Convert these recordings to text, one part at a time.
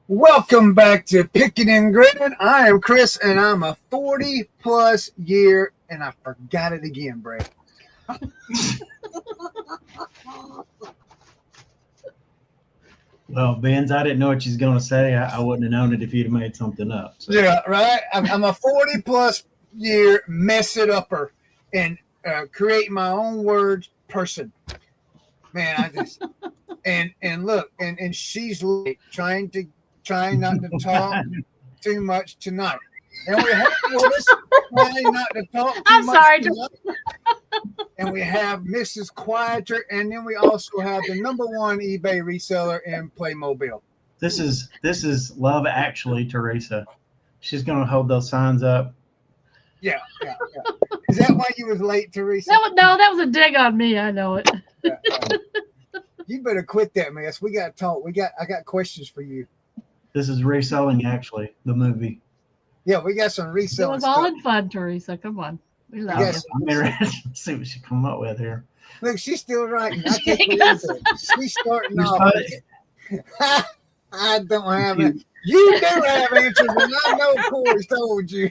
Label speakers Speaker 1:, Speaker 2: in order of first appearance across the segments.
Speaker 1: Welcome back to Picking and Grinnin. I am Chris, and I'm a 40-plus year, and I forgot it again, Brad.
Speaker 2: Well, Benz, I didn't know what you was going to say. I wouldn't have known it if you'd have made something up. So.
Speaker 1: Yeah, right? I'm a 40-plus year mess-it-upper and create my own words person. Man, I just... and look, and she's late, trying not to talk too much tonight. And we have with us trying not to talk too much tonight. And we have Mrs. Quieter, and then we also have the #1 eBay reseller in Playmobil.
Speaker 2: This is Love Actually, Teresa. She's gonna hold those signs up.
Speaker 1: Yeah. Is that why you was late, Teresa?
Speaker 3: That was a dig on me. I know it.
Speaker 1: Yeah. You better quit that mess. We got to talk. I got questions for you.
Speaker 2: This is Reselling, actually, the movie.
Speaker 1: Yeah, we got some reselling.
Speaker 3: It was all in fun, Teresa. Come on. We love you.
Speaker 2: I'm interested to see what she come up with here.
Speaker 1: Look, she's still writing. I can't believe it. She's starting off. I don't have it. You do have answers, and I know Corey's told you.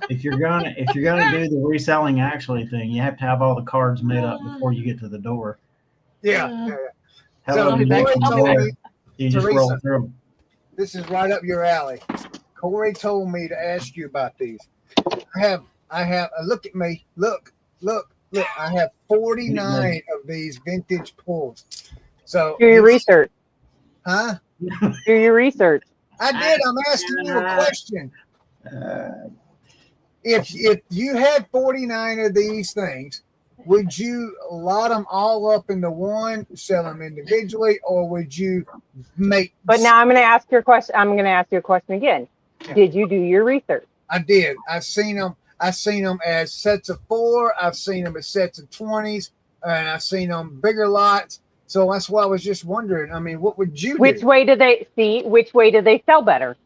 Speaker 2: If you're gonna do the reselling actually thing, you have to have all the cards made up before you get to the door.
Speaker 1: Yeah.
Speaker 2: So
Speaker 1: you just
Speaker 2: roll through them.
Speaker 1: This is right up your alley. Corey told me to ask you about these. I have. Look at me. Look. I have 49 of these vintage pulls. So
Speaker 4: do your research.
Speaker 1: Huh?
Speaker 4: Do your research.
Speaker 1: I did. I'm asking you a question. If you had 49 of these things, would you lot them all up into one, sell them individually, or would you make?
Speaker 4: But now I'm going to ask your question. I'm going to ask you a question again. Yeah. Did you do your research?
Speaker 1: I did. I've seen them as sets of 4. I've seen them as sets of 20s, and I've seen them bigger lots. So that's why I was just wondering. I mean, what would you do?
Speaker 4: Which way do they sell better?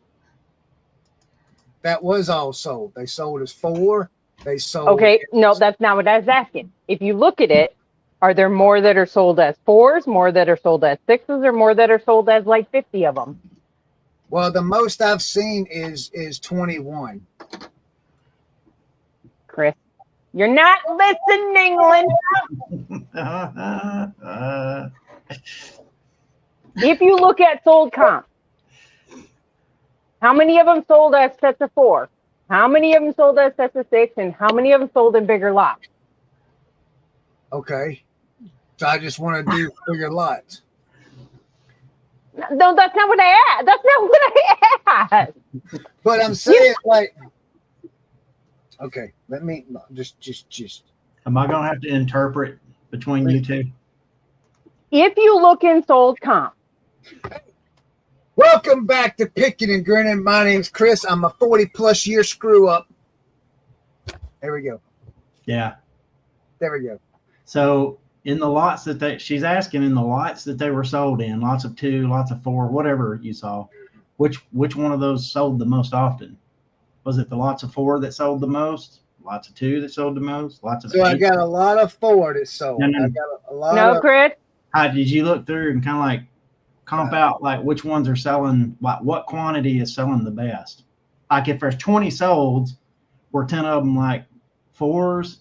Speaker 1: That was all sold. They sold as 4. They sold.
Speaker 4: Okay, no, that's not what I was asking. If you look at it, are there more that are sold as 4s, more that are sold as 6s, or more that are sold as like 50 of them?
Speaker 1: Well, the most I've seen is 21.
Speaker 4: Chris, you're not listening, Linda. If you look at sold comp, how many of them sold as sets of 4? How many of them sold as sets of 6? And how many of them sold in bigger lots?
Speaker 1: Okay. So I just want to do bigger lots.
Speaker 4: No, that's not what I asked. That's not what I asked.
Speaker 1: But I'm saying, like, okay, let me just.
Speaker 2: Am I going to have to interpret between you two?
Speaker 4: If you look in sold comp.
Speaker 1: Welcome back to Picking and Grinnin. My name's Chris. I'm a 40-plus year screw up. There we go.
Speaker 2: Yeah.
Speaker 1: There we go.
Speaker 2: So in the lots she's asking, in the lots that they were sold in, lots of 2, lots of 4, whatever you saw, which one of those sold the most often? Was it the lots of 4 that sold the most? Lots of 2 that sold the most? Lots of 8?
Speaker 1: I got a lot of 4 that sold.
Speaker 2: No.
Speaker 1: I got a lot of.
Speaker 4: Chris.
Speaker 2: How did you look through and kind of like comp out like which ones are selling, like what quantity is selling the best? Like if there's 20 sold, were 10 of them like 4s,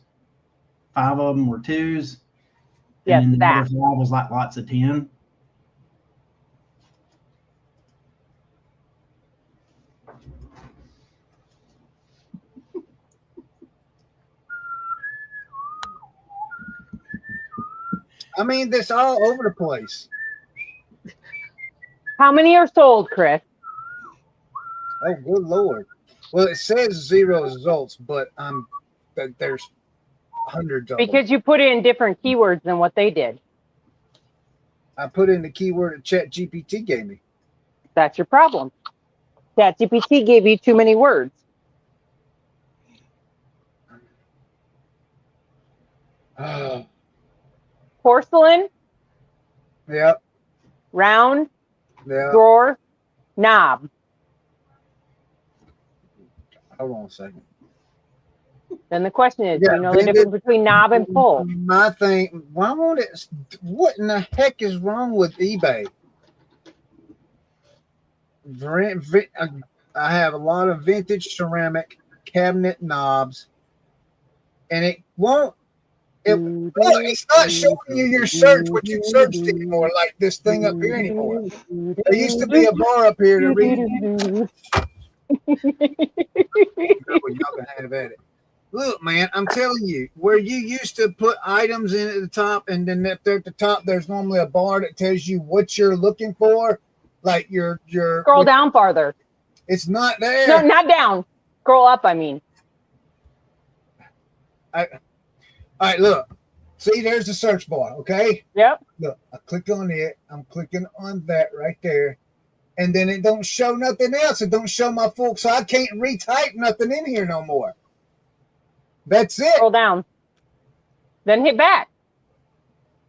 Speaker 2: 5 of them were 2s,
Speaker 4: yes,
Speaker 2: and then the
Speaker 4: that
Speaker 2: other 5 was like lots of 10.
Speaker 1: I mean, that's all over the place.
Speaker 4: How many are sold, Chris?
Speaker 1: Oh, good Lord. Well, it says 0 results, but there's hundreds of them.
Speaker 4: Because you put in different keywords than what they did.
Speaker 1: I put in the keyword that ChatGPT gave me.
Speaker 4: That's your problem. ChatGPT gave you too many words. Porcelain.
Speaker 1: Yep.
Speaker 4: Round.
Speaker 1: Yep.
Speaker 4: Drawer. Knob.
Speaker 1: Hold on a second.
Speaker 4: Then the question is,
Speaker 1: Yeah,
Speaker 4: do you know the difference between knob and pull?
Speaker 1: My thing, why won't it? What in the heck is wrong with eBay? I have a lot of vintage ceramic cabinet knobs, and it won't. Look, it's not showing you your search, what you searched anymore, like this thing up here anymore. There used to be a bar up here to read. Y'all can have at it. Look, man, I'm telling you, where you used to put items in at the top, and then up there at the top, there's normally a bar that tells you what you're looking for, like your.
Speaker 4: Scroll down farther.
Speaker 1: It's not there.
Speaker 4: No, not down. Scroll up. I mean.
Speaker 1: All right, look. See, there's the search bar. Okay.
Speaker 4: Yep.
Speaker 1: Look, I click on it. I'm clicking on that right there, and then it don't show nothing else. It don't show my full, so I can't retype nothing in here no more. That's it.
Speaker 4: Scroll down. Then hit back.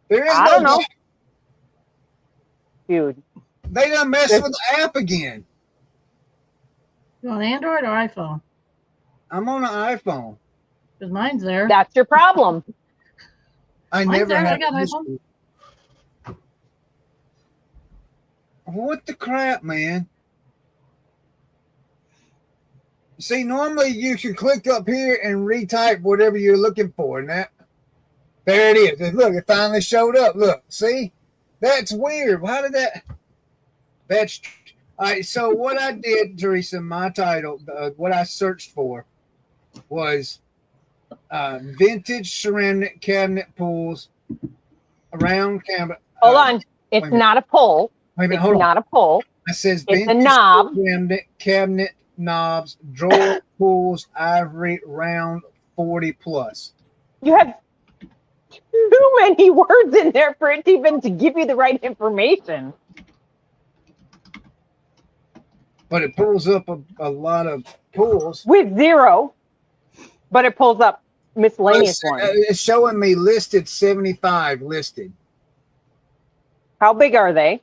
Speaker 1: There is
Speaker 4: I
Speaker 1: no
Speaker 4: don't know.
Speaker 1: back.
Speaker 4: Dude.
Speaker 1: They done messed with the app again.
Speaker 3: You on Android or iPhone?
Speaker 1: I'm on an iPhone.
Speaker 3: Because mine's there.
Speaker 4: That's your problem.
Speaker 1: I
Speaker 3: Mine's
Speaker 1: never
Speaker 3: there. I
Speaker 1: had
Speaker 3: got
Speaker 1: this.
Speaker 3: iPhone.
Speaker 1: What the crap, man? See, normally you can click up here and retype whatever you're looking for. And that, there it is. And look, it finally showed up. Look, see? That's weird. How did that? That's all right. So what I did, Teresa, my title, what I searched for was vintage ceramic cabinet pools around cabinet.
Speaker 4: Hold on. It's not a pull.
Speaker 1: Wait a minute,
Speaker 4: It's
Speaker 1: hold on.
Speaker 4: not a pull.
Speaker 1: It says
Speaker 4: It's a
Speaker 1: vintage
Speaker 4: knob.
Speaker 1: cabinet knobs, drawer pools, ivory, round, 40 plus.
Speaker 4: You have too many words in there for it even to give you the right information.
Speaker 1: But it pulls up a lot of pools.
Speaker 4: With zero, but it pulls up miscellaneous ones.
Speaker 1: It's showing me listed 75 listed.
Speaker 4: How big are they?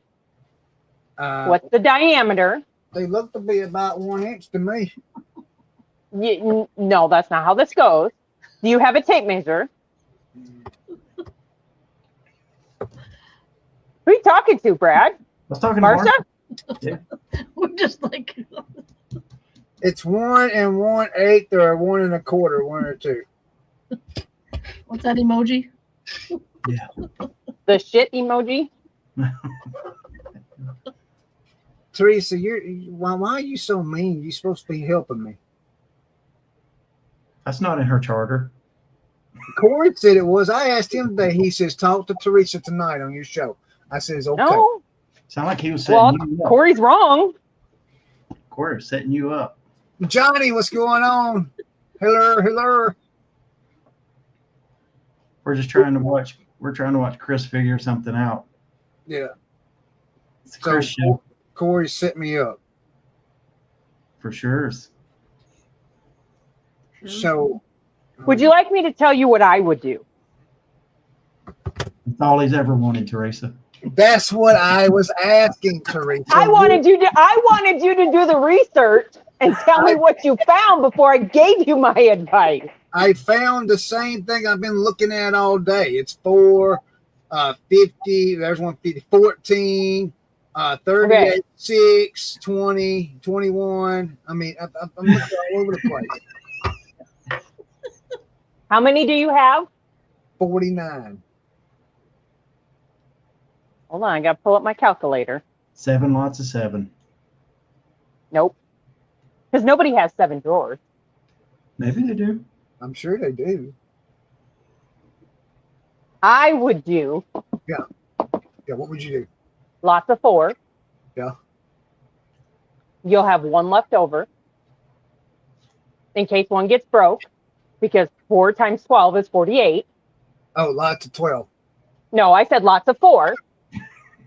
Speaker 1: What's
Speaker 4: What's the diameter?
Speaker 1: They look to be about 1 inch to me.
Speaker 4: No, that's not how this goes. Do you have a tape measure? Who are you talking to, Brad?
Speaker 2: I was talking
Speaker 4: Marsha?
Speaker 2: to Mark. Yeah.
Speaker 3: We're just like,
Speaker 1: It's 1 1/8 or 1 1/4, 1 or 2.
Speaker 3: what's that emoji?
Speaker 2: Yeah.
Speaker 4: The shit emoji?
Speaker 1: Teresa, why are you so mean? You're supposed to be helping me.
Speaker 2: That's not in her charter.
Speaker 1: Corey said it was. I asked him today. He says, talk to Teresa tonight on your show. I says, okay.
Speaker 4: No.
Speaker 2: Sound like he was setting you up.
Speaker 4: Corey's wrong.
Speaker 2: Corey was setting you up.
Speaker 1: Johnny, what's going on? Hello.
Speaker 2: We're just trying to watch. We're trying to watch Chris figure something out.
Speaker 1: Yeah.
Speaker 2: It's Chris show
Speaker 1: Corey set me up.
Speaker 2: for sure.
Speaker 1: So,
Speaker 4: Would you like me to tell you what I would do?
Speaker 2: That's all he's ever wanted, Teresa.
Speaker 1: that's what I was asking, Teresa.
Speaker 4: I wanted you to do the research and tell me what you found before I gave you my advice.
Speaker 1: I found the same thing I've been looking at all day. It's 4, 50. There's 150, 14, 38,
Speaker 4: Okay.
Speaker 1: 6, 20, 21. I mean, I'm looking all over the place.
Speaker 4: How many do you have?
Speaker 1: 49.
Speaker 4: Hold on, I got to pull up my calculator.
Speaker 2: 7 lots of 7.
Speaker 4: Nope. Because nobody has 7 drawers.
Speaker 2: Maybe they do.
Speaker 1: I'm sure they do.
Speaker 4: I would do
Speaker 1: Yeah, what would you do?
Speaker 4: lots of 4.
Speaker 1: Yeah.
Speaker 4: You'll have 1 left over in case one gets broke, because 4 times 12 is 48.
Speaker 1: Oh, lots of 12.
Speaker 4: No, I said lots of 4.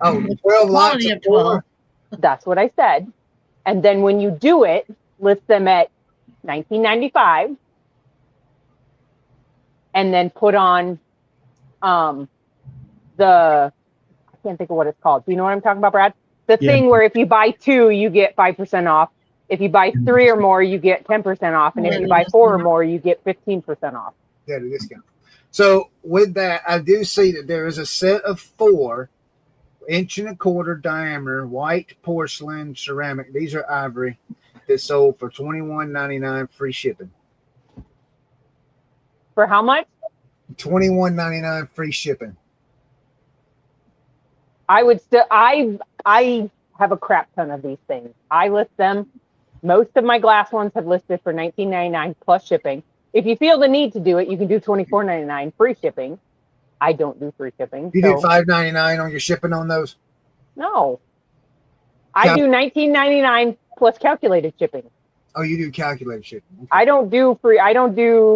Speaker 1: Oh, 12 lots
Speaker 3: Quality
Speaker 1: of
Speaker 3: of 12.
Speaker 1: 4.
Speaker 4: That's what I said. And then when you do it, list them at $19.95, and then put on I can't think of what it's called. Do you know what I'm talking about, Brad? The
Speaker 2: Yeah.
Speaker 4: thing where if you buy 2, you get 5% off. If you buy 3 or more, you get 10% off. And if you buy 4 or more, you get 15% off.
Speaker 1: Yeah, the discount. So with that, I do see that there is a set of 4 1.25-inch diameter white porcelain ceramic. These are ivory that sold for $21.99 free shipping.
Speaker 4: For how much?
Speaker 1: $21.99 free shipping.
Speaker 4: I would still, I have a crap ton of these things. I list them. Most of my glass ones have listed for $19.99 plus shipping. If you feel the need to do it, you can do $24.99 free shipping. I don't do free shipping.
Speaker 1: You do $5.99 on your shipping on those?
Speaker 4: No. I do $19.99 plus calculated shipping.
Speaker 1: Oh, you do calculated shipping. Okay.
Speaker 4: I don't do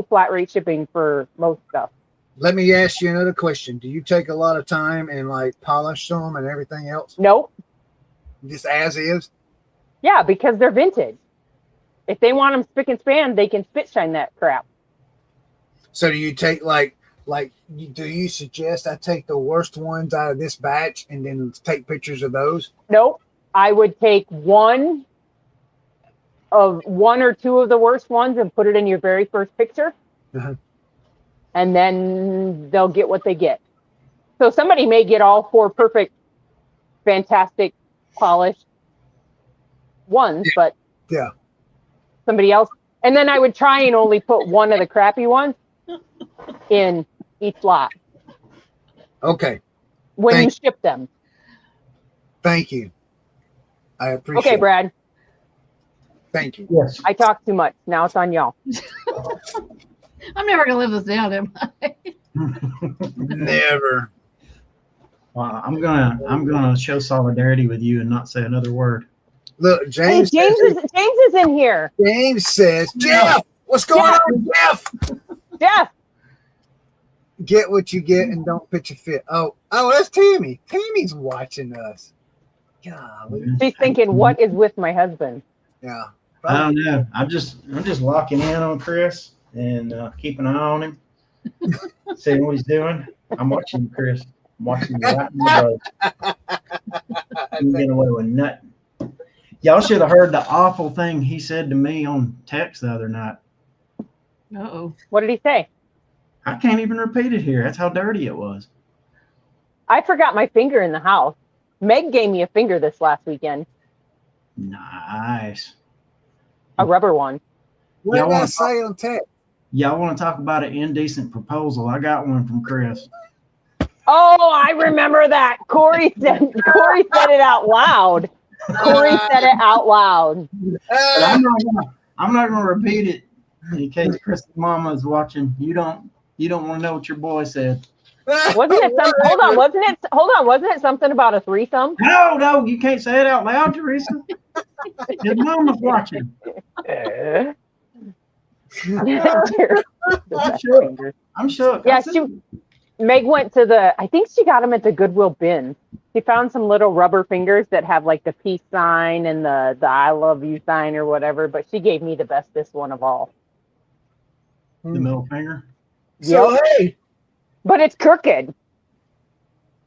Speaker 4: flat rate shipping for most stuff.
Speaker 1: Let me ask you another question. Do you take a lot of time and like polish them and everything else?
Speaker 4: Nope.
Speaker 1: Just as is?
Speaker 4: Yeah, because they're vintage. If they want them spick and span, they can spit shine that crap.
Speaker 1: So do you take do you suggest I take the worst ones out of this batch and then take pictures of those?
Speaker 4: Nope. I would take one or two of the worst ones and put it in your very first picture.
Speaker 1: Uh-huh.
Speaker 4: And then they'll get what they get. So somebody may get all 4 perfect, fantastic, polished ones, but somebody else. And then I would try and only put one of the crappy ones in each lot.
Speaker 1: Okay.
Speaker 4: When you ship them.
Speaker 1: Thank you. I appreciate it.
Speaker 4: Okay, Brad.
Speaker 1: Thank you.
Speaker 2: Yes.
Speaker 4: I talk too much. Now it's on y'all.
Speaker 3: I'm never gonna live this down, am I?
Speaker 1: Never.
Speaker 2: Well, I'm gonna show solidarity with you and not say another word.
Speaker 1: Look, James.
Speaker 4: Hey, James is in here.
Speaker 1: James says, Jeff, what's going on, Jeff?
Speaker 4: Jeff.
Speaker 1: Get what you get and don't pitch a fit. Oh, that's Tammy. Tammy's watching us. Golly.
Speaker 4: She's thinking, what is with my husband?
Speaker 1: Yeah.
Speaker 2: I don't know. I'm just locking in on Chris and keeping an eye on him, seeing what he's doing. I'm watching Chris. I'm watching you right in the road. You get away with nothing. Y'all should have heard the awful thing he said to me on text the other night.
Speaker 3: Uh-oh.
Speaker 4: What did he say?
Speaker 2: I can't even repeat it here. That's how dirty it was.
Speaker 4: I forgot my finger in the house. Meg gave me a finger this last weekend.
Speaker 2: Nice.
Speaker 4: A rubber one.
Speaker 1: What did I say on text?
Speaker 2: Y'all want to talk about an indecent proposal? I got one from Chris.
Speaker 4: Oh, I remember that. Corey said it out loud. Corey said it out loud.
Speaker 2: But I'm not gonna repeat it in case Chris's mama is watching. You don't want to know what your boy said.
Speaker 4: Wasn't it something about a threesome?
Speaker 2: No, you can't say it out loud, Teresa. His mama's watching. I'm shook.
Speaker 4: Yeah, Meg went to I think she got them at the Goodwill bin. She found some little rubber fingers that have like the peace sign and the I love you sign or whatever, but she gave me the bestest one of all.
Speaker 2: The middle finger.
Speaker 1: So, hey.
Speaker 4: But it's crooked.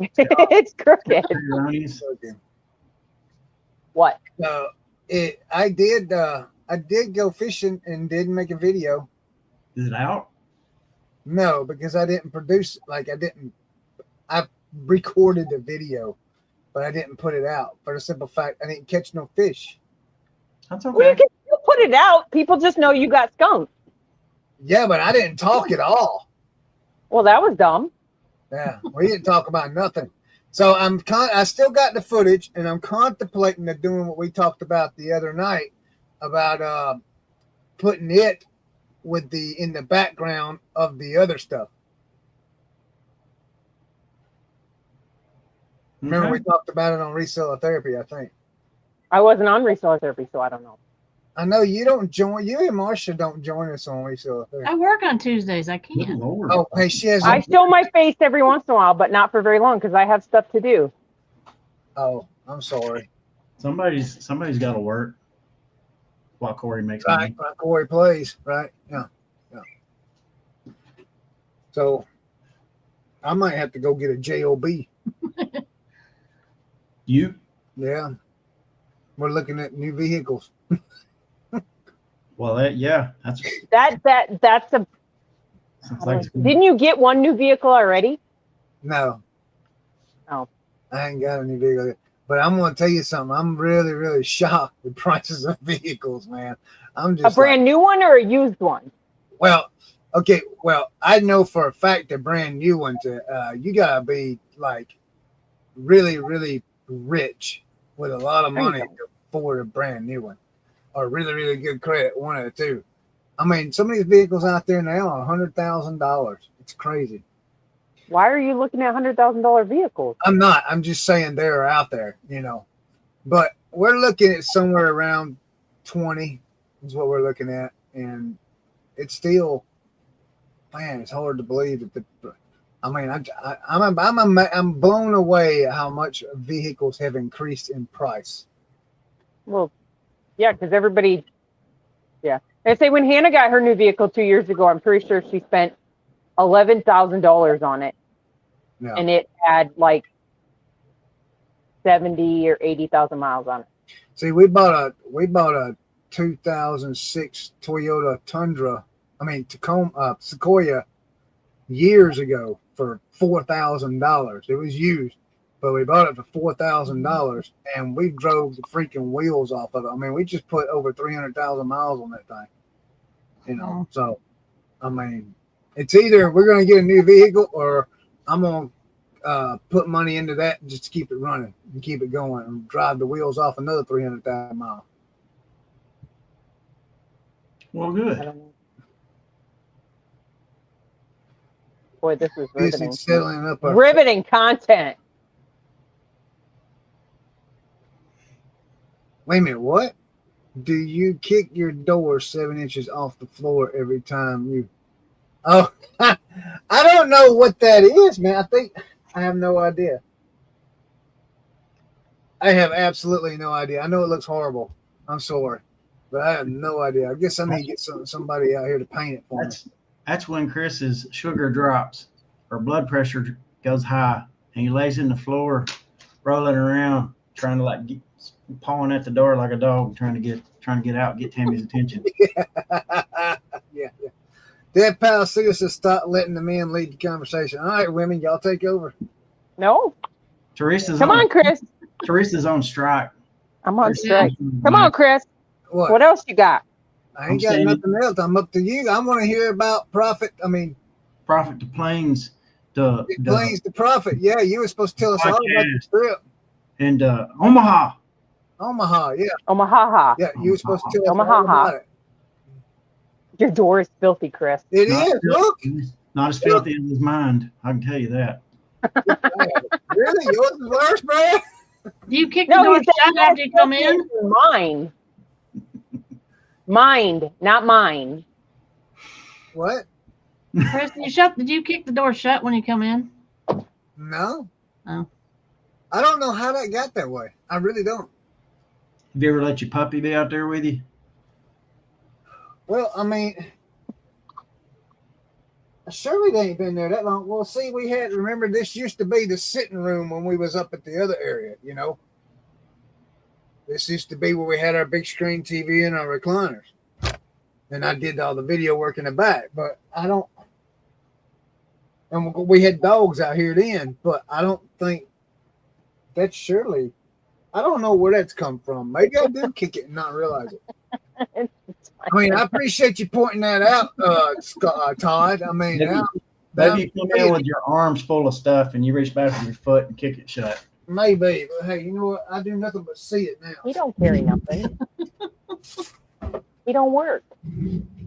Speaker 4: It's crooked. What?
Speaker 1: I did go fishing and didn't make a video.
Speaker 2: Is it out?
Speaker 1: No, because I didn't produce. I recorded the video, but I didn't put it out for the simple fact I didn't catch no fish.
Speaker 2: That's okay.
Speaker 4: Well, you can still put it out. People just know you got skunked.
Speaker 1: Yeah, but I didn't talk at all.
Speaker 4: Well, that was dumb.
Speaker 1: Yeah, we didn't talk about nothing. So I still got the footage, and I'm contemplating doing what we talked about the other night about putting it in the background of the other stuff. Remember we talked about it on Reseller Therapy, I think.
Speaker 4: I wasn't on Reseller Therapy, so I don't know.
Speaker 1: I know you don't join. You and Marcia don't join us on Reseller Therapy.
Speaker 3: I work on Tuesdays. I can't.
Speaker 1: Oh, hey,
Speaker 4: I show my face every once in a while, but not for very long because I have stuff to do.
Speaker 1: Oh, I'm sorry.
Speaker 2: Somebody's got to work while Corey makes money.
Speaker 1: Right, Corey plays, right? Yeah. So I might have to go get a JOB.
Speaker 2: You?
Speaker 1: Yeah. We're looking at new vehicles.
Speaker 2: Well, that's
Speaker 4: That's a.
Speaker 2: sounds like
Speaker 4: Didn't you get one new vehicle already?
Speaker 1: No.
Speaker 4: Oh.
Speaker 1: I ain't got any vehicle. But I'm going to tell you something. I'm really, really shocked with prices of vehicles, man. I'm just
Speaker 4: A brand new one or a used one?
Speaker 1: Well, okay. Well, I know for a fact a brand new one you gotta be like really, really rich with a lot of money to afford a brand new one, or really, really good credit. One of the two. I mean, some of these vehicles out there now are $100,000. It's crazy.
Speaker 4: Why are you looking at $100,000 vehicles?
Speaker 1: I'm not. I'm just saying they're out there, But we're looking at somewhere around 20 is what we're looking at, and it's still, man, it's hard to believe that I'm blown away at how much vehicles have increased in price.
Speaker 4: Well, yeah, because everybody, yeah. They say when Hannah got her new vehicle 2 years ago, I'm pretty sure she spent $11,000 on it.
Speaker 1: Yeah.
Speaker 4: And it had like 70 or 80,000 miles on it.
Speaker 1: See, we bought a 2006 Toyota Tacoma, Sequoia years ago for $4,000. It was used, but we bought it for $4,000, and we drove the freaking wheels off of it. I mean, we just put over 300,000 miles on that thing. So I mean, it's either we're going to get a new vehicle or I'm going to put money into that just to keep it running and keep it going and drive the wheels off another 300,000 miles.
Speaker 2: Well,
Speaker 4: I
Speaker 2: good.
Speaker 4: don't know. Boy, this is
Speaker 1: This
Speaker 4: riveting.
Speaker 1: is settling up
Speaker 4: Riveting content.
Speaker 1: Wait a minute, what? Do you kick your door 7 inches off the floor every time you? Oh, I don't know what that is, man. I have no idea. I have absolutely no idea. I know it looks horrible. I'm sorry, but I have no idea. I guess I need to get somebody out here to paint it for me.
Speaker 2: That's when Chris's sugar drops or blood pressure goes high, and he lays in the floor, rolling around, trying to pawing at the door like a dog, trying to get out, get Tammy's attention.
Speaker 1: Yeah. Dad Pal seriously stop letting the men lead the conversation. All right, women, y'all take over.
Speaker 4: No.
Speaker 2: Teresa's
Speaker 4: Come on, Chris.
Speaker 2: Teresa's on strike.
Speaker 4: I'm on strike. Come on, Chris. What else you got?
Speaker 1: I ain't got nothing else. I'm up to you. I want to hear about profit. I mean,
Speaker 2: profit to planes.
Speaker 1: Planes to profit. Yeah, you were supposed to tell us all about the trip.
Speaker 2: And Omaha.
Speaker 1: Yeah.
Speaker 4: Omaha.
Speaker 1: Yeah, you were supposed to tell us all about it.
Speaker 4: Your door is filthy, Chris.
Speaker 1: It is. Look.
Speaker 2: Not as filthy as his mind. I can tell you that.
Speaker 1: Really? Yours is worse, Brad?
Speaker 3: Do you kick the door shut after you come in?
Speaker 4: Mine. Mind, not mine.
Speaker 1: What?
Speaker 3: Chris, did you kick the door shut when you come in?
Speaker 1: No.
Speaker 3: Oh.
Speaker 1: I don't know how that got that way. I really don't.
Speaker 2: Have you ever let your puppy be out there with you?
Speaker 1: Well, I mean, surely they ain't been there that long. Well, see, remember, this used to be the sitting room when we was up at the other area, This used to be where we had our big screen TV and our recliners. And I did all the video work in the back, but and we had dogs out here then, but I don't think that's surely, I don't know where that's come from. Maybe I did kick it and not realize it. I mean, I appreciate you pointing that out, Todd. I mean,
Speaker 2: maybe you come in with your arms full of stuff and you reach back with your foot and kick it shut.
Speaker 1: Maybe, but hey, you know what? I do nothing but see it now.
Speaker 4: He don't carry nothing. He don't work.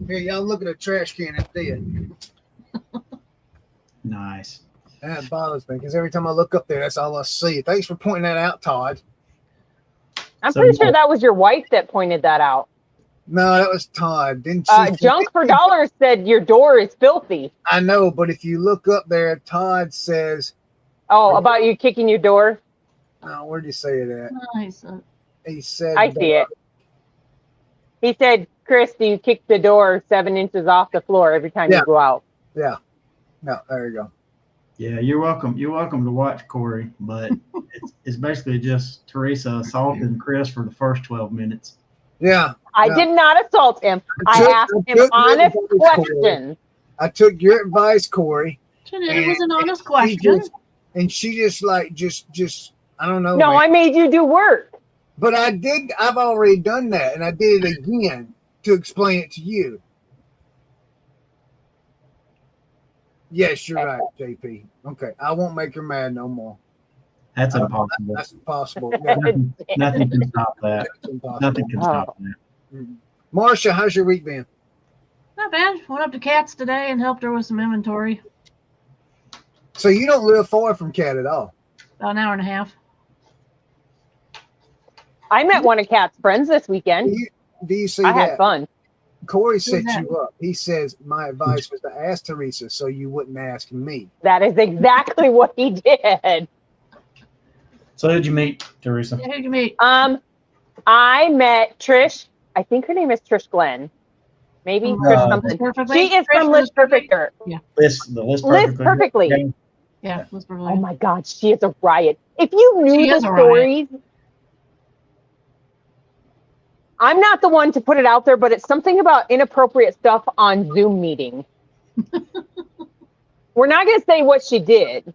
Speaker 1: Here, y'all look at a trash can. It's dead.
Speaker 2: Nice.
Speaker 1: That bothers me because every time I look up there, that's all I see. Thanks for pointing that out, Todd.
Speaker 4: I'm pretty sure that was your wife that pointed that out.
Speaker 1: No, that was Todd. Didn't she?
Speaker 4: Junk for Dollars said your door is filthy.
Speaker 1: I know, but if you look up there, Todd says.
Speaker 4: Oh, about you kicking your door?
Speaker 1: No, where'd you say it at?
Speaker 3: Oh,
Speaker 1: he said.
Speaker 4: I see it. He said, Chris, do you kick the door 7 inches off the floor every time you go out?
Speaker 1: Yeah. No, there you go.
Speaker 2: Yeah, you're welcome. You're welcome to watch, Corey, but it's basically just Teresa assaulting Chris for the first 12 minutes.
Speaker 1: Yeah,
Speaker 4: I did not assault him. I asked him honest questions.
Speaker 1: I took your advice, Corey.
Speaker 3: It was an honest question.
Speaker 1: She just I don't know.
Speaker 4: No,
Speaker 1: man.
Speaker 4: I made you do work.
Speaker 1: But I did. I've already done that, and I did it again to explain it to you. Yes, you're right, JP. Okay, I won't make her mad no more.
Speaker 2: That's impossible.
Speaker 1: That's impossible.
Speaker 2: Nothing can stop that. Nothing can stop that.
Speaker 1: Mm-hmm. Marsha, how's your week been?
Speaker 3: Not bad. Went up to Kat's today and helped her with some inventory.
Speaker 1: So you don't live far from Kat at all?
Speaker 3: About an hour and a half.
Speaker 4: I met one of Kat's friends this weekend.
Speaker 1: Do you see
Speaker 4: I
Speaker 1: that?
Speaker 4: had fun.
Speaker 1: Corey set you up. He says my advice was to ask Teresa so you wouldn't ask me.
Speaker 4: That is exactly what he did.
Speaker 2: So who'd you meet, Teresa?
Speaker 3: Yeah, who'd you meet?
Speaker 4: I met Trish. I think her name is Trish Glenn. Maybe Trish something. She is from Liz Perfectly.
Speaker 3: Yeah.
Speaker 2: Liz
Speaker 4: Perfectly.
Speaker 3: Yeah, Liz Perfectly.
Speaker 4: Oh my God, she is a riot. If you knew the stories, I'm not the one to put it out there, but it's something about inappropriate stuff on Zoom meetings. We're not going to say what she did,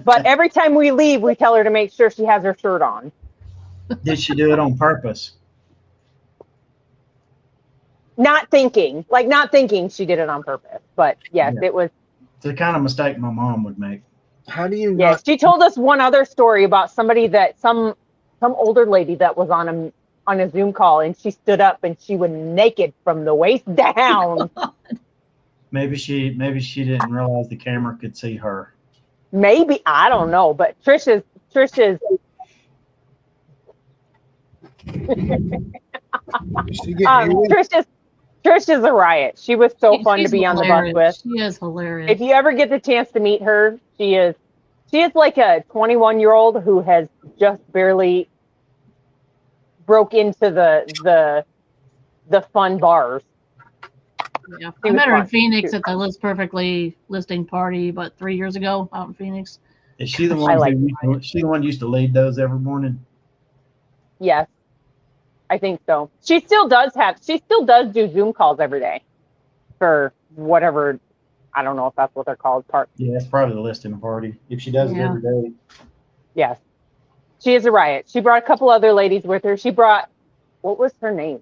Speaker 4: but every time we leave, we tell her to make sure she has her shirt on.
Speaker 2: Did she do it on purpose?
Speaker 4: Not thinking she did it on purpose, but yes, it was.
Speaker 2: It's the kind of mistake my mom would make.
Speaker 1: How do you?
Speaker 4: Yes, she told us one other story about somebody that some older lady that was on a Zoom call, and she stood up and she was naked from the waist down.
Speaker 2: Maybe she didn't realize the camera could see her.
Speaker 4: Maybe, I don't know, but Trish is Trish is a riot. She was so fun to be on the bus with.
Speaker 3: She is hilarious.
Speaker 4: If you ever get the chance to meet her, she is like a 21-year-old who has just barely broke into the fun bars.
Speaker 3: Yeah, I met her in Phoenix at the Liz Perfectly listing party, but 3 years ago out in Phoenix.
Speaker 2: Is she the one? She the one who used to lead those every morning?
Speaker 4: Yes, I think so. She still does do Zoom calls every day for whatever. I don't know if that's what they're called.
Speaker 2: Yeah, it's probably the listing party. If she does it every day.
Speaker 4: Yes. She is a riot. She brought a couple other ladies with her. She brought, what was her name?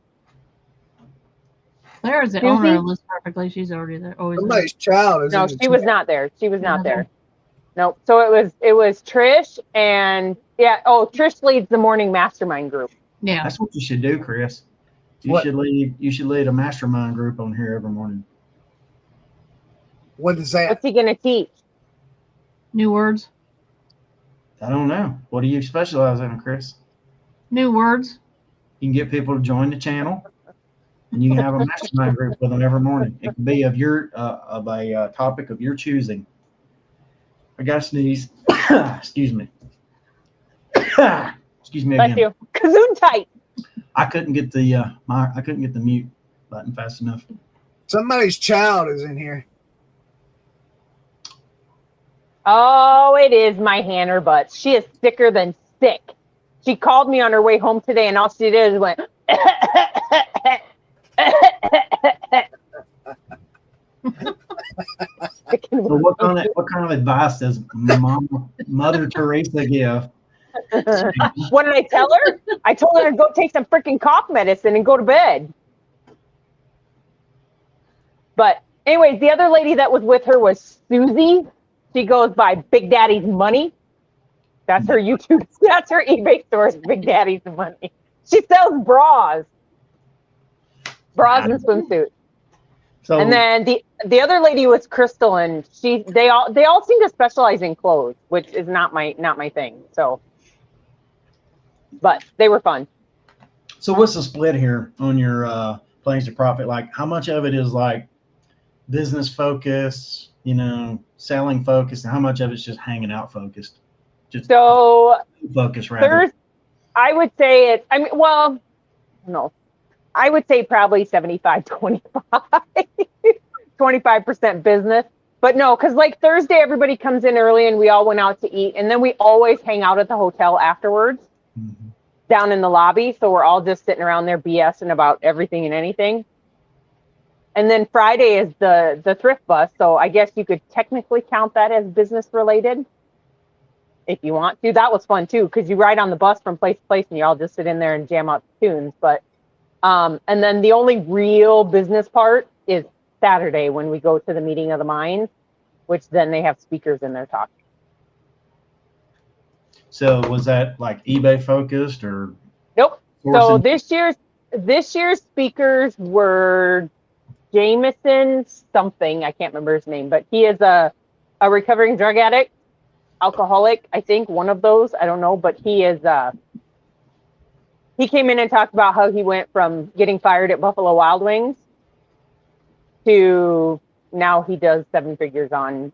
Speaker 3: Claire's the owner of Liz Perfectly. She's already there.
Speaker 1: Somebody's child is.
Speaker 4: No, she was not there. She was not there. Nope. So it was Trish and Trish leads the morning mastermind group.
Speaker 3: Yeah.
Speaker 2: That's what you should do, Chris. You should lead a mastermind group on here every morning.
Speaker 1: What is that?
Speaker 4: What's he gonna teach?
Speaker 3: New words.
Speaker 2: I don't know. What do you specialize in, Chris?
Speaker 3: New words.
Speaker 2: You can get people to join the channel, and you can have a mastermind group with them every morning. It can be of a topic of your choosing. I got to sneeze. Excuse me. Excuse me again.
Speaker 4: Bless you. Kazoo tight.
Speaker 2: I couldn't get the mute button fast enough.
Speaker 1: Somebody's child is in here.
Speaker 4: Oh, it is my Hannah Butts. She is sicker than sick. She called me on her way home today, and all she did is went.
Speaker 2: So what kind of advice does Mother Teresa give?
Speaker 4: What did I tell her? I told her to go take some freaking cough medicine and go to bed. But anyways, the other lady that was with her was Susie. She goes by Big Daddy's Money. That's her YouTube. That's her eBay store is Big Daddy's Money. She sells bras and swimsuits. So, and then the other lady was Crystal, and they all seem to specialize in clothes, which is not my thing. So, but they were fun.
Speaker 2: So what's the split here on your plans to profit? Like, how much of it is like business focus, selling focused, and how much of it's just hanging out focused? Just focus rather.
Speaker 4: I would say I would say probably 75-25, 25% business. But no, because like Thursday, everybody comes in early and we all went out to eat. And then we always hang out at the hotel afterwards. Mm-hmm. down in the lobby. So we're all just sitting around there BSing about everything and anything. And then Friday is the thrift bus. So I guess you could technically count that as business related if you want to. That was fun too, because you ride on the bus from place to place and you all just sit in there and jam out tunes. But and then the only real business part is Saturday when we go to the meeting of the minds, which then they have speakers in there talking.
Speaker 2: So was that like eBay focused or?
Speaker 4: Nope. So
Speaker 2: sourcing?
Speaker 4: this year's speakers were Jameson something. I can't remember his name, but he is a recovering drug addict, alcoholic. I think one of those. I don't know, but he is. He came in and talked about how he went from getting fired at Buffalo Wild Wings to now he does 7 figures on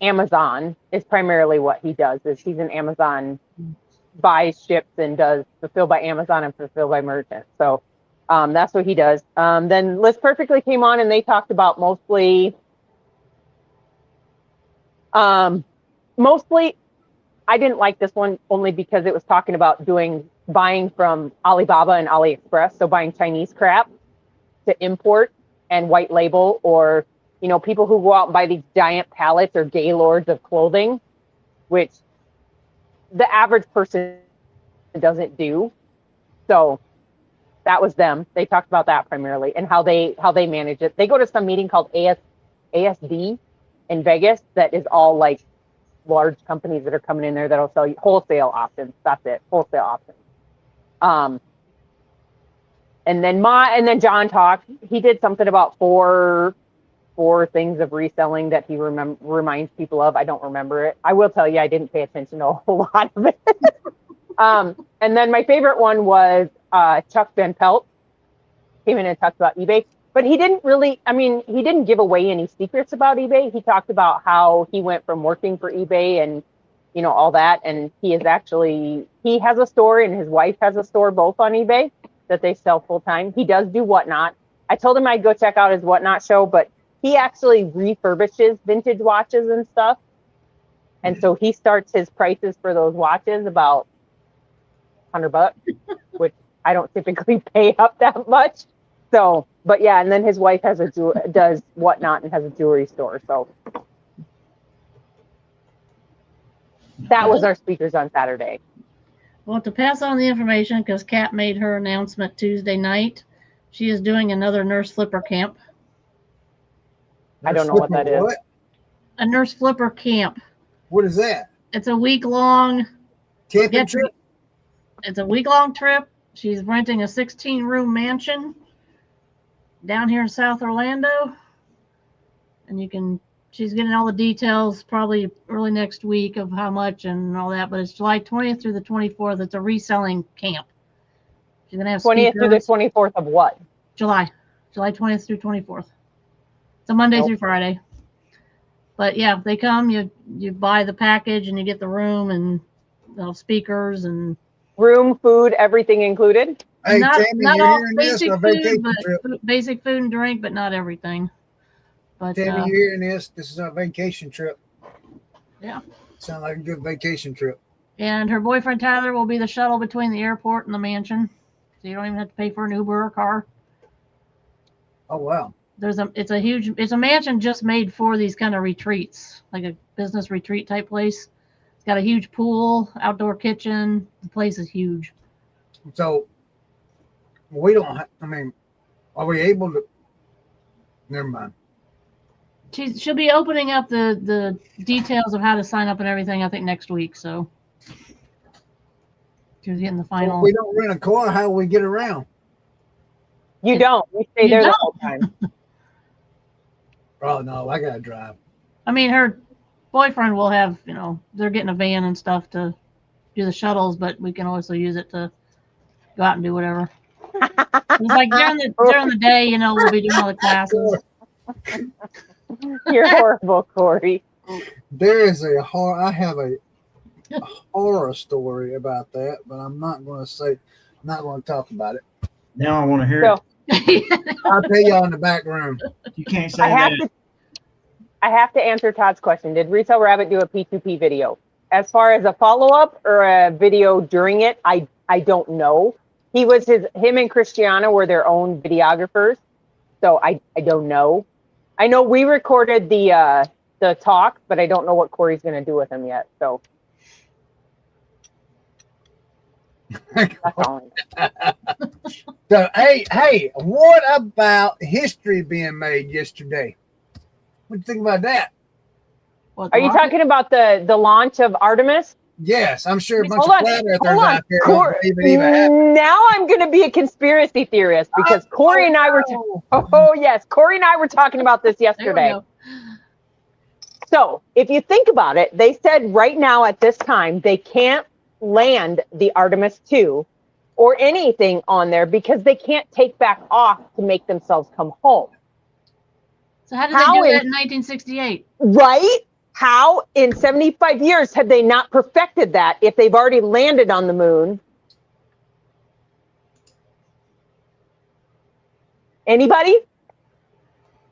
Speaker 4: Amazon. Is primarily what he does. Is he's an Amazon buys, ships, and does fulfill by Amazon and fulfill by merchant. So that's what he does. Then List Perfectly came on and they talked about mostly, I didn't like this one only because it was talking about buying from Alibaba and AliExpress. So buying Chinese crap to import and white label, or, you know, people who go out and buy these giant pallets or gaylords of clothing, which the average person doesn't do. So that was them. They talked about that primarily and how they manage it. They go to some meeting called ASD in Vegas that is all like large companies that are coming in there that'll sell you wholesale options. That's it, wholesale options. And then John talked. He did something about four things of reselling that he reminds people of. I don't remember it. I will tell you, I didn't pay attention to a whole lot of it. And then my favorite one was Chuck Van Pelt came in and talked about eBay, but he didn't give away any secrets about eBay. He talked about how he went from working for eBay and, you know, all that. And he has a store and his wife has a store both on eBay that they sell full time. He does do Whatnot. I told him I'd go check out his Whatnot show, but he actually refurbishes vintage watches and stuff. And so he starts his prices for those watches about $100, which I don't typically pay up that much. So, but yeah, and then his wife does Whatnot and has a jewelry store. So that was our speakers on Saturday.
Speaker 3: Well, to pass on the information, because Kat made her announcement Tuesday night, she is doing another nurse flipper camp.
Speaker 4: I don't know what that is.
Speaker 1: What?
Speaker 3: A nurse flipper camp.
Speaker 1: What is that?
Speaker 3: It's a week-long
Speaker 1: Camping trip?
Speaker 3: It's a week-long trip. She's renting a 16-room mansion down here in South Orlando. And she's getting all the details probably early next week of how much and all that, but it's July 20th through the 24th. It's a reselling camp. She's going to have
Speaker 4: 20th through the 24th of what?
Speaker 3: July 20th through 24th. It's a Monday through Friday. But yeah, they come, you buy the package and you get the room and speakers and
Speaker 4: room, food, everything included.
Speaker 1: Hey,
Speaker 3: not
Speaker 1: Tammy,
Speaker 3: all
Speaker 1: you're hearing this?
Speaker 3: basic
Speaker 1: A
Speaker 3: food,
Speaker 1: vacation
Speaker 3: but
Speaker 1: trip.
Speaker 3: basic food and drink, but not everything. But
Speaker 1: Tammy, you're hearing this? This is a vacation trip.
Speaker 3: Yeah.
Speaker 1: Sound like a good vacation trip.
Speaker 3: And her boyfriend Tyler will be the shuttle between the airport and the mansion, so you don't even have to pay for an Uber or car.
Speaker 1: Oh wow.
Speaker 3: It's a mansion just made for these kind of retreats, like a business retreat type place. It's got a huge pool, outdoor kitchen. The place is huge.
Speaker 1: So we don't. Are we able to? Never mind.
Speaker 3: She'll be opening up the details of how to sign up and everything, I think, next week. So she's getting the final.
Speaker 1: So if we don't rent a car, how do we get around?
Speaker 4: You don't. We stay there the whole time.
Speaker 1: Oh no, I gotta drive.
Speaker 3: I mean, her boyfriend will have, they're getting a van and stuff to do the shuttles, but we can also use it to go out and do whatever. It's like during the day, we'll be doing all the classes.
Speaker 4: You're horrible, Corey.
Speaker 1: There is I have a horror story about that, but I'm not going to talk about it.
Speaker 2: Now I want to hear it.
Speaker 1: I'll tell y'all in the back room.
Speaker 2: You can't say that.
Speaker 4: I have to answer Todd's question. Did Resell Rabbit do a P2P video? as far as a follow-up or a video during it, I don't know. Him and Christiana were their own videographers, so I don't know. I know we recorded the talk, but I don't know what Corey's going to do with him yet. So that's all.
Speaker 1: So hey, what about history being made yesterday? What do you think about that?
Speaker 3: What,
Speaker 4: Are you talking about the launch of Artemis?
Speaker 1: Yes, I'm sure a bunch
Speaker 4: Hold
Speaker 1: of
Speaker 4: on,
Speaker 1: flat earthers
Speaker 4: hold on.
Speaker 1: out there don't believe it even happened.
Speaker 4: Now I'm going to be a conspiracy theorist because Corey and I were. Oh yes, Corey and I were talking about this
Speaker 3: There we
Speaker 4: yesterday.
Speaker 3: go.
Speaker 4: So if you think about it, they said right now at this time they can't land the Artemis 2 or anything on there because they can't take back off to make themselves come home.
Speaker 3: So how did they do that in 1968?
Speaker 4: Right? How in 75 years have they not perfected that if they've already landed on the moon?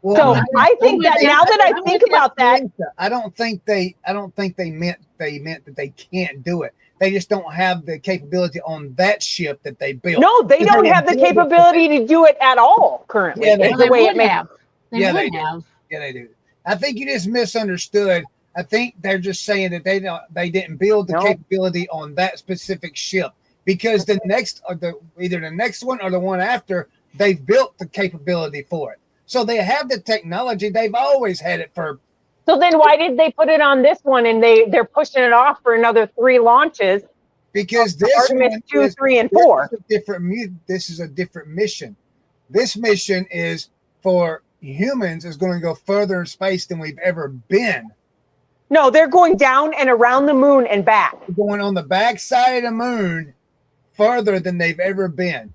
Speaker 1: Well,
Speaker 4: So I think that now that I think about that,
Speaker 1: I don't think they meant that they can't do it. They just don't have the capability on that ship that they built.
Speaker 4: no, they don't have the capability to do it at all currently.
Speaker 1: Yeah, they-
Speaker 4: is the way it makes.
Speaker 3: They
Speaker 1: Yeah,
Speaker 3: would
Speaker 1: they do.
Speaker 3: have.
Speaker 1: Yeah, they do. I think you just misunderstood. I think they're just saying that they didn't build the
Speaker 4: No.
Speaker 1: capability on that specific ship because the next or either the next one or the one after they've built the capability for it. So they have the technology. They've always had it for.
Speaker 4: So then why did they put it on this one and they're pushing it off for another 3 launches?
Speaker 1: Because this
Speaker 4: Artemis
Speaker 1: one
Speaker 4: 2,
Speaker 1: is-
Speaker 4: 3, and 4.
Speaker 1: This is a different mission. This mission is for humans is going to go further in space than we've ever been.
Speaker 4: No, they're going down and around the moon and back.
Speaker 1: We're going on the backside of the moon further than they've ever been.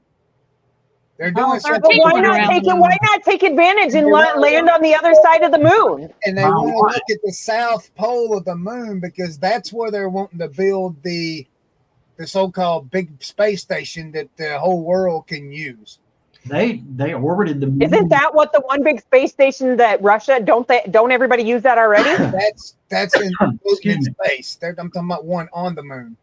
Speaker 1: They're doing something.
Speaker 4: But why
Speaker 3: People
Speaker 4: not
Speaker 3: around
Speaker 4: take
Speaker 3: the
Speaker 4: it?
Speaker 3: moon.
Speaker 4: Why not take advantage and land on the other side of the moon?
Speaker 1: And they want to look at the south pole of the moon because that's where they're wanting to build the so-called big space station that the whole world can use.
Speaker 2: They orbited the moon.
Speaker 4: Isn't that what the one big space station that Russia don't everybody use that already?
Speaker 1: That's in
Speaker 2: Excuse me.
Speaker 1: space. I'm talking about one on the moon.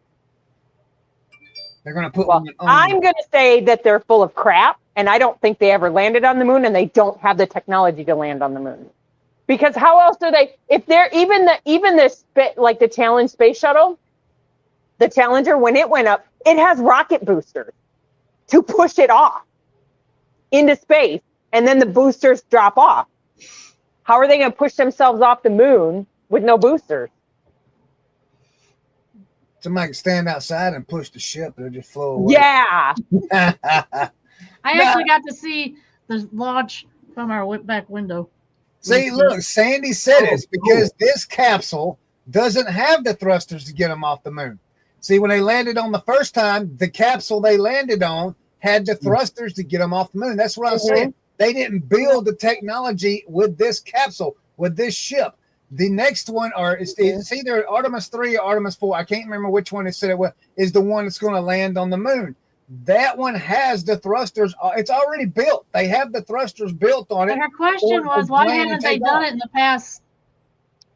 Speaker 1: They're going to put
Speaker 4: Well,
Speaker 1: one on.
Speaker 4: I'm going to say that they're full of crap, and I don't think they ever landed on the moon, and they don't have the technology to land on the moon. Because how else do they? If they're even the Challenge space shuttle, the Challenger, when it went up, it has rocket boosters to push it off into space, and then the boosters drop off. How are they going to push themselves off the moon with no boosters?
Speaker 1: Somebody can stand outside and push the ship. They'll just flow away.
Speaker 4: Yeah.
Speaker 3: I actually got to see the launch from our back window.
Speaker 1: See, look, Sandy said it's because this capsule doesn't have the thrusters to get them off the moon. See, when they landed on the first time, the capsule they landed on had the thrusters to get them off the moon. That's what I'm saying. They didn't build the technology with this capsule, with this ship. The next one, it's either Artemis 3 or Artemis 4. I can't remember which one it said it was, is the one that's going to land on the moon. That one has the thrusters. It's already built. They have the thrusters built on it.
Speaker 3: But her question was, why haven't they done it in the past?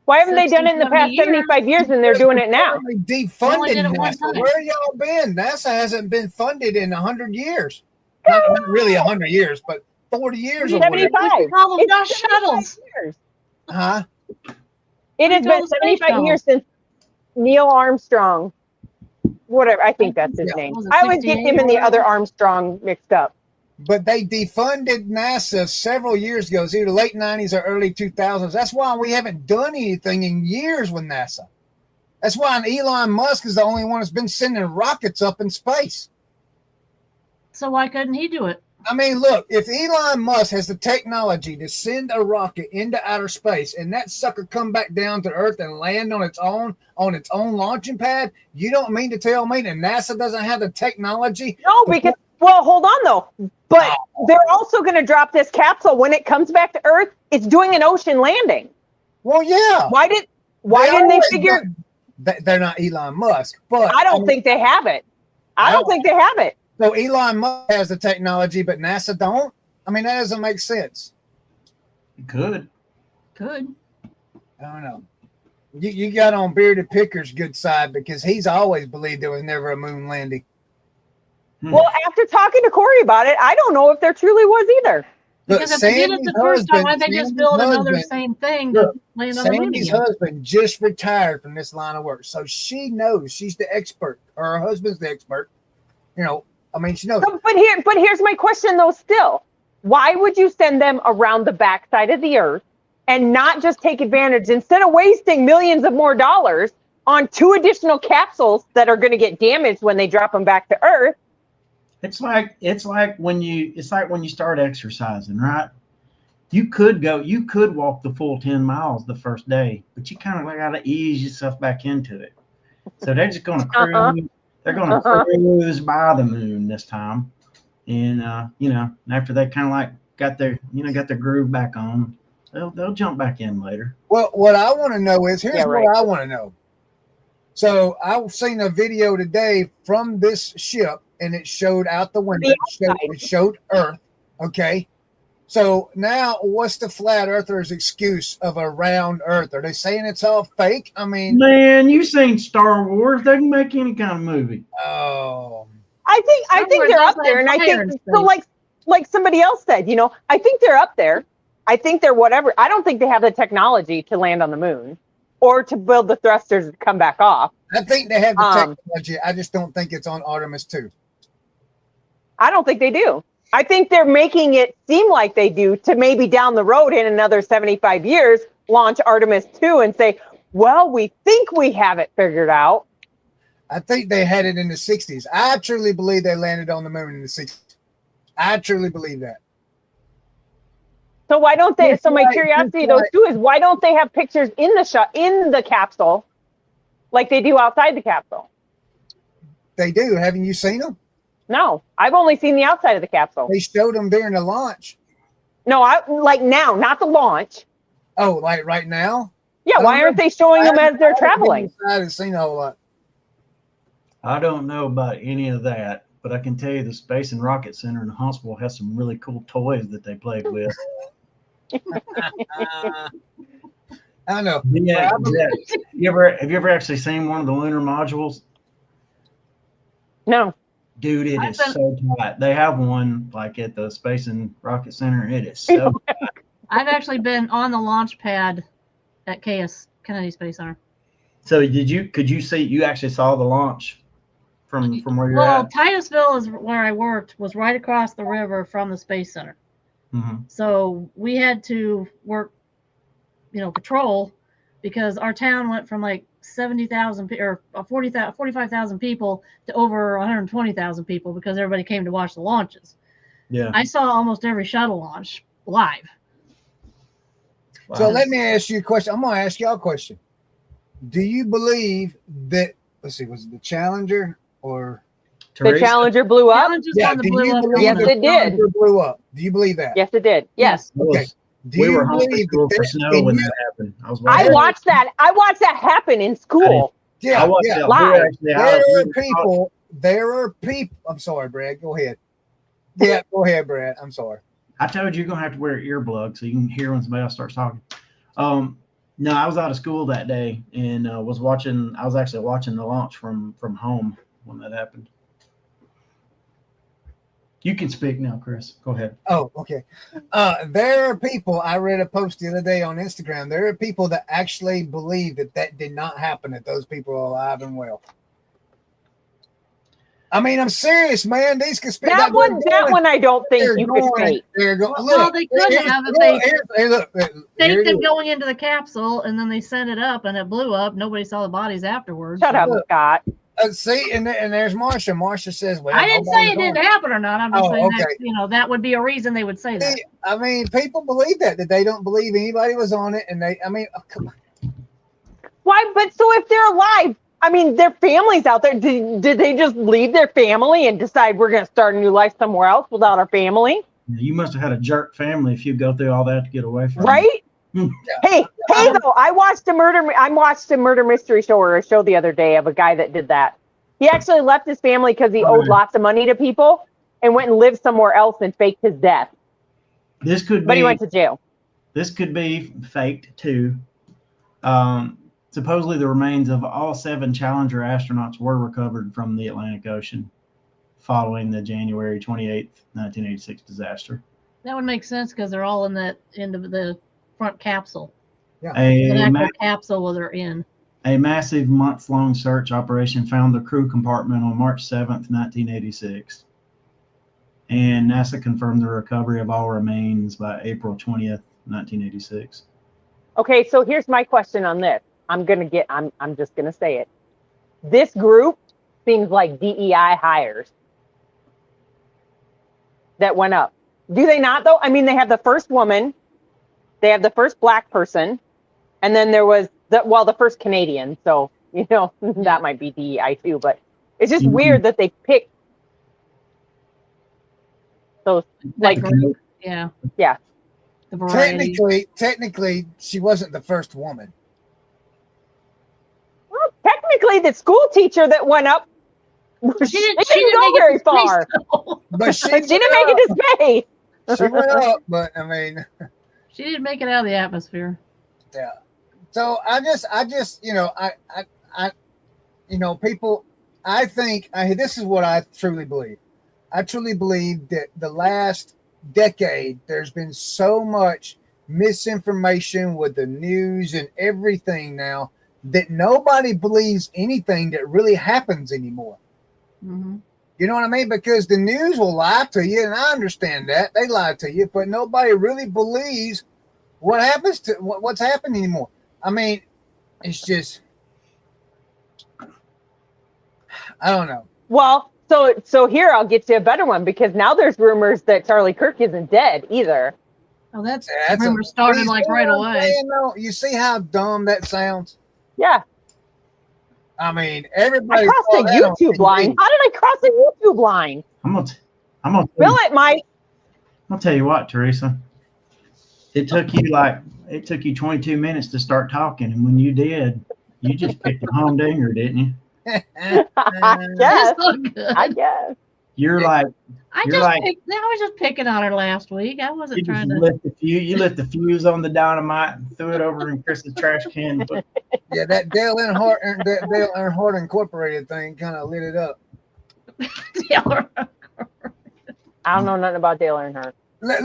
Speaker 4: Why haven't they done it in the past 75 years and they're doing it now?
Speaker 1: They
Speaker 3: Only
Speaker 1: defunded
Speaker 3: did it one
Speaker 1: NASA.
Speaker 3: time.
Speaker 1: Where y'all been? NASA hasn't been funded in 100 years. Not really 100 years, but 40 years or whatever.
Speaker 4: 75.
Speaker 3: Call them
Speaker 4: It's
Speaker 3: Josh
Speaker 4: 75
Speaker 3: Shuttles.
Speaker 4: years.
Speaker 1: Huh?
Speaker 4: It has been
Speaker 3: Those space
Speaker 4: 75
Speaker 3: shuttles.
Speaker 4: years since Neil Armstrong, whatever, I think that's his
Speaker 3: Yeah.
Speaker 4: name.
Speaker 3: Was it
Speaker 4: I always get
Speaker 3: 68
Speaker 4: him and the
Speaker 3: or
Speaker 4: other
Speaker 3: whatever?
Speaker 4: Armstrong mixed up.
Speaker 1: But they defunded NASA several years ago. It's either late 90s or early 2000s. That's why we haven't done anything in years with NASA. That's why Elon Musk is the only one that's been sending rockets up in space.
Speaker 3: So why couldn't he do it?
Speaker 1: I mean, look, if Elon Musk has the technology to send a rocket into outer space and that sucker come back down to Earth and land on its own launching pad, you don't mean to tell me that NASA doesn't have the technology?
Speaker 4: No, because, well, hold on though. But they're also going to drop this capsule when it comes back to Earth. It's doing an ocean landing.
Speaker 1: Well, yeah.
Speaker 4: Why didn't they figure?
Speaker 1: They're not Elon Musk, but
Speaker 4: I don't think they have it. I don't think they have it.
Speaker 1: So Elon Musk has the technology, but NASA don't? I mean, that doesn't make sense.
Speaker 2: It could.
Speaker 3: Could.
Speaker 1: I don't know. You got on Bearded Picker's good side because he's always believed there was never a moon landing.
Speaker 4: Well, after talking to Corey about it, I don't know if there truly was either.
Speaker 3: Because if they did it the first time, why they just build another same thing to land on the moon
Speaker 1: Sandy's
Speaker 3: again?
Speaker 1: husband just retired from this line of work, so she knows she's the expert. Her husband's the expert. You know, I mean, she knows.
Speaker 4: But here's my question though. Still, why would you send them around the backside of the earth and not just take advantage instead of wasting millions of more dollars on 2 additional capsules that are going to get damaged when they drop them back to Earth?
Speaker 2: It's like when you start exercising, right? You could walk the full 10 miles the first day, but you kind of got to ease yourself back into it. So they're just going to cruise. They're going to cruise by the moon this time, and after they kind of like got their groove back on, they'll jump back in later.
Speaker 1: Well, what I want to know is what I want to know. So I've seen a video today from this ship, and it showed out the window. It showed Earth. Okay. So now, what's the flat earthers' excuse of a round Earth? Are they saying it's all fake? I mean,
Speaker 2: man, you seen Star Wars? They can make any kind of movie.
Speaker 1: Oh,
Speaker 4: I think they're up there, and I think so. Like somebody else said, I think they're up there. I think they're whatever. I don't think they have the technology to land on the moon or to build the thrusters to come back off.
Speaker 1: I think they have the technology. I just don't think it's on Artemis 2.
Speaker 4: I don't think they do. I think they're making it seem like they do to maybe down the road in another 75 years, launch Artemis 2 and say, well, we think we have it figured out.
Speaker 1: I think they had it in the 60s. I truly believe they landed on the moon in the 60s. I truly believe that.
Speaker 4: So why don't they? So my curiosity though too is why don't they have pictures in the capsule, like they do outside the capsule?
Speaker 1: They do. Haven't you seen them?
Speaker 4: No, I've only seen the outside of the capsule.
Speaker 1: They showed them during the launch.
Speaker 4: No, like now, not the launch.
Speaker 1: Oh, like right now?
Speaker 4: Yeah. Why aren't they showing them as they're traveling?
Speaker 1: I haven't seen a whole lot.
Speaker 2: I don't know about any of that, but I can tell you the Space and Rocket Center in Huntsville has some really cool toys that they played with.
Speaker 1: I know.
Speaker 2: Yeah. Have you ever actually seen one of the lunar modules?
Speaker 4: No.
Speaker 2: Dude, it is so tight. They have one like at the Space and Rocket Center. It is so tight.
Speaker 3: I've actually been on the launch pad at Kennedy Space Center.
Speaker 2: So could you see, you actually saw the launch from where you're
Speaker 3: well,
Speaker 2: at?
Speaker 3: Titusville is where I worked, was right across the river from the Space Center.
Speaker 2: Mm-hmm.
Speaker 3: So we had to work, patrol, because our town went from like 70,000 or 45,000 people to over 120,000 people because everybody came to watch the launches.
Speaker 2: Yeah.
Speaker 3: I saw almost every shuttle launch live.
Speaker 2: Wow.
Speaker 1: So let me ask you a question. I'm going to ask y'all a question. Do you believe that, let's see, was it the Challenger or?
Speaker 4: Teresa? The Challenger blew up?
Speaker 1: Yeah,
Speaker 4: yes, it did.
Speaker 1: Blew up. Do you believe that?
Speaker 4: Yes, it did. Yes.
Speaker 1: Okay.
Speaker 2: We were home from school for snow when that happened.
Speaker 4: I watched that. I watched that happen in school.
Speaker 1: Yeah,
Speaker 4: live.
Speaker 1: There are people. I'm sorry, Brad. Go ahead. Yeah, go ahead, Brad. I'm sorry.
Speaker 2: I told you you're gonna have to wear earplugs so you can hear when somebody else starts talking. No, I was out of school that day and I was actually watching the launch from home when that happened. You can speak now, Chris. Go ahead.
Speaker 1: Oh, okay. There are people, I read a post the other day on Instagram. There are people that actually believe that did not happen, that those people are alive and well. I mean, I'm serious, man. These conspiracy.
Speaker 4: That one I don't think you could fake.
Speaker 3: Well, they could have if they faked them going into the capsule and then they sent it up and it blew up. Nobody saw the bodies afterwards.
Speaker 4: Shut up, Scott.
Speaker 1: See, and there's Marsha. Marsha says, "Well,
Speaker 3: I didn't say it didn't happen or not. I'm just saying that that would be a reason they would say that."
Speaker 1: I mean, people believe that they don't believe anybody was on it, and come on.
Speaker 4: Why? But so if they're alive, I mean, their families out there. Did they just leave their family and decide we're going to start a new life somewhere else without our family?
Speaker 2: You must have had a jerk family if you go through all that to get away from
Speaker 4: right. Hey, though, I watched a murder mystery show or a show the other day of a guy that did that. He actually left his family because he owed lots of money to people and went and lived somewhere else and faked his death.
Speaker 2: But
Speaker 4: he went to jail.
Speaker 2: This could be faked too. Supposedly, the remains of all 7 Challenger astronauts were recovered from the Atlantic Ocean following the January 28th, 1986 disaster.
Speaker 3: That would make sense because they're all in that end of the front capsule.
Speaker 1: Yeah.
Speaker 3: An actual capsule where they're in.
Speaker 2: A massive months-long search operation found the crew compartment on March 7th, 1986. And NASA confirmed the recovery of all remains by April 20th, 1986.
Speaker 4: Okay, so here's my question on this. I'm just gonna say it. This group seems like DEI hires that went up. Do they not though? I mean, they have the first woman, they have the first Black person, and then there was the first Canadian. So, you know, that might be DEI too, but it's just weird that they pick those like
Speaker 3: yeah. The
Speaker 1: variety. Technically, she wasn't the first woman.
Speaker 4: Well, technically, the school teacher that went up, she didn't go very far.
Speaker 1: But she
Speaker 4: didn't make it to space.
Speaker 1: She went up, but I mean,
Speaker 3: she didn't make it out of the atmosphere.
Speaker 1: Yeah. So I just, you know, people. I think this is what I truly believe. I truly believe that the last decade, there's been so much misinformation with the news and everything now that nobody believes anything that really happens anymore.
Speaker 3: Mm-hmm.
Speaker 1: You know what I mean? Because the news will lie to you, and I understand that they lie to you, but nobody really believes what happens to what's happening anymore. I mean, it's just, I don't know.
Speaker 4: Well, so here I'll get you a better one, because now there's rumors that Charlie Kirk isn't dead either.
Speaker 3: Oh, that's rumor started like right away.
Speaker 1: You see how dumb that sounds?
Speaker 4: Yeah.
Speaker 1: I mean, everybody.
Speaker 4: I crossed a YouTube line. How did I cross a YouTube line?
Speaker 2: I'm gonna
Speaker 4: Bill it, Mike.
Speaker 2: I'll tell you what, Teresa. It took you 22 minutes to start talking, and when you did, you just picked a humdinger, didn't you?
Speaker 4: I guess.
Speaker 2: You're like,
Speaker 3: I was just picking on her last week. I wasn't trying to.
Speaker 2: You lit the fuse on the dynamite and threw it over in Chris's trash can.
Speaker 1: Yeah, that Dale Earnhardt Incorporated thing kind of lit it up.
Speaker 4: I don't know nothing about Dale Earnhardt.
Speaker 3: Dale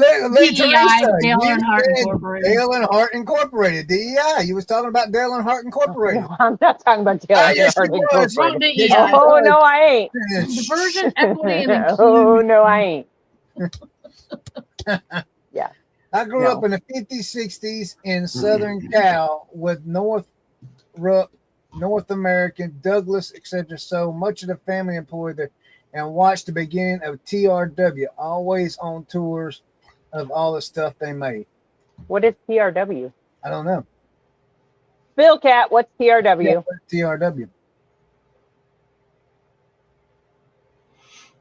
Speaker 1: Earnhardt Incorporated. DEI. You was talking about Dale Earnhardt Incorporated.
Speaker 4: No, I'm not talking about Dale Earnhardt Incorporated.
Speaker 3: DEI.
Speaker 4: Oh no, I ain't.
Speaker 3: Diversion, equity, and inclusion.
Speaker 4: Oh no, I ain't. Yeah.
Speaker 1: I grew up in the 50s, 60s in Southern Cal with North American, Douglas, etc. So much of the family employed there and watched the beginning of TRW, always on tours of all the stuff they made.
Speaker 4: What is TRW?
Speaker 1: I don't know.
Speaker 4: Bill Cat, what's TRW?
Speaker 1: Yeah, what's TRW?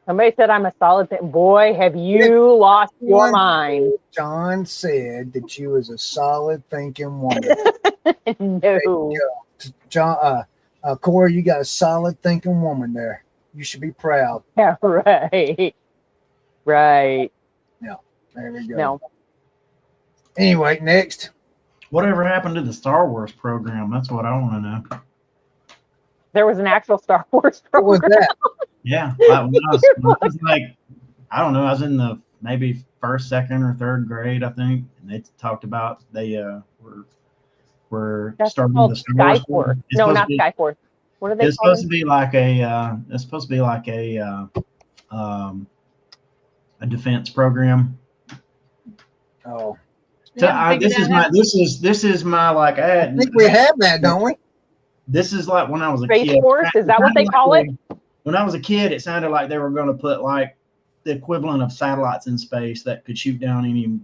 Speaker 4: Somebody said I'm a solid thing. Boy, have you lost your mind.
Speaker 1: John said that you was a solid thinking woman.
Speaker 4: No.
Speaker 1: John, Corey, you got a solid thinking woman there. You should be proud.
Speaker 4: Yeah, right. Right.
Speaker 1: No. There we go.
Speaker 4: No.
Speaker 1: Anyway, next.
Speaker 2: Whatever happened to the Star Wars program? That's what I want to know.
Speaker 4: There was an actual Star Wars program.
Speaker 1: What was that?
Speaker 2: Yeah. I was like, I don't know. I was in the maybe first, second, or third grade, I think. And they talked about they were
Speaker 4: That's
Speaker 2: starting
Speaker 4: called
Speaker 2: the Star Wars.
Speaker 4: Skyforce. No, not Skyforce. What are they
Speaker 2: It's supposed to be like a defense program.
Speaker 1: Oh.
Speaker 2: This is my like.
Speaker 1: I think we have that, don't we?
Speaker 2: This is like when I was a
Speaker 4: Space
Speaker 2: kid.
Speaker 4: Force? Is that what they call it?
Speaker 2: When I was a kid, it sounded like they were going to put like the equivalent of satellites in space that could shoot down any,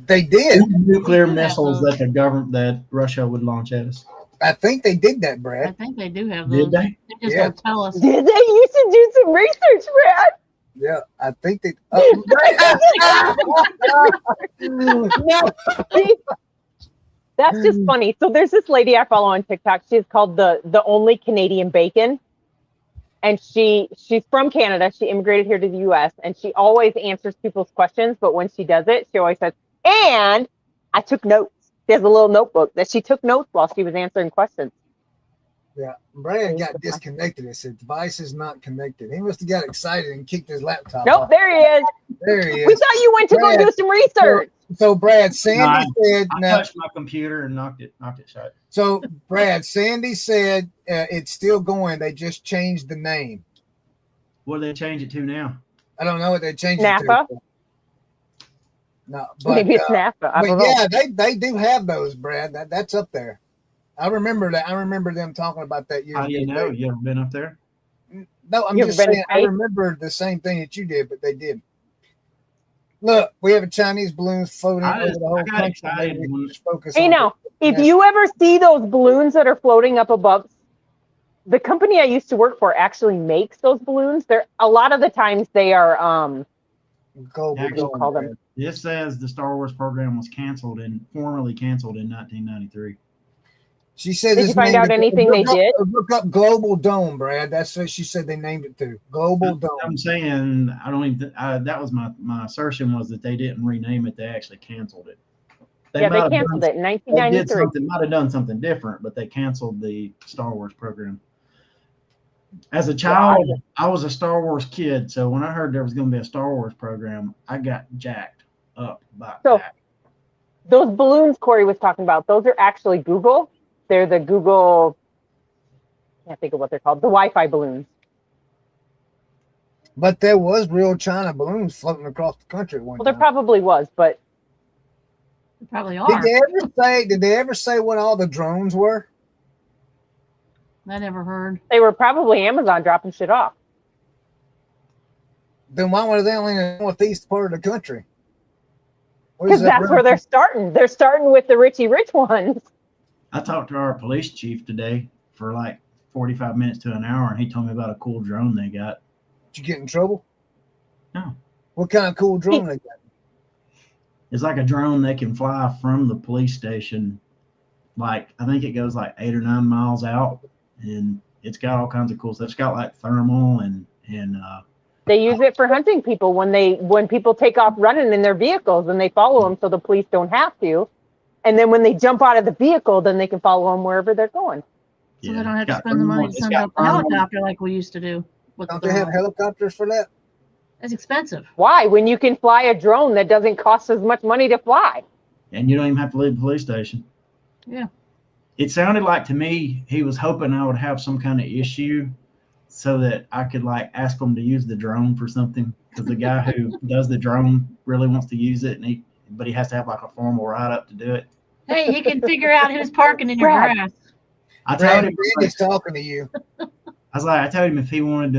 Speaker 1: They did.
Speaker 2: nuclear missiles that Russia would launch at us.
Speaker 1: I think they did that, Brad.
Speaker 3: I think they do have those.
Speaker 2: Did they?
Speaker 3: They just don't tell us.
Speaker 4: Did they? You should do some research, Brad.
Speaker 1: Yeah, I think they.
Speaker 4: That's just funny. So there's this lady I follow on TikTok. She's called the only Canadian bacon, and she's from Canada. She immigrated here to the U.S. and she always answers people's questions. But when she does it, she always says, "And I took notes." She has a little notebook that she took notes while she was answering questions.
Speaker 1: Yeah, Brad got disconnected. It said device is not connected. He must have got excited and kicked his laptop
Speaker 4: Nope,
Speaker 1: off.
Speaker 4: there he is.
Speaker 1: There he
Speaker 4: We
Speaker 1: is.
Speaker 4: thought you went to
Speaker 1: Brad,
Speaker 4: go do some research.
Speaker 1: So Brad, Sandy said
Speaker 2: I
Speaker 1: now.
Speaker 2: touched my computer and knocked it shut.
Speaker 1: So Brad, Sandy said it's still going. They just changed the name.
Speaker 2: What do they change it to now?
Speaker 1: I don't know what they changed
Speaker 4: NAPA?
Speaker 1: it to. No, but
Speaker 4: Maybe it's NAFTA. I don't know.
Speaker 1: yeah, they do have those, Brad. That's up there. I remember that. I remember them talking about that years
Speaker 2: How do you
Speaker 1: ago.
Speaker 2: know? You ever been up there?
Speaker 1: No, I'm
Speaker 4: You
Speaker 1: just
Speaker 4: ever been
Speaker 1: saying.
Speaker 4: to
Speaker 1: I
Speaker 4: Spain?
Speaker 1: remember the same thing that you did, but they did. Look, we have a Chinese balloons floating over the whole
Speaker 2: I got
Speaker 1: country.
Speaker 2: excited
Speaker 1: Maybe we
Speaker 2: when-
Speaker 1: can just focus
Speaker 4: Hey,
Speaker 1: on
Speaker 4: now, if
Speaker 1: Yes.
Speaker 4: you ever see those balloons that are floating up above, the company I used to work for actually makes those balloons. They're a lot of the times they are
Speaker 1: global.
Speaker 2: What do you
Speaker 4: call them?
Speaker 2: This says the Star Wars program was formally canceled in 1993.
Speaker 1: She said,
Speaker 4: Did you find out anything they did?
Speaker 1: Look up Global Dome, Brad. That's what she said they named it to. Global Dome.
Speaker 2: I'm saying I don't even. That was my assertion was that they didn't rename it. They actually canceled it.
Speaker 4: Yeah,
Speaker 2: might
Speaker 4: they
Speaker 2: have
Speaker 4: canceled
Speaker 2: done-
Speaker 4: it in
Speaker 2: They did
Speaker 4: 1993.
Speaker 2: something. Might have done something different, but they canceled the Star Wars program. As a child, I was a Star Wars kid, so when I heard there was going to be a Star Wars program, I got jacked up about
Speaker 4: So-
Speaker 2: that.
Speaker 4: Those balloons Corey was talking about, those are actually Google. They're the Google, I can't think of what they're called, the Wi-Fi balloons.
Speaker 1: But there was real China balloons floating across the country at one
Speaker 4: Well, there
Speaker 1: time.
Speaker 4: probably was, but
Speaker 3: They probably
Speaker 1: Did
Speaker 3: are.
Speaker 1: they ever say what all the drones were?
Speaker 3: I never heard.
Speaker 4: they were probably Amazon dropping shit off.
Speaker 1: Then why were they only in the northeast part of the country? What
Speaker 4: Because
Speaker 1: is that
Speaker 4: that's where they're starting. They're starting with the richy rich ones.
Speaker 2: I talked to our police chief today for like 45 minutes to an hour, and he told me about a cool drone they got.
Speaker 1: Did you get in trouble?
Speaker 2: No.
Speaker 1: What kind of cool drone they got?
Speaker 2: It's like a drone they can fly from the police station. Like, I think it goes like 8 or 9 miles out, and it's got all kinds of cool stuff. It's got like thermal and
Speaker 4: They use it for hunting people when people take off running in their vehicles and they follow them so the police don't have to. And then when they jump out of the vehicle, then they can follow them wherever they're going.
Speaker 3: So
Speaker 2: yeah,
Speaker 3: they don't have
Speaker 2: it's
Speaker 3: to
Speaker 2: got
Speaker 3: spend the money
Speaker 2: thermal-
Speaker 3: to
Speaker 2: it's
Speaker 3: send
Speaker 2: got
Speaker 3: up a
Speaker 2: thermal-
Speaker 3: helicopter like we used to do. With
Speaker 1: Don't
Speaker 3: the
Speaker 1: they have
Speaker 3: drone.
Speaker 1: helicopters for that?
Speaker 3: It's expensive.
Speaker 4: Why? When you can fly a drone that doesn't cost as much money to fly.
Speaker 2: And you don't even have to leave the police station.
Speaker 3: Yeah.
Speaker 2: It sounded like to me he was hoping I would have some kind of issue so that I could like ask him to use the drone for something, because the guy who does the drone really wants to use it, but he has to have like a formal write up to do it.
Speaker 3: Hey, he can figure out who's parking in your
Speaker 4: Brad.
Speaker 3: grass.
Speaker 2: I told
Speaker 1: Brad,
Speaker 2: him,
Speaker 1: Randy's talking to you.
Speaker 2: I told him if he wanted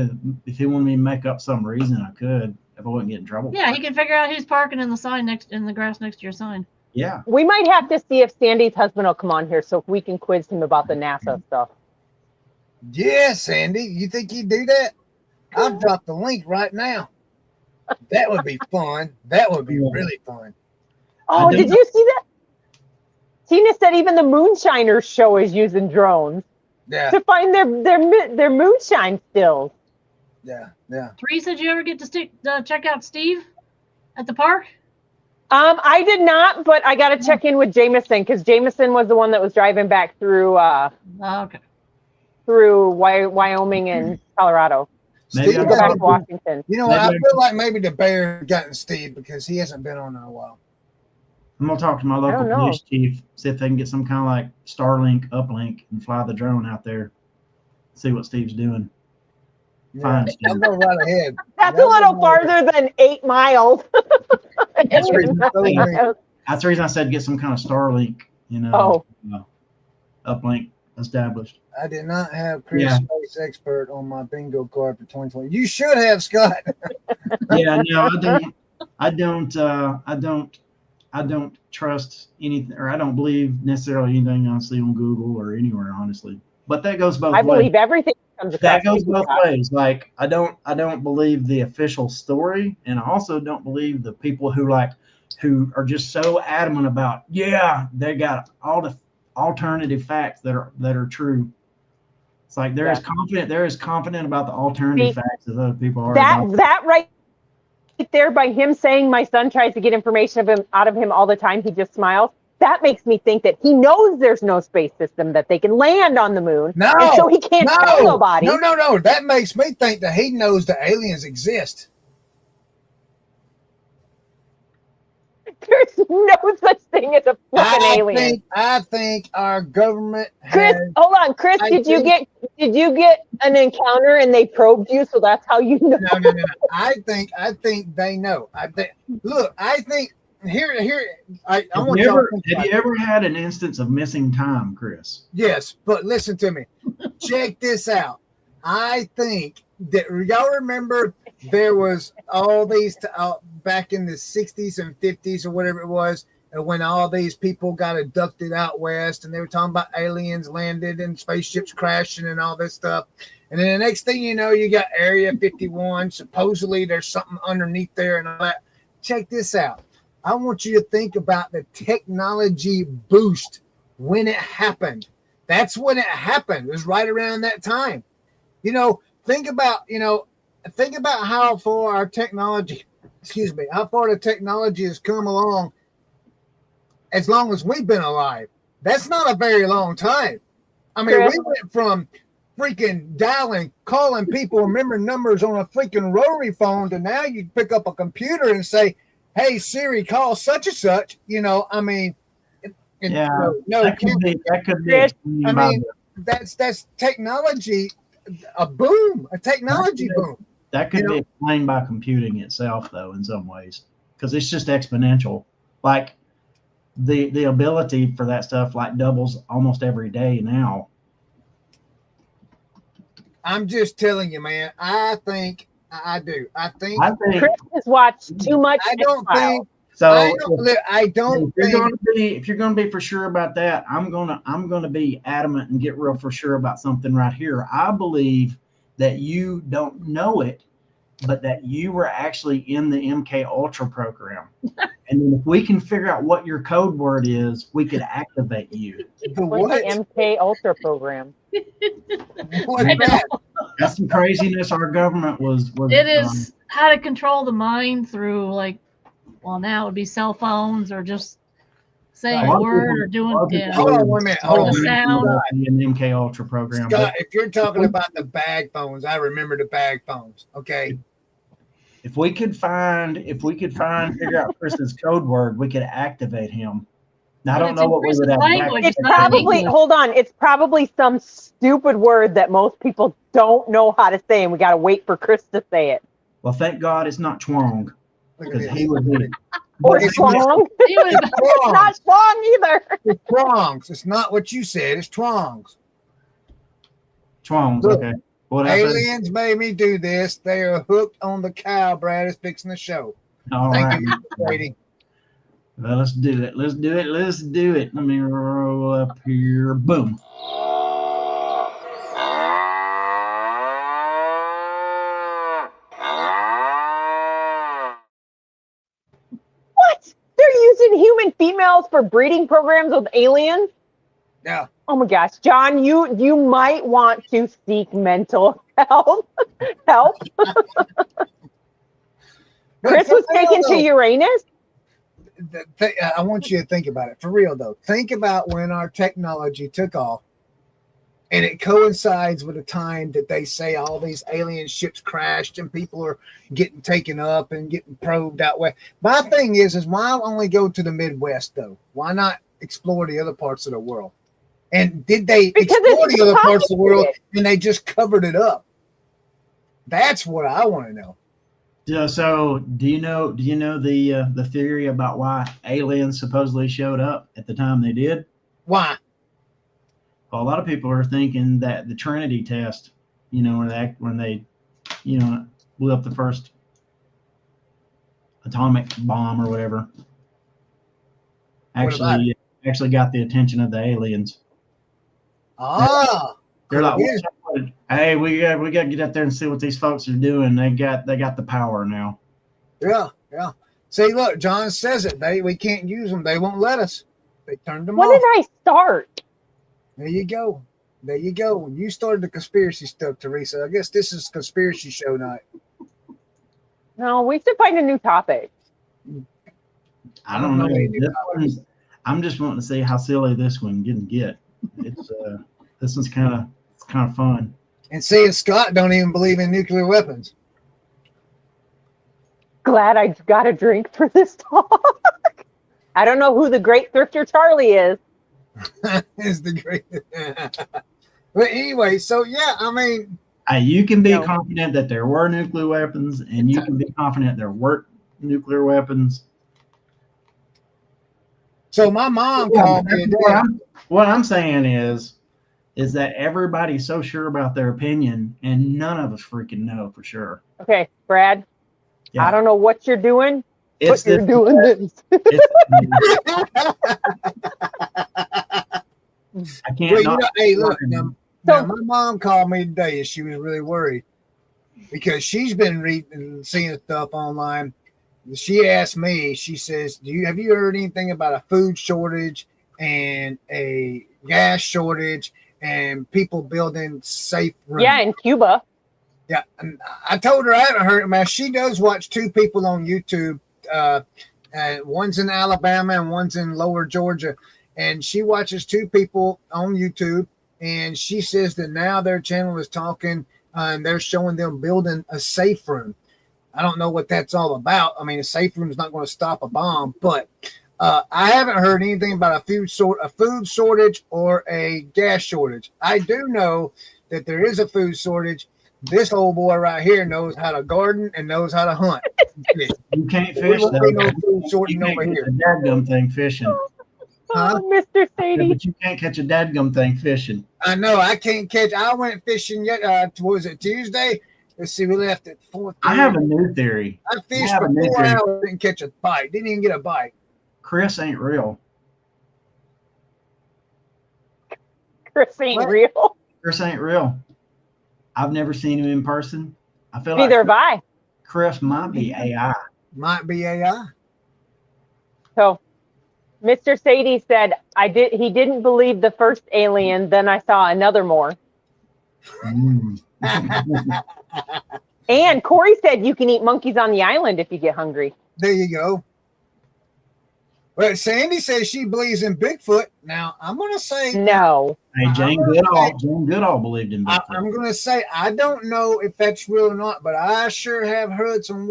Speaker 2: me to make up some reason, I could, if I wouldn't get in trouble.
Speaker 3: Yeah, he can figure out who's parking in the grass next to your sign.
Speaker 2: Yeah.
Speaker 4: We might have to see if Sandy's husband will come on here so we can quiz him about the NASA stuff.
Speaker 1: Yeah, Sandy. You think you'd do that? I'll drop the link right now. That would be fun. That would be really fun.
Speaker 4: Oh,
Speaker 2: I
Speaker 4: did
Speaker 2: don't-
Speaker 4: you see that? Tina said even the Moonshiners show is using drones
Speaker 1: Yeah,
Speaker 4: to find their moonshine stills.
Speaker 1: yeah.
Speaker 3: Teresa, did you ever get to check out Steve at the park?
Speaker 4: I did not, but I got to check in with Jameson because Jameson was the one that was driving back through
Speaker 3: Okay.
Speaker 4: Wyoming and Colorado
Speaker 2: Maybe
Speaker 4: to
Speaker 2: I
Speaker 4: go back to
Speaker 2: got-
Speaker 4: Washington.
Speaker 1: You know,
Speaker 2: Maybe
Speaker 1: I
Speaker 2: I-
Speaker 1: feel like maybe the bear gotten Steve because he hasn't been on in a while.
Speaker 2: I'm gonna talk to my local
Speaker 4: don't know.
Speaker 2: police chief, see if they can get some kind of like Starlink uplink and fly the drone out there, see what Steve's doing.
Speaker 1: Yeah.
Speaker 2: Fine,
Speaker 1: I'll
Speaker 2: Steve.
Speaker 1: go right ahead.
Speaker 4: That's
Speaker 1: Yeah,
Speaker 4: a little
Speaker 1: I'll go
Speaker 4: farther than 8 miles.
Speaker 2: That's
Speaker 1: right. So
Speaker 2: That's the reason I said get some kind of Starlink, uplink established.
Speaker 1: I did not have Chris
Speaker 2: Yeah.
Speaker 1: Space Expert on my bingo card for 2020. You should have, Scott.
Speaker 2: Yeah, no, I don't trust anything, or I don't believe necessarily anything I see on Google or anywhere, honestly. But that goes both
Speaker 4: I
Speaker 2: ways.
Speaker 4: believe everything comes across.
Speaker 2: That goes both
Speaker 4: TikTok.
Speaker 2: ways. Like I don't believe the official story, and I also don't believe the people who are just so adamant about, yeah, they got all the alternative facts that are true. It's like they're as confident about the alternative facts as other people are.
Speaker 4: That right there, by him saying my son tries to get information out of him all the time, he just smiles. that makes me think that he knows there's no space system that they can land on the moon.
Speaker 1: No,
Speaker 4: and so he can't tell nobody.
Speaker 1: No. That makes me think that he knows the aliens exist.
Speaker 4: There's no such thing as a flipping alien.
Speaker 1: I think our government
Speaker 4: Chris, hold on, Chris. Did you get an encounter and they probed you, so that's how you know?
Speaker 1: No. I think they know. I think I want y'all to think
Speaker 2: have you ever had an instance of missing time, Chris?
Speaker 1: Yes, but listen to me. Check this out. I think that y'all remember there was all these back in the 60s and 50s or whatever it was, and when all these people got abducted out west, and they were talking about aliens landed and spaceships crashing and all this stuff. And then the next thing you know, you got Area 51. Supposedly there's something underneath there and all that. Check this out. I want you to think about the technology boost when it happened. That's when it happened. It was right around that time. Think about how far our technology, how far the technology has come along as long as we've been alive. That's not a very long time. I mean, we went from freaking calling people, remembering numbers on a freaking rotary phone, to now you pick up a computer and say, hey, Siri, call such and such. I mean,
Speaker 2: that could be.
Speaker 1: I mean, that's technology, a technology boom.
Speaker 2: That could be explained by computing itself, though, in some ways, because it's just exponential. Like the ability for that stuff doubles almost every day now.
Speaker 1: I'm just telling you, man. I think
Speaker 4: Chris has watched too much.
Speaker 1: I don't think.
Speaker 2: So
Speaker 1: I don't think.
Speaker 2: If you're going to be for sure about that, I'm gonna be adamant and get real for sure about something right here. I believe that you don't know it, but that you were actually in the MK Ultra program. And then if we can figure out what your code word is, we could activate you.
Speaker 4: What's the MK Ultra program?
Speaker 2: That's some craziness our government was
Speaker 3: It is how to control the mind through now it would be cell phones or just saying a word or doing
Speaker 1: Hold on 1 minute. Hold on.
Speaker 3: Sound.
Speaker 2: The MK Ultra program.
Speaker 1: Scott, if you're talking about the bag phones, I remember the bag phones. Okay.
Speaker 2: If we could figure out Chris's code word, we could activate him. Now, I don't know what we would have.
Speaker 3: It's
Speaker 4: probably, hold on, it's probably some stupid word that most people don't know how to say, and we got to wait for Chris to say it.
Speaker 2: Well, thank God it's not twong, because he would be.
Speaker 4: Or twong. It's not twong either.
Speaker 1: It's twongs. It's not what you said. It's twongs.
Speaker 2: Twongs,
Speaker 1: Look,
Speaker 2: okay.
Speaker 1: Aliens made me do this. They are hooked on the cow Brad is fixing the show.
Speaker 2: All
Speaker 1: Thank
Speaker 2: right.
Speaker 1: you, Brady.
Speaker 2: Well, let's do it. Let's do it. Let me roll up here. Boom.
Speaker 4: What? They're using human females for breeding programs with aliens?
Speaker 1: Yeah.
Speaker 4: Oh my gosh, John, you might want to seek mental health help. Chris was taken to Uranus.
Speaker 1: I want you to think about it for real, though. Think about when our technology took off, and it coincides with a time that they say all these alien ships crashed and people are getting taken up and getting probed that way. My thing is why only go to the Midwest, though? Why not explore the other parts of the world? And did they explore the other parts of the world and they just covered it up? That's what I want to know.
Speaker 2: Yeah. So do you know the theory about why aliens supposedly showed up at the time they did?
Speaker 1: Why?
Speaker 2: Well, a lot of people are thinking that the Trinity test, when they blew up the first atomic bomb or whatever, actually got the attention of the aliens. They're like, hey, we got to get out there and see what these folks are doing. They got the power now.
Speaker 1: Yeah. See, look, John says it. We can't use them. They won't let us. They turned them off.
Speaker 4: When did I start?
Speaker 1: There you go. You started the conspiracy stuff, Teresa. I guess this is conspiracy show night.
Speaker 4: No, we should find a new topic.
Speaker 2: I don't know. I'm just wanting to see how silly this one can get. It's this one's kind of fun.
Speaker 1: And seeing Scott don't even believe in nuclear weapons.
Speaker 4: Glad I got a drink for this talk. I don't know who the great thrifter Charlie is.
Speaker 1: Is the great. But anyway, so yeah, I mean,
Speaker 2: You can be confident that there were nuclear weapons, and you can be confident there weren't nuclear weapons.
Speaker 1: so my mom called me today.
Speaker 2: What I'm saying is that everybody's so sure about their opinion, and none of us freaking know for sure.
Speaker 4: Okay, Brad.
Speaker 2: Yeah.
Speaker 4: I don't know what you're doing,
Speaker 2: It's
Speaker 4: but you're doing this.
Speaker 2: I can't.
Speaker 1: Well,
Speaker 2: not,
Speaker 1: hey, look, now my mom called me today and she was really worried because she's been reading and seeing stuff online. She asked me, she says, have you heard anything about a food shortage and a gas shortage and people building safe rooms?
Speaker 4: Yeah, in Cuba.
Speaker 1: Yeah, and I told her I haven't heard it, man. She does watch two people on YouTube. One's in Alabama and one's in Lower Georgia. And she watches two people on YouTube. And she says that now their channel is talking and they're showing them building a safe room. I don't know what that's all about. I mean, a safe room is not going to stop a bomb. But I haven't heard anything about a food shortage or a gas shortage. I do know that there is a food shortage. This old boy right here knows how to garden and knows how to hunt.
Speaker 2: You can't fish though.
Speaker 1: No food shortage over here.
Speaker 2: A dadgum thing fishing.
Speaker 1: Huh?
Speaker 4: Oh, Mr. Sadie.
Speaker 2: Yeah, but you can't catch a dadgum thing fishing.
Speaker 1: I know. I can't catch. I went fishing was it Tuesday? Let's see. We left at 4:30.
Speaker 2: I have a new theory.
Speaker 1: I fished for 4 hours. Didn't catch a bite. Didn't even get a bite.
Speaker 2: Chris ain't real.
Speaker 4: Chris ain't
Speaker 1: What?
Speaker 4: real.
Speaker 2: Chris ain't real. I've never seen him in person. I feel
Speaker 4: Neither
Speaker 2: like
Speaker 4: have I.
Speaker 2: Chris might be AI.
Speaker 1: Might be AI.
Speaker 4: So Mr. Sadie said he didn't believe the first alien, then I saw another more.
Speaker 2: Mm.
Speaker 4: And Corey said you can eat monkeys on the island if you get hungry.
Speaker 1: There you go. Well, Sandy says she believes in Bigfoot. Now, I'm going to say
Speaker 4: No.
Speaker 2: Hey, Jane Goodall believed in Bigfoot.
Speaker 1: I'm going to say I don't know if that's real or not, but I sure have heard some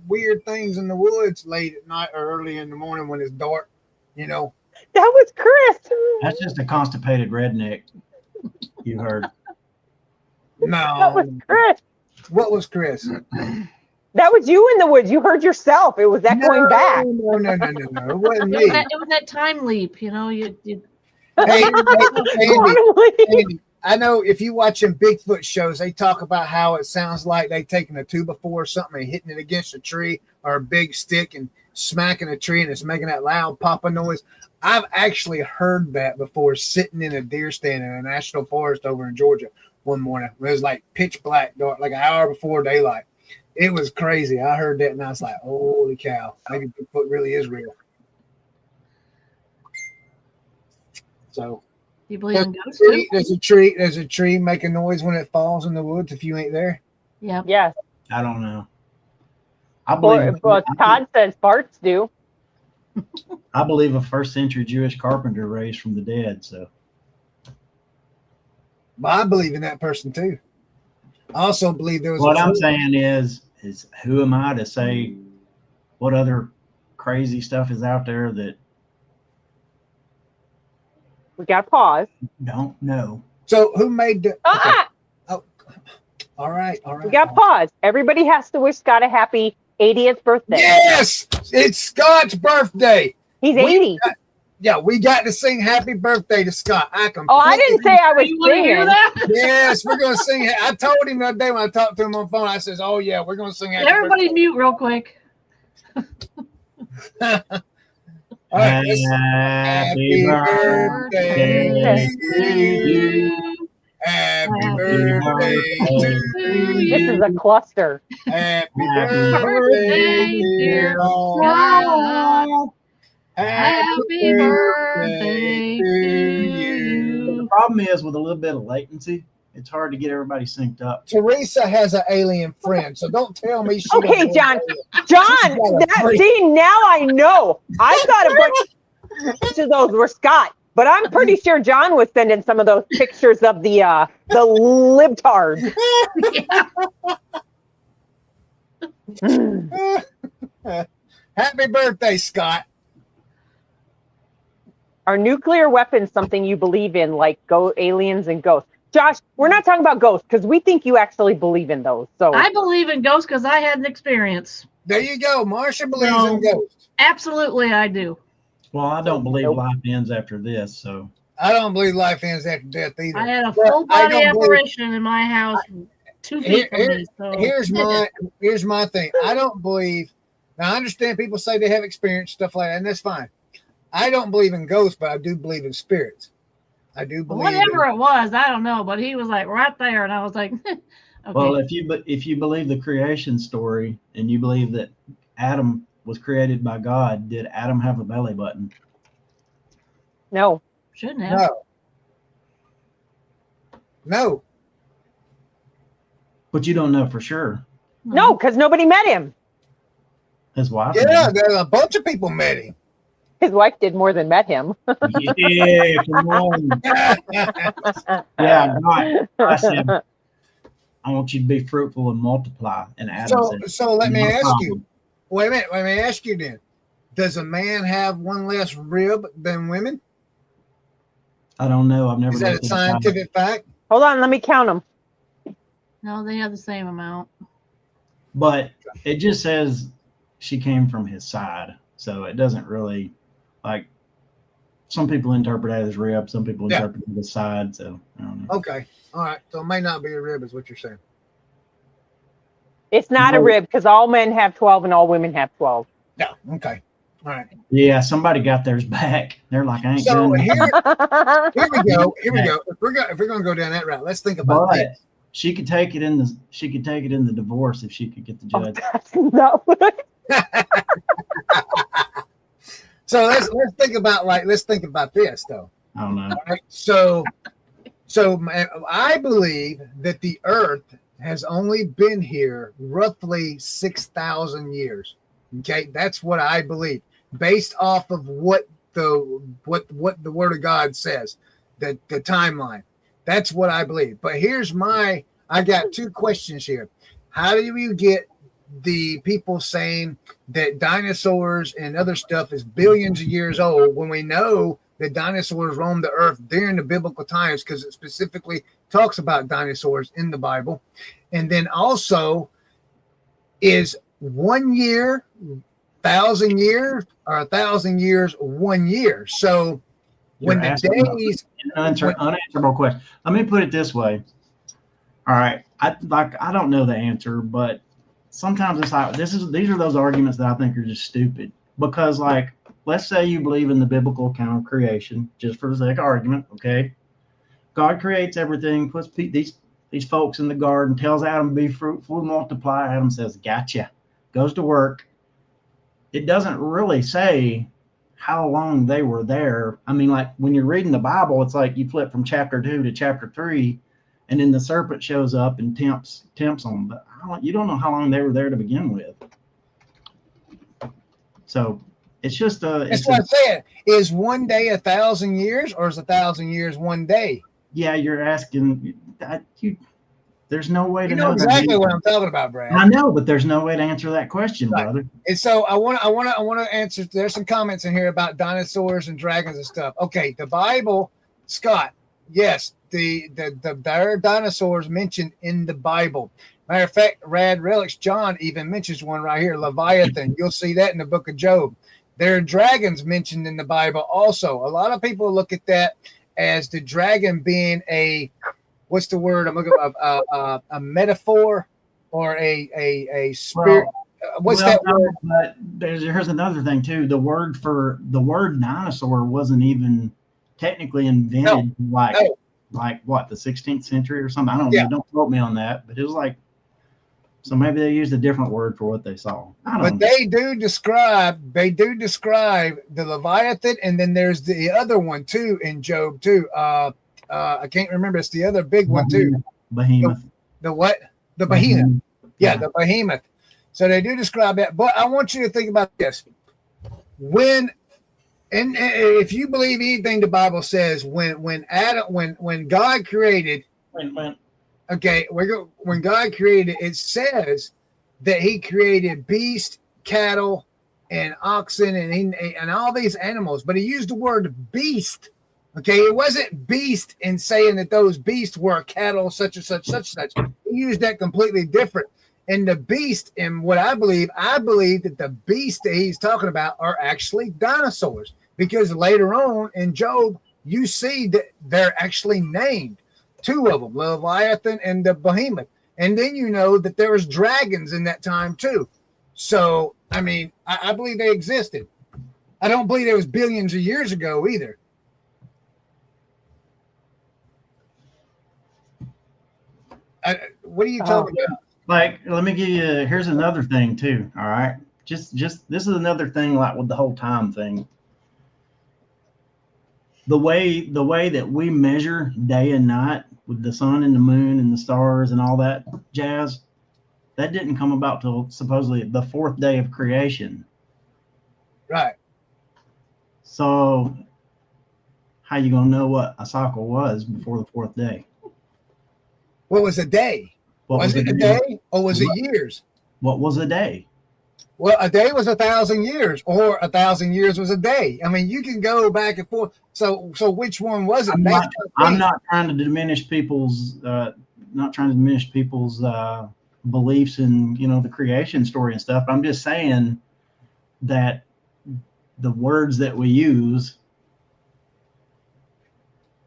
Speaker 1: weird things in the woods late at night or early in the morning when it's dark. You know.
Speaker 4: That was Chris.
Speaker 2: That's just a constipated redneck. You heard.
Speaker 1: No.
Speaker 4: That was Chris.
Speaker 1: What was Chris?
Speaker 4: That was you in the woods. You heard yourself. It was echoing back.
Speaker 1: No. It wasn't me.
Speaker 3: It was that time leap, you know.
Speaker 1: Hey,
Speaker 4: Finally.
Speaker 1: Andy, I know if you watching Bigfoot shows, they talk about how it sounds like they taking a 2x4 or something and hitting it against a tree or a big stick and smacking a tree and it's making that loud popping noise. I've actually heard that before sitting in a deer stand in a national forest over in Georgia one morning. It was like pitch black, dark, like an hour before daylight. It was crazy. I heard that and I was like, holy cow, maybe Bigfoot really is real. So
Speaker 3: You believe in ghosts too?
Speaker 1: there's a tree making noise when it falls in the woods if you ain't there.
Speaker 3: Yeah.
Speaker 4: Yes.
Speaker 2: I don't know. I believe.
Speaker 4: Well, Todd says farts do.
Speaker 2: I believe a first-century Jewish carpenter raised from the dead. So.
Speaker 1: But I believe in that person too. I also believe there was.
Speaker 2: What I'm saying is who am I to say what other crazy stuff is out there that
Speaker 4: We got to pause.
Speaker 2: don't know?
Speaker 1: So who made the?
Speaker 4: Ah!
Speaker 1: Oh, all right.
Speaker 4: We got to pause. Everybody has to wish Scott a happy 80th birthday.
Speaker 1: Yes, it's Scott's birthday.
Speaker 4: He's 80.
Speaker 1: We got to sing "Happy Birthday" to Scott.
Speaker 4: I didn't say I was
Speaker 3: You want to hear
Speaker 4: singing.
Speaker 3: that?
Speaker 1: Yes, we're gonna sing. I told him the other day when I talked to him on the phone. I says, "Oh yeah, we're gonna sing." Happy
Speaker 3: Everybody mute real quick.
Speaker 1: Birthday. All right,
Speaker 2: Happy birthday to you.
Speaker 1: Happy birthday to you.
Speaker 4: This is a cluster.
Speaker 1: Happy
Speaker 2: birthday,
Speaker 1: birthday,
Speaker 3: dear
Speaker 1: dear Scott.
Speaker 3: Happy birthday to
Speaker 2: The
Speaker 3: you.
Speaker 2: problem is with a little bit of latency, it's hard to get everybody synced up.
Speaker 1: Teresa has an alien friend, so don't tell me she.
Speaker 4: Okay,
Speaker 1: don't know
Speaker 4: John.
Speaker 1: alien.
Speaker 4: John, see, now I know. I've got a bunch. To those were Scott. But I'm pretty sure John was sending some of those pictures of the libtards.
Speaker 1: Happy birthday, Scott.
Speaker 4: Are nuclear weapons something you believe in, like aliens and ghosts? Josh, we're not talking about ghosts because we think you actually believe in those. So
Speaker 3: I believe in ghosts because I had an experience.
Speaker 1: There you go. Marsha believes in ghosts.
Speaker 3: Absolutely, I do.
Speaker 2: Well, I don't believe life ends after this, so.
Speaker 1: I don't believe life ends after death either.
Speaker 3: I had a full body apparition in my house 2 feet from me. So.
Speaker 1: Here's my thing. I don't believe. Now I understand people say they have experience stuff like that, and that's fine. I don't believe in ghosts, but I do believe in spirits. I do believe.
Speaker 3: Whatever it was, I don't know, but he was like right there, and I was like, okay.
Speaker 2: Well, if you believe the creation story and you believe that Adam was created by God, did Adam have a belly button?
Speaker 4: No.
Speaker 3: Shouldn't have.
Speaker 1: No.
Speaker 2: But you don't know for sure.
Speaker 4: No, because nobody met him.
Speaker 2: His wife.
Speaker 1: Yeah, there's a bunch of people met him.
Speaker 4: His wife did more than met him.
Speaker 2: Yeah, come on. Yeah, God. I said, I want you to be fruitful and multiply. And Adam said,
Speaker 1: so let me ask you. Wait a minute. Let me ask you then. Does a man have one less rib than women?
Speaker 2: I don't know. I've never.
Speaker 1: Is that a scientific fact?
Speaker 4: Hold on, let me count them.
Speaker 3: No, they have the same amount.
Speaker 2: But it just says she came from his side, so it doesn't really like. Some people interpret it as rib, some people interpret it as side. So I don't know.
Speaker 1: Okay, all right. So it may not be a rib, is what you're saying.
Speaker 4: It's not a rib because all men have 12 and all women have 12.
Speaker 1: No. Okay. All right.
Speaker 2: Yeah, somebody got theirs back. They're like, I ain't
Speaker 1: So
Speaker 2: doing
Speaker 1: here we go. Here we go. If we're gonna go down that route, let's think about
Speaker 2: that. She could take it in the divorce if she could get the judge.
Speaker 4: No.
Speaker 1: So let's think about this though.
Speaker 2: I don't know.
Speaker 1: All right? So I believe that the Earth has only been here roughly 6,000 years. Okay, that's what I believe, based off of what the Word of God says, the timeline. That's what I believe. But I got 2 questions here. How do you get the people saying that dinosaurs and other stuff is billions of years old when we know that dinosaurs roamed the earth during the biblical times, because it specifically talks about dinosaurs in the Bible? And then also, is 1 year 1,000 years or 1,000 years 1 year? So when the days
Speaker 2: unanswerable question. Let me put it this way. All right, I don't know the answer, but sometimes it's like these are those arguments that I think are just stupid, because like, let's say you believe in the biblical account of creation, just for the sake of argument, okay? God creates everything, puts these folks in the garden, tells Adam to be fruitful and multiply. Adam says, gotcha, goes to work. It doesn't really say how long they were there. I mean, like when you're reading the Bible, it's like you flip from chapter 2 to chapter 3, and then the serpent shows up and tempts them. But you don't know how long they were there to begin with. So it's just
Speaker 1: that's what I'm saying. Is 1 day 1,000 years, or is 1,000 years 1 day?
Speaker 2: Yeah, you're asking. There's no way to know
Speaker 1: exactly what I'm talking about, Brad.
Speaker 2: I know, but there's no way to answer that question, brother.
Speaker 1: And so I want to answer. There's some comments in here about dinosaurs and dragons and stuff. Okay, the Bible, Scott. Yes, there are dinosaurs mentioned in the Bible. Matter of fact, Rad Relics John even mentions one right here, Leviathan. You'll see that in the book of Job. There are dragons mentioned in the Bible also. A lot of people look at that as the dragon being what's the word I'm looking for? A metaphor or a spirit. That word?
Speaker 2: But here's another thing too. The word dinosaur wasn't even technically invented like what, the 16th century or something. I don't know. Don't quote me on that, but it was like, so maybe they used a different word for what they saw. But
Speaker 1: they do describe the Leviathan, and then there's the other one too in Job too. I can't remember. It's the other big one too.
Speaker 2: Behemoth.
Speaker 1: The what? The behemoth. Yeah, the behemoth. So they do describe that. But I want you to think about this. And if you believe anything the Bible says, when God created, okay, when God created, it says that He created beast, cattle, and oxen, and all these animals. But He used the word beast. Okay, it wasn't beast in saying that those beasts were cattle, such and such, such and such. He used that completely different. And the beast, and what I believe that the beast that He's talking about are actually dinosaurs. Because later on in Job, you see that they're actually named, two of them, Leviathan and the Behemoth. And then you know that there was dragons in that time too. So, I mean, I believe they existed. I don't believe it was billions of years ago either. What are you talking about?
Speaker 2: Like, let me give you, here's another thing too. All right. Just this is another thing, like with the whole time thing. The way that we measure day and night with the sun and the moon and the stars and all that jazz, that didn't come about till supposedly the fourth day of creation.
Speaker 1: Right.
Speaker 2: So how you gonna know what a cycle was before the fourth day?
Speaker 1: What was a day? Was it a day or was it years?
Speaker 2: What was a day?
Speaker 1: Well, a day was 1,000 years, or 1,000 years was a day. I mean, you can go back and forth. So which one was it?
Speaker 2: I'm not trying to diminish people's beliefs in, you know, the creation story and stuff. I'm just saying that the words that we use.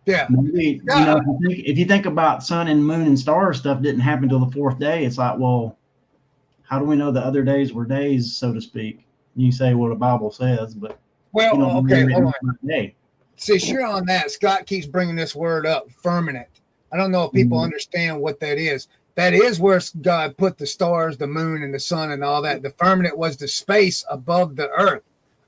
Speaker 1: Yeah.
Speaker 2: Maybe, you know, if you think about sun and moon and stars stuff didn't happen till the fourth day, it's like, well, how do we know the other days were days, so to speak? You say what the Bible says, but
Speaker 1: well,
Speaker 2: you know,
Speaker 1: okay, hold on.
Speaker 2: Day.
Speaker 1: See, sure on that, Scott keeps bringing this word up, firmament. I don't know if people understand what that is. That is where God put the stars, the moon, and the sun, and all that. The firmament was the space above the earth.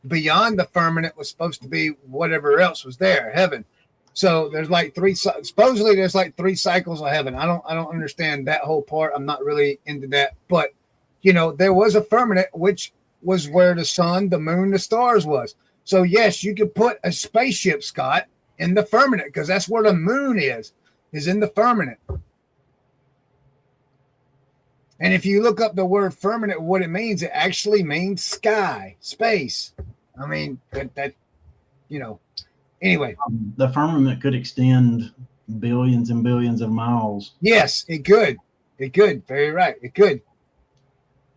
Speaker 1: Beyond the firmament was supposed to be whatever else was there, heaven. So there's like supposedly there's like 3 cycles of heaven. I don't understand that whole part. I'm not really into that, but you know, there was a firmament, which was where the sun, the moon, the stars was. So yes, you could put a spaceship, Scott, in the firmament, because that's where the moon is in the firmament. And if you look up the word firmament, what it means, it actually means sky, space. I mean, that you know, anyway.
Speaker 2: The firmament could extend billions and billions of miles.
Speaker 1: Yes, it could. It could. Very right. It could.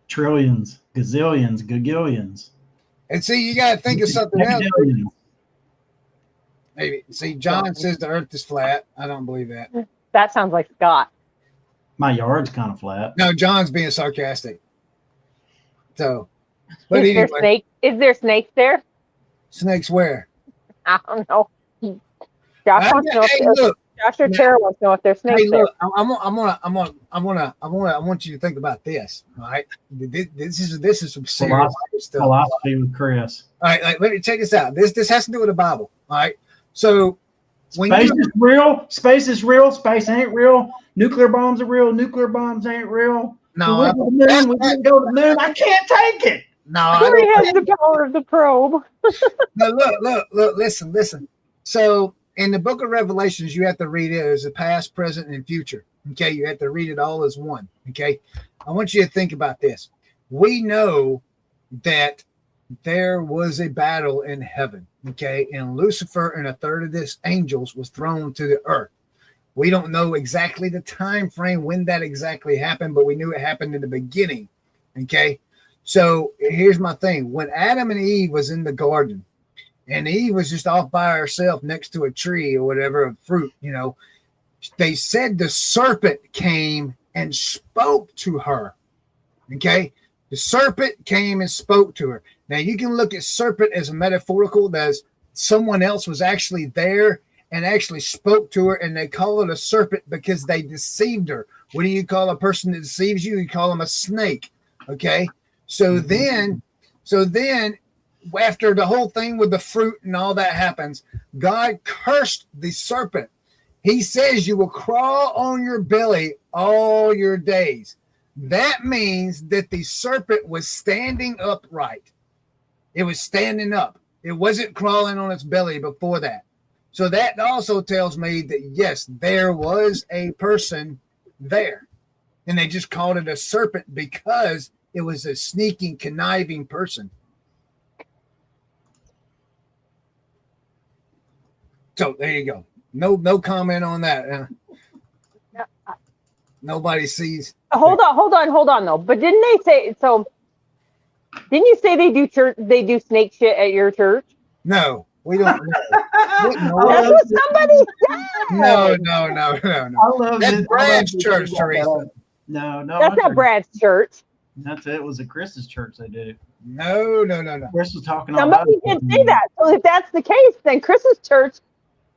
Speaker 2: Trillions, gazillions, gagillions.
Speaker 1: And see, you got to think of something else. Maybe. See, John says the earth is flat. I don't believe that.
Speaker 4: That sounds like Scott.
Speaker 2: My yard's kind of flat.
Speaker 1: No, John's being sarcastic. So, but anyway.
Speaker 4: Is there snakes there?
Speaker 1: Snakes where?
Speaker 4: I don't know. Josh wants to know Josh or Tara wants to know if there's snakes there.
Speaker 1: I want you to think about this. All right, this is some serious stuff.
Speaker 2: Philosophy with Chris.
Speaker 1: All right, like, let me check this out. This has to do with the Bible. All right, so
Speaker 2: space is real. Space is real. Space ain't real. Nuclear bombs are real. Nuclear bombs ain't real.
Speaker 1: No,
Speaker 2: we didn't go to the moon. I can't take it.
Speaker 1: No,
Speaker 4: He has the power of the probe.
Speaker 1: No, look, listen. So in the book of Revelations, you have to read it as a past, present, and future. Okay, you have to read it all as one. Okay, I want you to think about this. We know that there was a battle in heaven. Okay, and Lucifer and a third of his angels was thrown to the earth. We don't know exactly the time frame when that exactly happened, but we knew it happened in the beginning. Okay, so here's my thing. When Adam and Eve was in the garden, and Eve was just off by herself next to a tree or whatever, of fruit, you know, they said the serpent came and spoke to her. Okay, the serpent came and spoke to her. Now you can look at serpent as a metaphorical, that someone else was actually there and actually spoke to her, and they call it a serpent because they deceived her. What do you call a person that deceives you? You call them a snake. Okay, so then after the whole thing with the fruit and all that happens, God cursed the serpent. He says you will crawl on your belly all your days. That means that the serpent was standing upright. It was standing up. It wasn't crawling on its belly before that. So that also tells me that, yes, there was a person there. And they just called it a serpent because it was a sneaking, conniving person. So there you go. No comment on that. Nobody sees.
Speaker 4: Hold on though. But didn't they say so? Didn't you say they do church? They do snake shit at your church?
Speaker 1: No, we don't. No.
Speaker 4: That's what somebody said.
Speaker 1: No.
Speaker 2: I love
Speaker 1: That's
Speaker 2: it.
Speaker 1: Brad's church, Teresa.
Speaker 2: No,
Speaker 4: That's not Brad's church.
Speaker 2: That's it. It was a Chris's church. They did it.
Speaker 1: No.
Speaker 2: Chris was talking all about
Speaker 4: Somebody did say that. So if that's the case, then Chris's church,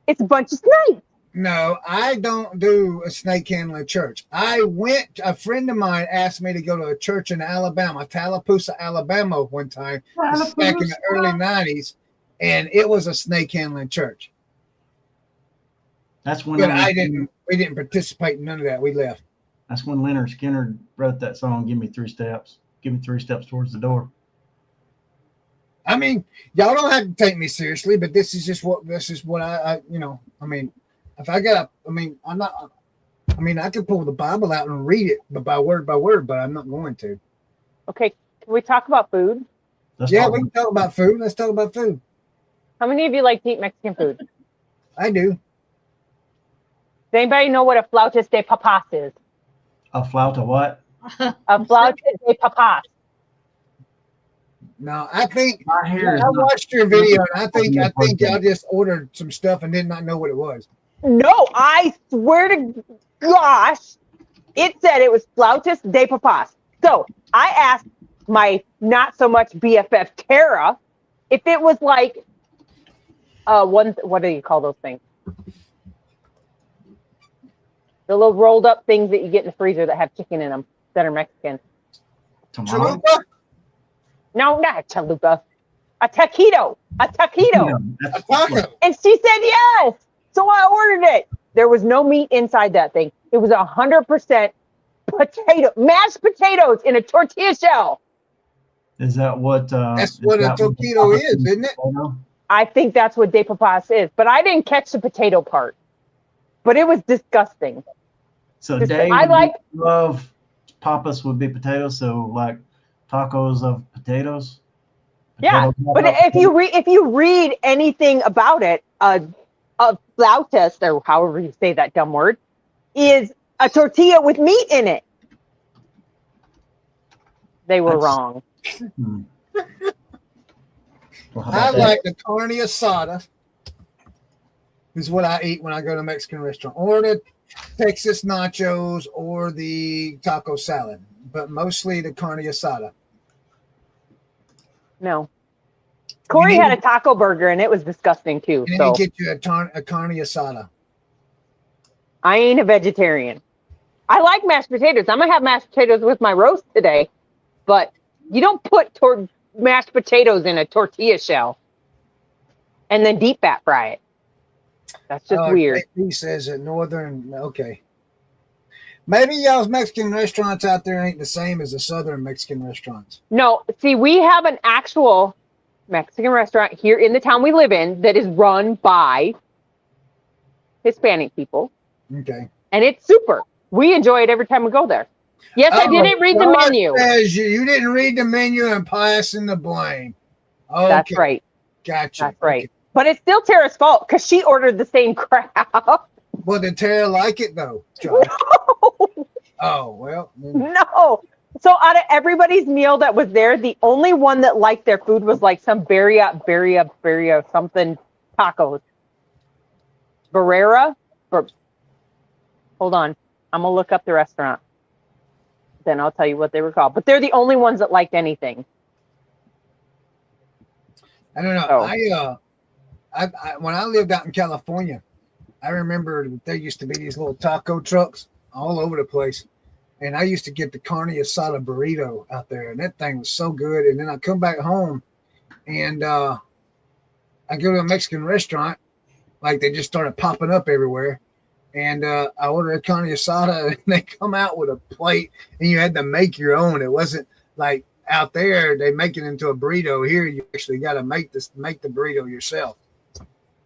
Speaker 4: it's a bunch of snakes.
Speaker 1: No, I don't do a snake handling church. A friend of mine asked me to go to a church in Alabama, Tallapoosa, Alabama, one time, back in the early 90s, and it was a snake handling church.
Speaker 2: That's when
Speaker 1: But we didn't participate in none of that. We left.
Speaker 2: That's when Leonard Skinner wrote that song, Give Me 3 Steps. Give me 3 steps towards the door.
Speaker 1: I mean, y'all don't have to take me seriously, but this is what I if I got, I could pull the Bible out and read it, but by word, but I'm not going to.
Speaker 4: Okay, can we talk about food?
Speaker 1: We can talk about food. Let's talk about food.
Speaker 4: How many of you like to eat Mexican food?
Speaker 1: I do.
Speaker 4: Does anybody know what a flautas de papas is?
Speaker 2: A flauta what?
Speaker 4: A flautas de papas.
Speaker 1: No, I think
Speaker 2: My hair is
Speaker 1: I
Speaker 2: not-
Speaker 1: watched your video, and I think y'all just ordered some stuff and did not know what it was.
Speaker 4: No, I swear to gosh, it said it was flautas de papas. So I asked my not so much BFF Tara if it was like what do you call those things? The little rolled up things that you get in the freezer that have chicken in them that are Mexican.
Speaker 2: Tamale?
Speaker 1: Chalupa?
Speaker 4: No, not a chalupa. A taquito. A taquito.
Speaker 1: A taco.
Speaker 4: And she said yes. So I ordered it. There was no meat inside that thing. It was 100% mashed potatoes in a tortilla shell.
Speaker 2: Is that what?
Speaker 1: That's what a taquito is, isn't it?
Speaker 4: I think that's what de papas is, but I didn't catch the potato part. But it was disgusting.
Speaker 2: So Dave,
Speaker 4: I
Speaker 2: love papas would be potatoes. So like tacos of potatoes.
Speaker 4: Yeah, but if you read anything about it, a flautas, or however you say that dumb word, is a tortilla with meat in it. They were wrong.
Speaker 1: I like the carne asada. Is what I eat when I go to a Mexican restaurant, or the Texas nachos, or the taco salad, but mostly the carne asada.
Speaker 4: No. Corey had a taco burger and it was disgusting too.
Speaker 1: And
Speaker 4: So
Speaker 1: you get you a carne asada.
Speaker 4: I ain't a vegetarian. I like mashed potatoes. I'm gonna have mashed potatoes with my roast today, but you don't put mashed potatoes in a tortilla shell and then deep fat fry it. That's just weird.
Speaker 1: He says that northern. Okay. Maybe y'all's Mexican restaurants out there ain't the same as the southern Mexican restaurants.
Speaker 4: No, see, we have an actual Mexican restaurant here in the town we live in that is run by Hispanic people.
Speaker 1: Okay.
Speaker 4: And it's super. We enjoy it every time we go there. Yes, I didn't read the menu.
Speaker 1: You didn't read the menu and passing the blame. Okay.
Speaker 4: That's right.
Speaker 1: Gotcha.
Speaker 4: That's right. Okay. But it's still Tara's fault because she ordered the same crap.
Speaker 1: Well, did Tara like it though, John?
Speaker 4: No.
Speaker 1: Oh, well.
Speaker 4: No. So out of everybody's meal that was there, the only one that liked their food was like some birria something tacos. Barrera? Hold on. I'm going to look up the restaurant. Then I'll tell you what they were called. But they're the only ones that liked anything.
Speaker 1: I don't know. Oh. I when I lived out in California, I remember there used to be these little taco trucks all over the place. And I used to get the carne asada burrito out there, and that thing was so good. And then I come back home, and I go to a Mexican restaurant, like they just started popping up everywhere. And I order a carne asada, and they come out with a plate, and you had to make your own. It wasn't like out there they make it into a burrito. Here you actually got to make the burrito yourself.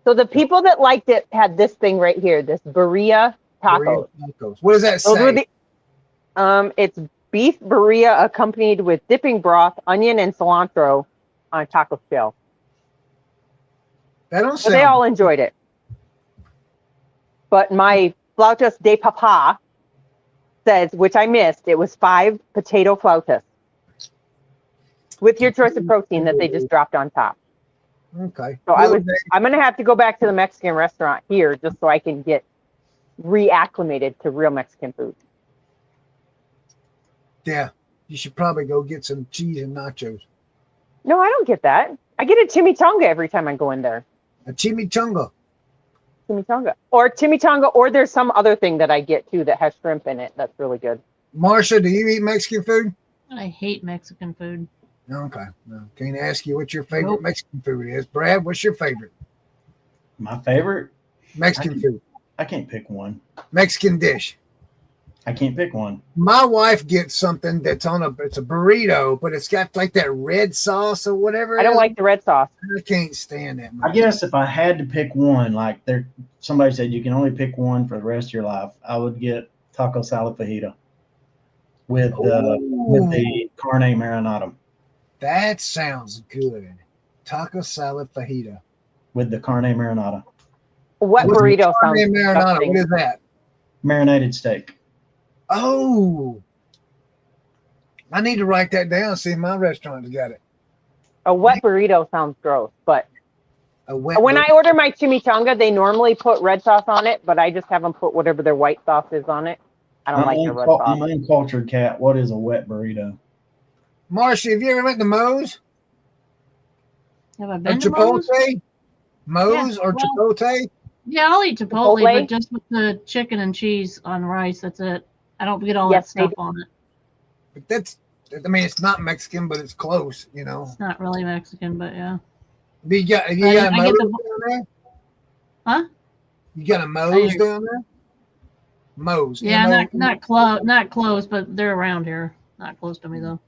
Speaker 4: So the people that liked it had this thing right here, this burrito tacos.
Speaker 1: Burrito tacos. What does that
Speaker 4: Those were
Speaker 1: say?
Speaker 4: it's beef burrito accompanied with dipping broth, onion, and cilantro on a taco shell.
Speaker 1: That don't
Speaker 4: So
Speaker 1: sound.
Speaker 4: they all enjoyed it. But my flautas de papa says, which I missed, it was 5 potato flautas with your choice of protein that they just dropped on top.
Speaker 1: Okay.
Speaker 4: So I'm going to have to go back to the Mexican restaurant here just so I can get reacclimated to real Mexican food.
Speaker 1: Yeah, you should probably go get some cheese and nachos.
Speaker 4: No, I don't get that. I get a chimichanga every time I go in there.
Speaker 1: A chimichanga.
Speaker 4: Chimichanga. Or there's some other thing that I get too that has shrimp in it. That's really good.
Speaker 1: Marsha, do you eat Mexican food?
Speaker 3: I hate Mexican food.
Speaker 1: Okay. No, can't ask you what your favorite Mexican food is. Brad, what's your favorite
Speaker 2: My favorite?
Speaker 1: Mexican food?
Speaker 2: I can't pick one.
Speaker 1: Mexican dish.
Speaker 2: I can't pick one.
Speaker 1: My wife gets something that's it's a burrito, but it's got like that red sauce or whatever.
Speaker 4: I don't like the red sauce.
Speaker 1: I can't stand that.
Speaker 2: I guess if I had to pick one, like somebody said you can only pick one for the rest of your life, I would get taco salad fajita with the carne marinara.
Speaker 1: That sounds good. Taco salad fajita
Speaker 2: with the carne marinara.
Speaker 4: What
Speaker 1: What's
Speaker 4: burrito
Speaker 1: carne
Speaker 4: sounds
Speaker 1: marinara?
Speaker 4: disgusting.
Speaker 1: What is that?
Speaker 2: Marinated steak.
Speaker 1: Oh, I need to write that down. See if my restaurant's got it.
Speaker 4: A wet burrito sounds gross, but when I
Speaker 1: burrito.
Speaker 4: order my chimichanga, they normally put red sauce on it, but I just have them put whatever their white sauce is on it. I don't like the red sauce.
Speaker 2: I'm an uncultured cat. What is a wet burrito?
Speaker 1: Marcia, have you ever went to Moe's?
Speaker 3: Have I
Speaker 1: Or
Speaker 3: been to Moe's?
Speaker 1: Chipotle? Moe's
Speaker 3: Yeah,
Speaker 1: or
Speaker 3: well-
Speaker 1: Chipotle?
Speaker 3: Yeah, I'll eat Chipotle,
Speaker 4: Chipotle?
Speaker 3: but just with the chicken and cheese on rice. That's it. I don't get all
Speaker 4: Yes,
Speaker 3: that stuff on it.
Speaker 1: But it's not Mexican, but it's close, you know.
Speaker 3: It's not really Mexican, but yeah.
Speaker 1: You got
Speaker 3: I
Speaker 1: Moe's
Speaker 3: get
Speaker 1: down
Speaker 3: the-
Speaker 1: there?
Speaker 3: Huh?
Speaker 1: You got a Moe's down there? Moe's.
Speaker 3: Yeah,
Speaker 1: M-O-
Speaker 3: not close, but they're around here. Not close to me though.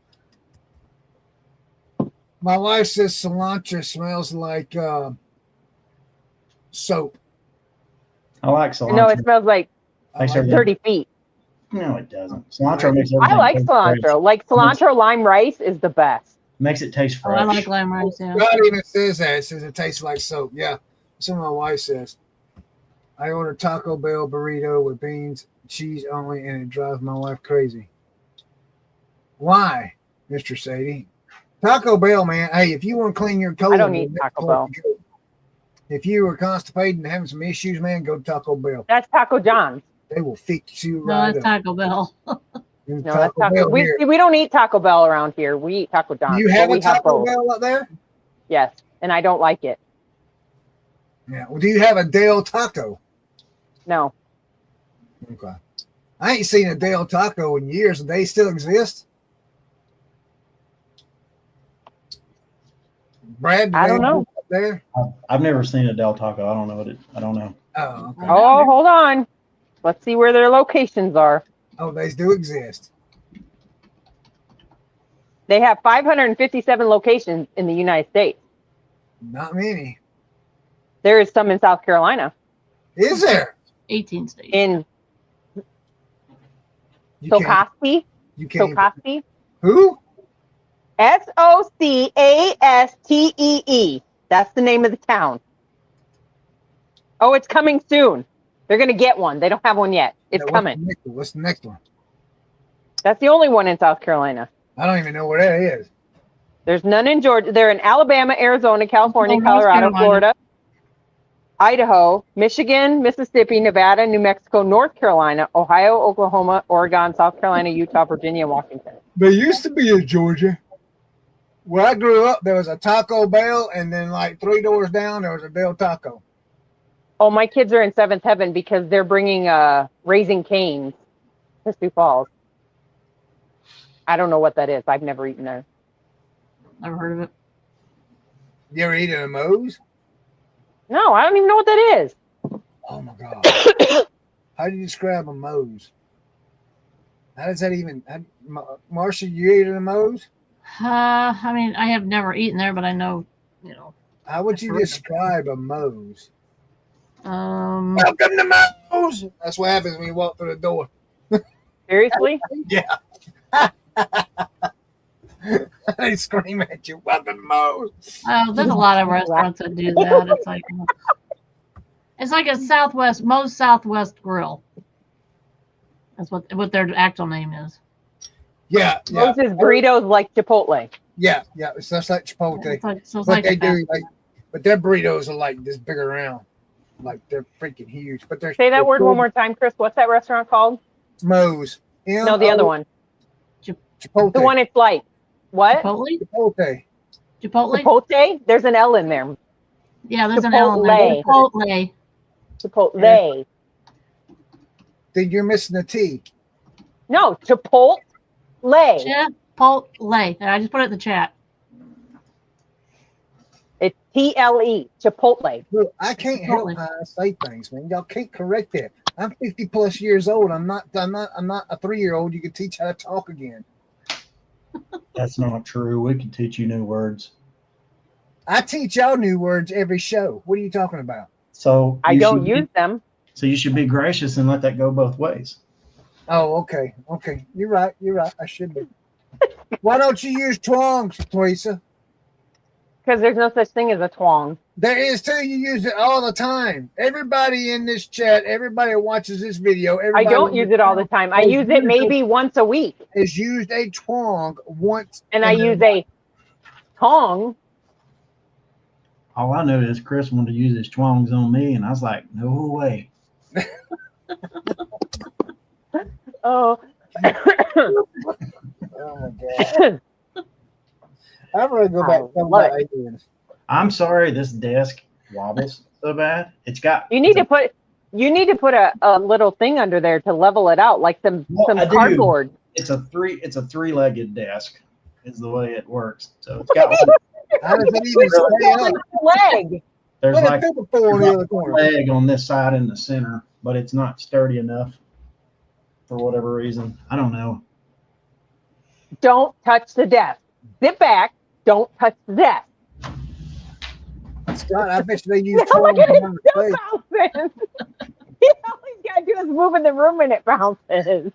Speaker 1: My wife says cilantro smells like soap.
Speaker 2: I like cilantro.
Speaker 4: No, it smells like
Speaker 2: Makes
Speaker 1: I like
Speaker 2: everything-
Speaker 4: dirty feet.
Speaker 2: No, it doesn't. Cilantro makes everything
Speaker 4: I like
Speaker 2: taste
Speaker 4: cilantro.
Speaker 2: fresh.
Speaker 4: Like cilantro lime rice is the best.
Speaker 2: Makes it taste
Speaker 3: Oh,
Speaker 2: fresh.
Speaker 3: I like lime rice. Yeah.
Speaker 1: God even says that. It says it tastes like soap. Yeah. That's what my wife says. I order Taco Bell burrito with beans, cheese only, and it drives my wife crazy. Why, Mr. Sadie? Taco Bell, man. Hey, if you want to clean your colon,
Speaker 4: I don't eat Taco Bell.
Speaker 1: If you were constipated and having some issues, man, go to Taco Bell.
Speaker 4: That's Taco John's.
Speaker 1: They will fix you
Speaker 3: No,
Speaker 1: right
Speaker 3: that's
Speaker 1: up.
Speaker 3: Taco Bell.
Speaker 1: And
Speaker 4: No, that's Taco.
Speaker 1: Bell
Speaker 4: We
Speaker 1: here.
Speaker 4: don't eat Taco Bell around here. We eat Taco John's.
Speaker 1: You
Speaker 4: but
Speaker 1: have
Speaker 4: we
Speaker 1: a Taco
Speaker 4: both.
Speaker 1: Bell up there?
Speaker 4: Yes, and I don't like it.
Speaker 1: Yeah. Well, do you have a Del Taco?
Speaker 4: No.
Speaker 1: Okay. I ain't seen a Del Taco in years. Do they still exist? Brad, do
Speaker 4: I
Speaker 1: they
Speaker 4: don't know.
Speaker 1: up there?
Speaker 2: I've never seen a Del Taco. I don't know what it. I don't know.
Speaker 1: Oh, okay.
Speaker 4: Oh, hold on. Let's see where their locations are.
Speaker 1: Oh, they do exist.
Speaker 4: They have 557 locations in the United States.
Speaker 1: Not many.
Speaker 4: There is some in South Carolina.
Speaker 1: Is there?
Speaker 3: 18 states.
Speaker 4: In
Speaker 1: You can't.
Speaker 4: Socastee.
Speaker 1: You can't.
Speaker 4: Socastee.
Speaker 1: Who?
Speaker 4: Socastee. That's the name of the town. Oh, it's coming soon. They're going to get one. They don't have one yet. It's coming.
Speaker 1: What's the next one?
Speaker 4: That's the only one in South Carolina.
Speaker 1: I don't even know where that is.
Speaker 4: There's none in Georgia. They're in Alabama, Arizona, California,
Speaker 3: Oh, North
Speaker 4: Colorado,
Speaker 3: Carolina.
Speaker 4: Florida, Idaho, Michigan, Mississippi, Nevada, New Mexico, North Carolina, Ohio, Oklahoma, Oregon, South Carolina, Utah, Virginia, and Washington.
Speaker 1: There used to be in Georgia. Where I grew up, there was a Taco Bell, and then like 3 doors down, there was a Del Taco.
Speaker 4: Oh, my kids are in seventh heaven because they're bringing Raising Cane's to Sioux Falls. I don't know what that is. I've never eaten there.
Speaker 3: Never heard of it.
Speaker 1: You ever eaten a Moe's?
Speaker 4: No, I don't even know what that is.
Speaker 1: Oh my God. How do you describe a Moe's? How does that even, Marcia, you eaten a Moe's?
Speaker 3: I mean, I have never eaten there, but I know, you know.
Speaker 1: How would you describe a Moe's?
Speaker 3: Um,
Speaker 1: Welcome to Moe's. That's what happens when you walk through the door.
Speaker 4: Seriously?
Speaker 1: Yeah. They scream at you, welcome to Moe's.
Speaker 3: there's a lot of restaurants that do that. It's like a Southwest, Moe's Southwest Grill. That's what their actual name is.
Speaker 1: Yeah.
Speaker 4: Moses burritos like Chipotle.
Speaker 1: Yeah. It's just like Chipotle.
Speaker 3: It's
Speaker 1: But
Speaker 3: like
Speaker 1: they
Speaker 3: a
Speaker 1: do but their burritos are like this big around. Like they're freaking huge. But they're
Speaker 4: Say that word one more time, Chris. What's that restaurant called?
Speaker 1: Moe's.
Speaker 4: No, the other one.
Speaker 1: Chipotle.
Speaker 4: The one it's like what?
Speaker 1: Chipotle.
Speaker 4: Chipotle? There's an L in there.
Speaker 3: Yeah, there's an L in there.
Speaker 4: Chipotle.
Speaker 1: Then you're missing the T.
Speaker 4: No, Chipotle.
Speaker 3: Chipotle. I just put it in the chat.
Speaker 4: It's TLE. Chipotle.
Speaker 1: Look, I can't help how I say things, man. Y'all can't correct that. I'm 50 plus years old. I'm not a 3-year-old. You can teach how to talk again.
Speaker 2: That's not true. We can teach you new words.
Speaker 1: I teach y'all new words every show. What are you talking about?
Speaker 2: So
Speaker 4: I don't use them.
Speaker 2: So you should be gracious and let that go both ways.
Speaker 1: Oh, okay. You're right. I should be. Why don't you use twongs, Teresa?
Speaker 4: Because there's no such thing as a twong.
Speaker 1: There is too. You use it all the time. Everybody in this chat, everybody who watches this video,
Speaker 4: I don't use it all the time. I use it maybe once a week.
Speaker 1: Has used a twong once.
Speaker 4: And I use a tong.
Speaker 2: All I know is Chris wanted to use his twongs on me, and I was like, no way.
Speaker 4: Oh.
Speaker 1: Oh my God. I'm gonna go back.
Speaker 2: I'm sorry, this desk wobbles so bad. It's got.
Speaker 4: You need to put a little thing under there to level it out, like some cardboard.
Speaker 2: It's a three-legged desk, is the way it works. So it's got.
Speaker 1: How does it even stay up?
Speaker 4: Leg.
Speaker 2: There's
Speaker 1: What
Speaker 2: like
Speaker 1: a on the other corner.
Speaker 2: leg on this side in the center, but it's not sturdy enough for whatever reason. I don't know.
Speaker 4: Don't touch the desk. Sit back. Don't touch the desk.
Speaker 1: Scott, I bet you they use
Speaker 4: Look
Speaker 1: twongs
Speaker 4: at it
Speaker 1: on the
Speaker 4: still
Speaker 1: face.
Speaker 4: bounces. All he's got to do is move in the room and it bounces.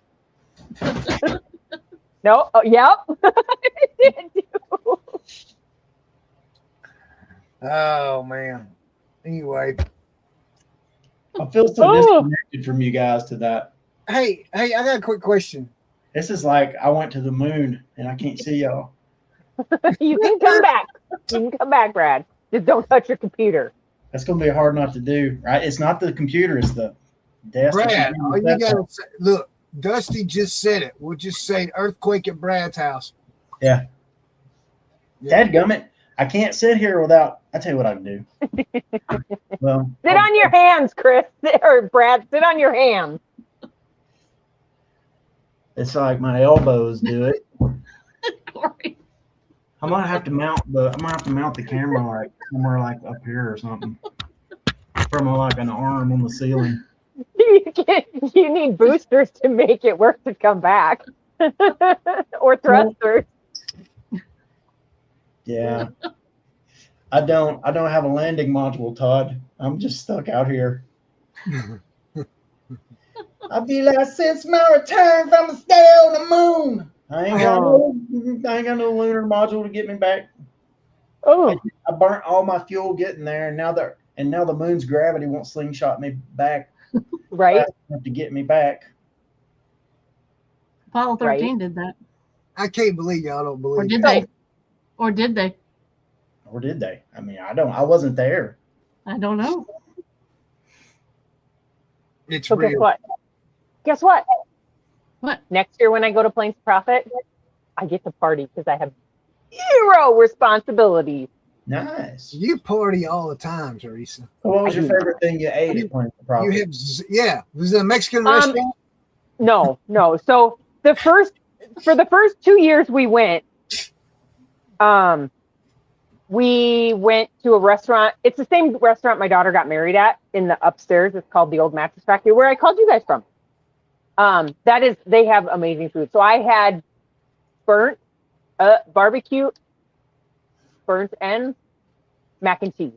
Speaker 4: No. Oh, yep. It did too.
Speaker 1: Oh man. Anyway.
Speaker 2: I feel so disconnected from you guys to that.
Speaker 1: Hey, I got a quick question.
Speaker 2: This is like I went to the moon and I can't see y'all.
Speaker 4: You can come back. You can come back, Brad. Just don't touch your computer.
Speaker 2: That's gonna be hard not to do, right? It's not the computer, it's the desk.
Speaker 1: Brad, all you gotta say, look, Dusty just said it. We'll just say earthquake at Brad's house.
Speaker 2: Yeah. Dadgummit, I can't sit here without. I tell you what I can do. Well,
Speaker 4: Sit on your hands, Chris or Brad. Sit on your hands.
Speaker 2: it's like my elbows do it.
Speaker 3: Corey.
Speaker 2: I'm gonna have to mount the camera like somewhere like up here or something. From like an arm on the ceiling.
Speaker 4: You need boosters to make it work to come back. Or thrusters.
Speaker 2: Yeah. I don't have a landing module, Todd. I'm just stuck out here. I'll be like, since my return from the stay on the moon. I ain't got no lunar module to get me back.
Speaker 4: Oh,
Speaker 2: I burnt all my fuel getting there, and now the moon's gravity won't slingshot me back.
Speaker 4: right.
Speaker 2: To get me back.
Speaker 3: Apollo 13 did that.
Speaker 1: I can't believe y'all don't believe
Speaker 3: Or did
Speaker 1: it.
Speaker 3: they? Or did they?
Speaker 2: Or did they? I mean, I wasn't there.
Speaker 3: I don't know.
Speaker 1: It's
Speaker 4: So
Speaker 1: real.
Speaker 4: guess what? Guess what?
Speaker 3: What?
Speaker 4: Next year when I go to Plains Profit, I get to party because I have 0 responsibilities.
Speaker 2: Nice.
Speaker 1: You party all the time, Teresa.
Speaker 2: What was your favorite thing you ate at Plains Profit?
Speaker 1: You have, was it a Mexican restaurant?
Speaker 4: No. So for the first 2 years we went to a restaurant. It's the same restaurant my daughter got married at in the upstairs. It's called the Old Mattress Factory, where I called you guys from. They have amazing food. So I had burnt Barbecue, burnt ends, mac and cheese.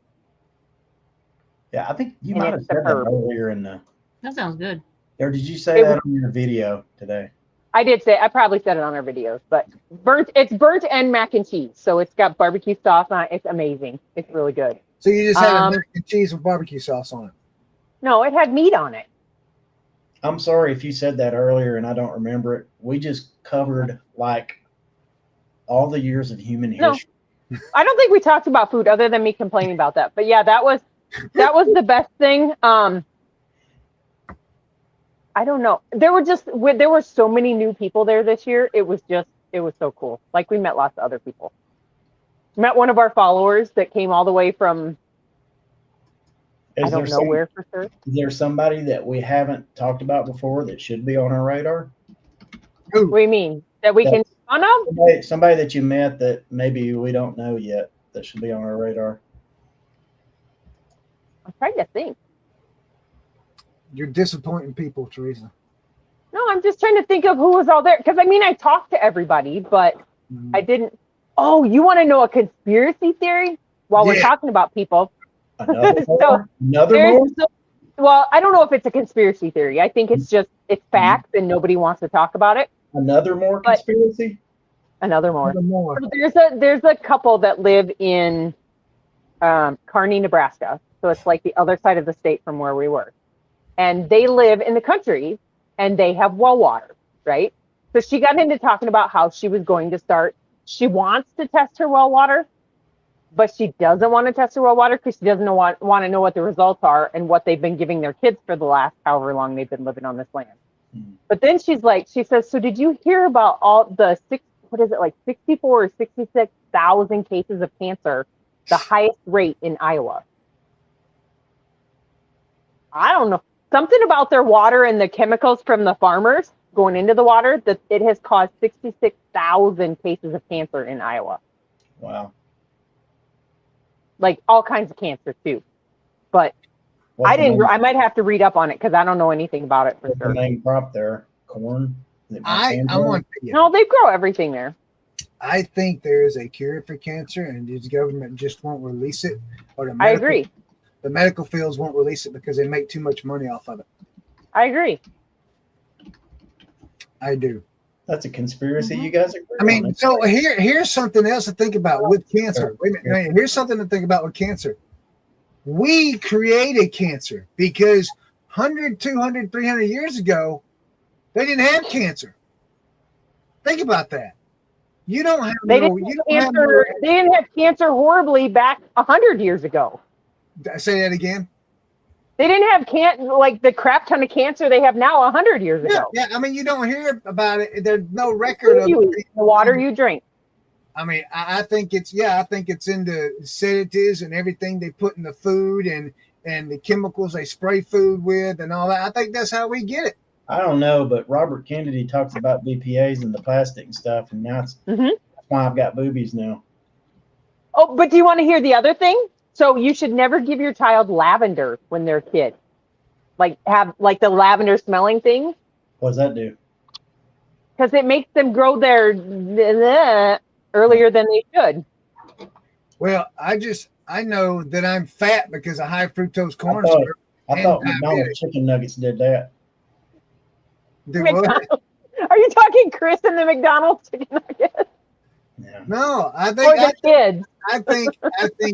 Speaker 2: Yeah, I think you
Speaker 4: And
Speaker 2: might have
Speaker 4: it's
Speaker 2: said that
Speaker 4: superb.
Speaker 2: earlier in the.
Speaker 3: That sounds good.
Speaker 2: Or did you say that on your video today?
Speaker 4: I did say, I probably said it on our videos, but it's burnt end mac and cheese. So it's got barbecue sauce on it. It's amazing. It's really good.
Speaker 1: So you just had a mac and cheese with barbecue sauce on it?
Speaker 4: No, it had meat on it.
Speaker 2: I'm sorry if you said that earlier and I don't remember it. We just covered like all the years of human history.
Speaker 4: I don't think we talked about food other than me complaining about that. But yeah, that was the best thing. I don't know. There were so many new people there this year. It was so cool. Like we met lots of other people. Met one of our followers that came all the way from I don't know where for sure.
Speaker 2: Is there somebody that we haven't talked about before that should be on our radar?
Speaker 4: What do you mean? That we can fun of?
Speaker 2: Somebody that you met that maybe we don't know yet that should be on our radar.
Speaker 4: I'm trying to think.
Speaker 1: You're disappointing people, Teresa.
Speaker 4: No, I'm just trying to think of who was all there. Because I mean, I talked to everybody, but I didn't. Oh, you want to know a conspiracy theory? While we're talking about people.
Speaker 2: Another more?
Speaker 4: Well, I don't know if it's a conspiracy theory. I think it's facts and nobody wants to talk about it.
Speaker 2: Another more conspiracy?
Speaker 4: Another more. So there's a couple that live in Kearney, Nebraska. So it's like the other side of the state from where we were. And they live in the country and they have well water, right? So she got into talking about how she was going to start. She wants to test her well water, but she doesn't want to test her well water because she doesn't want to know what the results are and what they've been giving their kids for the last however long they've been living on this land. But then she says, so did you hear about all the 64 or 66,000 cases of cancer, the highest rate in Iowa? I don't know. Something about their water and the chemicals from the farmers going into the water, that it has caused 66,000 cases of cancer in Iowa.
Speaker 2: Wow.
Speaker 4: Like all kinds of cancer too. But I might have to read up on it because I don't know anything about it for
Speaker 2: What's
Speaker 4: sure.
Speaker 2: the main crop there? Corn?
Speaker 1: I want to.
Speaker 4: No, they grow everything there.
Speaker 1: I think there is a cure for cancer, and the government just won't release it. Or
Speaker 4: I agree.
Speaker 1: The medical fields won't release it because they make too much money off of it.
Speaker 4: I agree.
Speaker 1: I do.
Speaker 2: That's a conspiracy, you guys agree?
Speaker 1: I mean, so here's something else to think about with cancer. Wait a minute. Here's something to think about with cancer. We created cancer because 100, 200, 300 years ago, they didn't have cancer. Think about that. You don't have
Speaker 4: They didn't have cancer horribly back 100 years ago.
Speaker 1: Say that again.
Speaker 4: They didn't have like the crap ton of cancer they have now 100 years ago.
Speaker 1: Yeah, I mean, you don't hear about it. There's no record of
Speaker 4: the water you drink.
Speaker 1: I mean, I think it's in the sedatives and everything they put in the food and the chemicals they spray food with and all that. I think that's how we get it.
Speaker 2: I don't know, but Robert Kennedy talks about BPAs and the plastic and stuff, and that's why I've got boobies now.
Speaker 4: Oh, but do you want to hear the other thing? So you should never give your child lavender when they're a kid. Like have like the lavender smelling thing.
Speaker 2: What does that do?
Speaker 4: Because it makes them grow their earlier than they should.
Speaker 1: Well, I know that I'm fat because of high fructose corn syrup.
Speaker 2: I thought McDonald's chicken nuggets did that.
Speaker 4: Are you talking Chris and the McDonald's chicken nuggets?
Speaker 2: Yeah.
Speaker 1: No, I think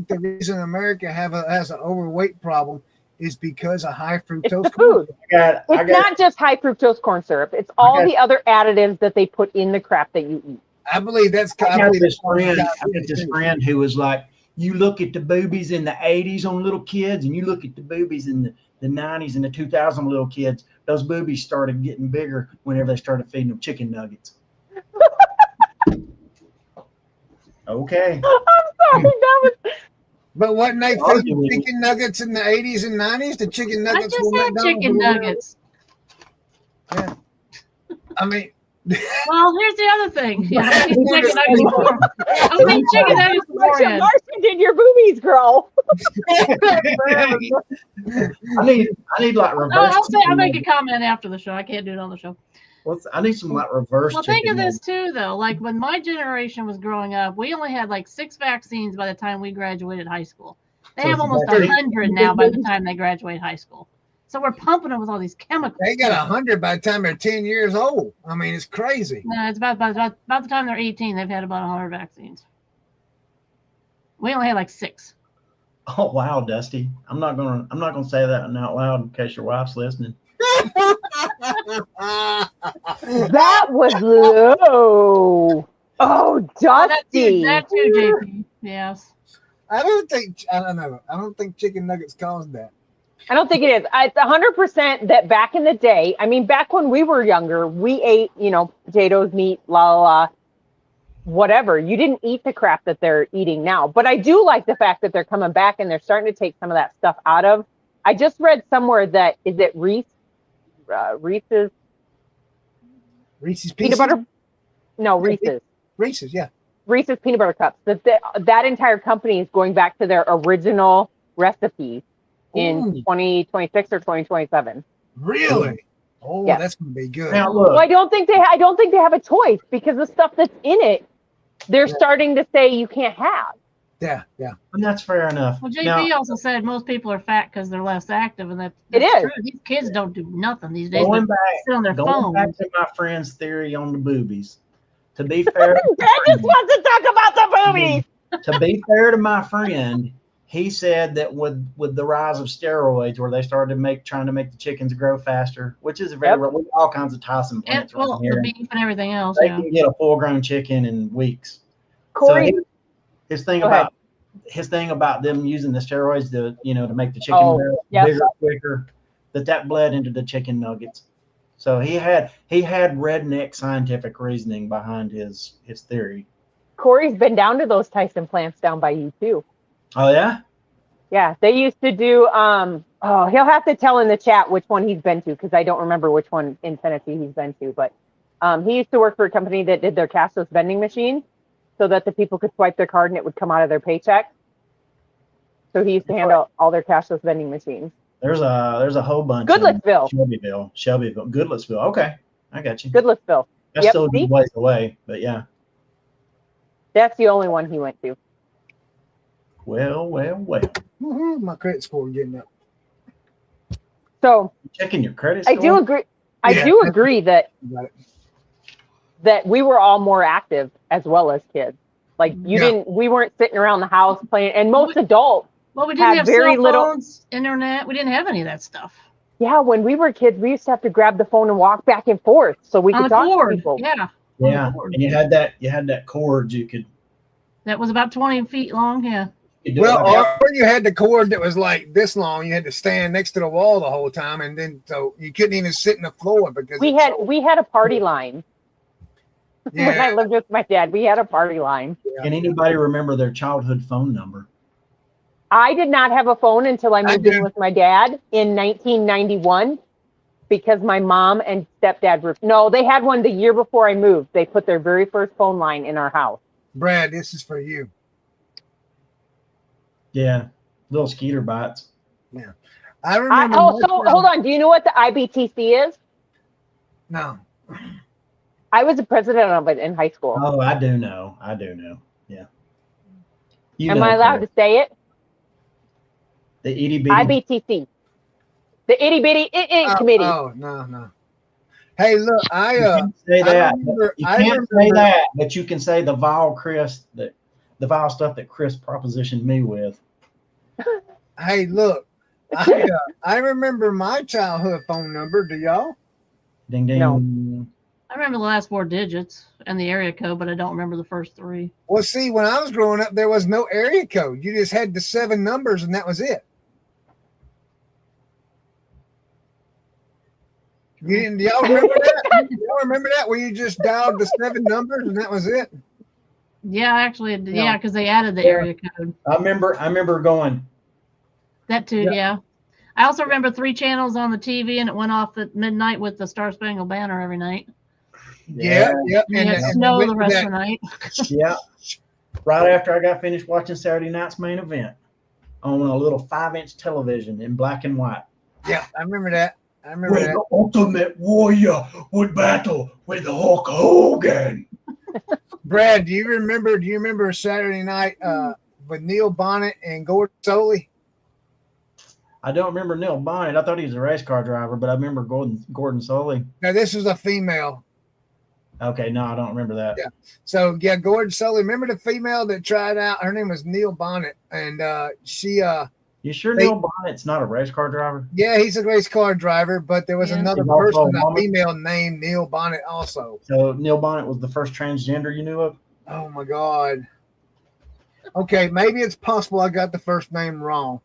Speaker 1: the reason America has an overweight problem is because of high fructose corn syrup.
Speaker 4: It's not just high fructose corn syrup. It's all the other additives that they put in the crap that you eat.
Speaker 1: I believe that's.
Speaker 2: I got this friend who was like, you look at the boobies in the 80s on little kids, and you look at the boobies in the 90s and the 2000 little kids. Those boobies started getting bigger whenever they started feeding them chicken nuggets. Okay.
Speaker 4: I'm sorry,
Speaker 1: But wasn't they feeding chicken nuggets in the 80s and 90s? The chicken nuggets
Speaker 3: I just had chicken nuggets.
Speaker 1: Yeah. I mean.
Speaker 3: Well, here's the other thing. Yeah, I think chicken nuggets beforehand.
Speaker 4: Marcia, did your boobies grow?
Speaker 2: I need like reverse.
Speaker 3: I'll make a comment after the show. I can't do it on the show.
Speaker 2: I need some like reverse.
Speaker 3: Well, think
Speaker 2: chicken
Speaker 3: of this
Speaker 2: nuggets.
Speaker 3: too, though. Like when my generation was growing up, we only had like 6 vaccines by the time we graduated high school. They
Speaker 2: So
Speaker 3: have
Speaker 2: it's
Speaker 3: almost
Speaker 2: vaccine-
Speaker 3: 100 now by the time they graduate high school. So we're pumping them with all these chemicals.
Speaker 1: They got 100 by the time they're 10 years old. I mean, it's crazy.
Speaker 3: No, it's about the time they're 18, they've had about 100 vaccines. We only had like 6.
Speaker 2: Oh wow, Dusty. I'm not gonna say that out loud in case your wife's listening.
Speaker 4: That was low. Oh, Dusty.
Speaker 3: That too, JP. Yes.
Speaker 1: I don't know. I don't think chicken nuggets caused that.
Speaker 4: I don't think it is. It's 100% that back in the day, I mean, back when we were younger, we ate, potatoes, meat, whatever. You didn't eat the crap that they're eating now. But I do like the fact that they're coming back and they're starting to take some of that stuff out of. I just read somewhere that, is it Reese's
Speaker 1: Reese's
Speaker 4: peanut
Speaker 1: Pieces?
Speaker 4: butter? No, Reese's.
Speaker 1: Reese's, yeah.
Speaker 4: Reese's peanut butter cups. That entire company is going back to their original recipes in 2026 or 2027.
Speaker 1: Really? Oh,
Speaker 4: Yeah.
Speaker 1: that's gonna be good.
Speaker 2: Now look,
Speaker 4: Well, I don't think they have a choice because the stuff that's in it, they're starting to say you can't have.
Speaker 1: Yeah.
Speaker 2: and that's fair enough.
Speaker 3: Well, JP
Speaker 2: Now,
Speaker 3: also said most people are fat because they're less active, and that's
Speaker 4: It is.
Speaker 3: true. These kids don't do nothing these days.
Speaker 2: going
Speaker 3: They
Speaker 2: back,
Speaker 3: sit on their phone.
Speaker 2: to my friend's theory on the boobies. To be fair,
Speaker 4: Dad just wants to talk about the movies.
Speaker 2: to be fair to my friend, he said that with the rise of steroids, where they started trying to make the chickens grow faster, which is with all kinds of Tyson plants
Speaker 3: And, well,
Speaker 2: right here.
Speaker 3: the beef and everything else.
Speaker 2: They
Speaker 3: Yeah.
Speaker 2: can get a full-grown chicken in weeks.
Speaker 4: Corey,
Speaker 2: So his thing
Speaker 4: Go ahead.
Speaker 2: about them using the steroids to make the chicken
Speaker 4: Oh,
Speaker 2: grow
Speaker 4: yes.
Speaker 2: bigger, quicker, that bled into the chicken nuggets. So he had redneck scientific reasoning behind his theory.
Speaker 4: Corey's been down to those Tyson plants down by you too.
Speaker 2: Oh yeah?
Speaker 4: Yeah, they used to do. He'll have to tell in the chat which one he's been to because I don't remember which one in Tennessee he's been to. But he used to work for a company that did their cashless vending machine, so that the people could swipe their card and it would come out of their paycheck. So he used to handle all their cashless vending machines.
Speaker 2: There's a whole bunch.
Speaker 4: Goodlettsville.
Speaker 2: Shelbyville, Goodlettsville. Okay, I got you.
Speaker 4: Goodlettsville.
Speaker 2: That's
Speaker 4: Yep,
Speaker 2: still a
Speaker 4: see?
Speaker 2: good ways away, but yeah.
Speaker 4: That's the only one he went to.
Speaker 2: Well.
Speaker 1: Woohoo, my credit score getting up.
Speaker 4: So
Speaker 2: Checking your credit
Speaker 4: I
Speaker 2: score.
Speaker 4: do agree. I
Speaker 1: Yeah.
Speaker 4: do agree that
Speaker 1: Got it.
Speaker 4: we were all more active as well as kids. Like
Speaker 1: Yeah.
Speaker 4: we weren't sitting around the house playing. And most adults,
Speaker 3: Well, we didn't
Speaker 4: had
Speaker 3: have
Speaker 4: very
Speaker 3: cell
Speaker 4: little-
Speaker 3: phones, internet. We didn't have any of that stuff.
Speaker 4: yeah, when we were kids, we used to have to grab the phone and walk back and forth so we
Speaker 3: On
Speaker 4: could
Speaker 3: the
Speaker 4: talk to
Speaker 3: cord.
Speaker 4: people.
Speaker 3: Yeah.
Speaker 2: Yeah, and you had that cord you could.
Speaker 3: That was about 20 feet long. Yeah.
Speaker 2: You do
Speaker 1: Well,
Speaker 2: it like
Speaker 1: or you had the cord that was like this long. You had to stand next to the wall the whole time, and then so you couldn't even sit in the floor because
Speaker 4: We had a party line. When I
Speaker 1: yeah,
Speaker 4: lived with my dad, we had a party line.
Speaker 2: Can anybody remember their childhood phone number?
Speaker 4: I did not have a phone until I moved
Speaker 1: did.
Speaker 4: in with my dad in 1991 because my mom and stepdad they had one the year before I moved. They put their very first phone line in our house.
Speaker 1: Brad, this is for you.
Speaker 2: Yeah, little skeeter bites.
Speaker 1: I remember.
Speaker 4: Hold on. Do you know what the IBTC is?
Speaker 1: No.
Speaker 4: I was the president of it in high school.
Speaker 2: Oh, I do know. Yeah.
Speaker 4: Am I allowed to say it?
Speaker 2: The itty bitty.
Speaker 4: IBTC. The itty bitty committee.
Speaker 1: Oh no. Hey, look,
Speaker 2: You can't say that.
Speaker 1: I
Speaker 2: You can't say
Speaker 1: remember-
Speaker 2: that, but you can say the vile stuff that Chris propositioned me with.
Speaker 1: Hey, look, I remember my childhood phone number. Do y'all?
Speaker 2: Ding ding.
Speaker 4: No.
Speaker 3: I remember the last 4 digits and the area code, but I don't remember the first 3.
Speaker 1: Well, see, when I was growing up, there was no area code. You just had the 7 numbers, and that was it. You didn't? Y'all remember that? Y'all remember that where you just dialed the 7 numbers and that was it?
Speaker 3: Yeah, actually, yeah, because they added the area code.
Speaker 2: I remember going.
Speaker 3: That too, yeah. I also remember 3 channels on the TV, and it went off at midnight with the Star Spangled Banner every night.
Speaker 1: Yeah.
Speaker 3: And it snow the rest of the night.
Speaker 2: Yeah. Right after I got finished watching Saturday night's main event on a little 5-inch television in black and white.
Speaker 1: Yeah, I remember that. I remember that.
Speaker 5: The Ultimate Warrior would battle with Hulk Hogan.
Speaker 1: Brad, do you remember Saturday night with Neil Bonnet and Gordon Soley?
Speaker 2: I don't remember Neil Bonnet. I thought he was a race car driver, but I remember Gordon Soley.
Speaker 1: Now this was a female.
Speaker 2: Okay, no, I don't remember that.
Speaker 1: Yeah. So yeah, Gordon Soley. Remember the female that tried out? Her name was Neil Bonnet, and she.
Speaker 2: You sure Neil Bonnet's not a race car driver?
Speaker 1: Yeah, he's a race car driver, but there was another
Speaker 2: He's also
Speaker 1: person,
Speaker 2: a
Speaker 1: a
Speaker 2: woman?
Speaker 1: female named Neil Bonnet also.
Speaker 2: So Neil Bonnet was the first transgender you knew of?
Speaker 1: Oh my God. Okay, maybe it's possible I got the first name wrong,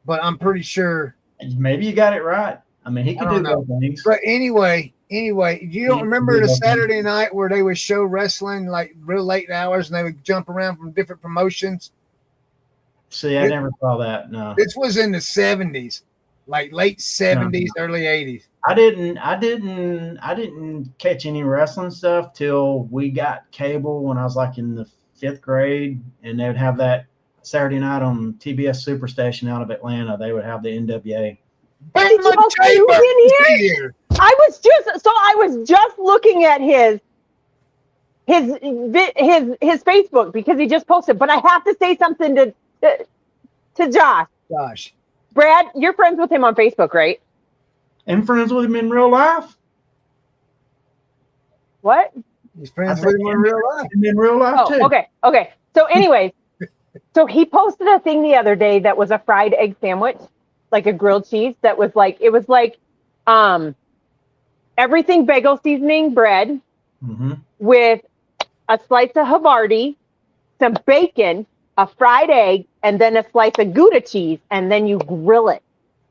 Speaker 1: but I'm pretty sure.
Speaker 2: Maybe you got it right. I mean, he could do
Speaker 1: know.
Speaker 2: those things.
Speaker 1: But anyway, you don't remember the Saturday night where they would show wrestling like real late hours and they would jump around from different promotions?
Speaker 2: See, I never saw that. No,
Speaker 1: This was in the 70s, like late 70s, early 80s.
Speaker 2: I didn't catch any wrestling stuff till we got cable when I was like in the 5th grade, and they would have that Saturday night on TBS Superstation out of Atlanta. They would have the NWA.
Speaker 1: Bring my
Speaker 4: Are you
Speaker 1: chamber
Speaker 4: in here? I was just looking at his Facebook because he just posted. But I have to say something to Josh.
Speaker 1: Gosh.
Speaker 4: Brad, you're friends with him on Facebook, right?
Speaker 2: And friends with him in real life.
Speaker 4: What?
Speaker 1: He's friends with him in real life.
Speaker 2: And in real life too.
Speaker 4: Okay. So anyways, so he posted a thing the other day that was a fried egg sandwich, like a grilled cheese that was like, it was like everything bagel seasoning bread with a slice of Havarti, some bacon, a fried egg, and then a slice of Gouda cheese, and then you grill it.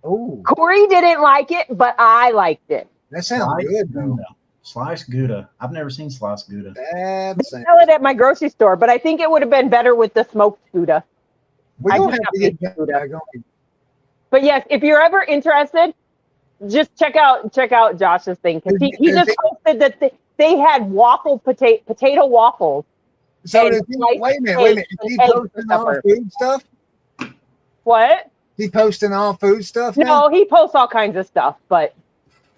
Speaker 1: Oh,
Speaker 4: Corey didn't like it, but I liked it.
Speaker 1: that sounds good though.
Speaker 2: Sliced Gouda. I've never seen sliced Gouda.
Speaker 1: That's
Speaker 4: I sell it at my grocery store, but I think it would have been better with the smoked Gouda.
Speaker 1: we
Speaker 4: I
Speaker 1: don't
Speaker 4: do
Speaker 1: have
Speaker 4: not
Speaker 1: to get
Speaker 4: make
Speaker 1: that back on.
Speaker 4: But yes, if you're ever interested, just check out Josh's thing because he just posted that they had potato waffles.
Speaker 1: So
Speaker 4: And
Speaker 1: does he,
Speaker 4: sliced
Speaker 1: wait a minute. Is he
Speaker 4: and egg
Speaker 1: posting all
Speaker 4: pepper.
Speaker 1: food stuff?
Speaker 4: What?
Speaker 1: He posting all food stuff now?
Speaker 4: No, he posts all kinds of stuff, but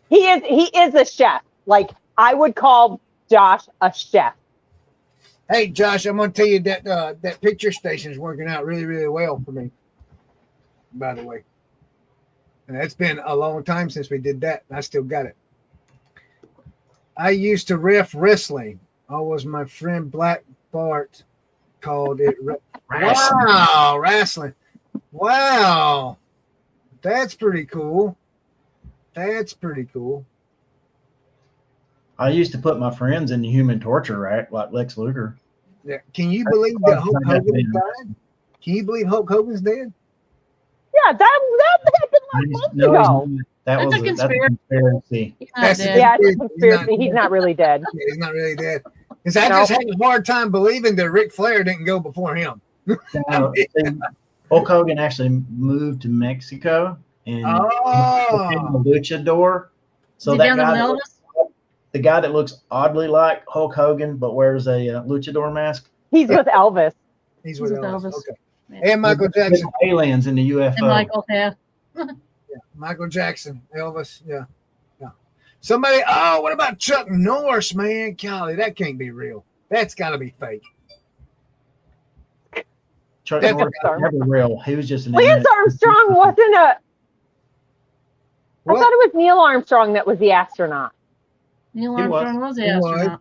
Speaker 4: he is a chef. Like I would call Josh a chef.
Speaker 1: Hey, Josh, I'm going to tell you that that picture station is working out really, really well for me, by the way. And it's been a long time since we did that. And I still got it. I used to ref wrestling. I was my friend Black Bart called it. Wow, wrestling. Wow. That's pretty cool. That's pretty cool.
Speaker 2: I used to put my friends in the human torture rack like Lex Luger.
Speaker 1: Yeah. Can you believe that Hulk Hogan died? Can you believe Hulk Hogan's dead?
Speaker 4: Yeah, that happened like months ago.
Speaker 2: That's
Speaker 3: That's a conspiracy.
Speaker 2: conspiracy.
Speaker 3: He's not
Speaker 1: That's
Speaker 3: dead.
Speaker 4: Yeah, it's a conspiracy. He's not really dead.
Speaker 1: Yeah, he's not really dead. Because I just had a hard time believing that Ric Flair didn't go before him.
Speaker 2: Hulk Hogan actually moved to Mexico and became a luchador. So
Speaker 3: Is he
Speaker 2: that
Speaker 3: down there
Speaker 2: guy,
Speaker 3: with Elvis?
Speaker 2: the guy that looks oddly like Hulk Hogan but wears a luchador mask,
Speaker 4: He's with Elvis.
Speaker 1: He's with Elvis. Okay.
Speaker 3: Yeah.
Speaker 1: And Michael Jackson.
Speaker 2: aliens in the UFO.
Speaker 3: And Michael, yeah.
Speaker 1: Yeah. Michael Jackson. Elvis. Yeah. Yeah. Somebody, what about Chuck Norris, man? Golly, that can't be real. That's got to be fake.
Speaker 2: Chuck
Speaker 4: That's
Speaker 2: Norris was
Speaker 4: absurd.
Speaker 2: never real. He was just an
Speaker 4: Lance
Speaker 2: internet-
Speaker 4: Armstrong wasn't a. I
Speaker 1: What?
Speaker 4: thought it was Neil Armstrong that was the astronaut.
Speaker 3: Neil
Speaker 2: He was.
Speaker 3: Armstrong was the
Speaker 1: He was.
Speaker 3: astronaut.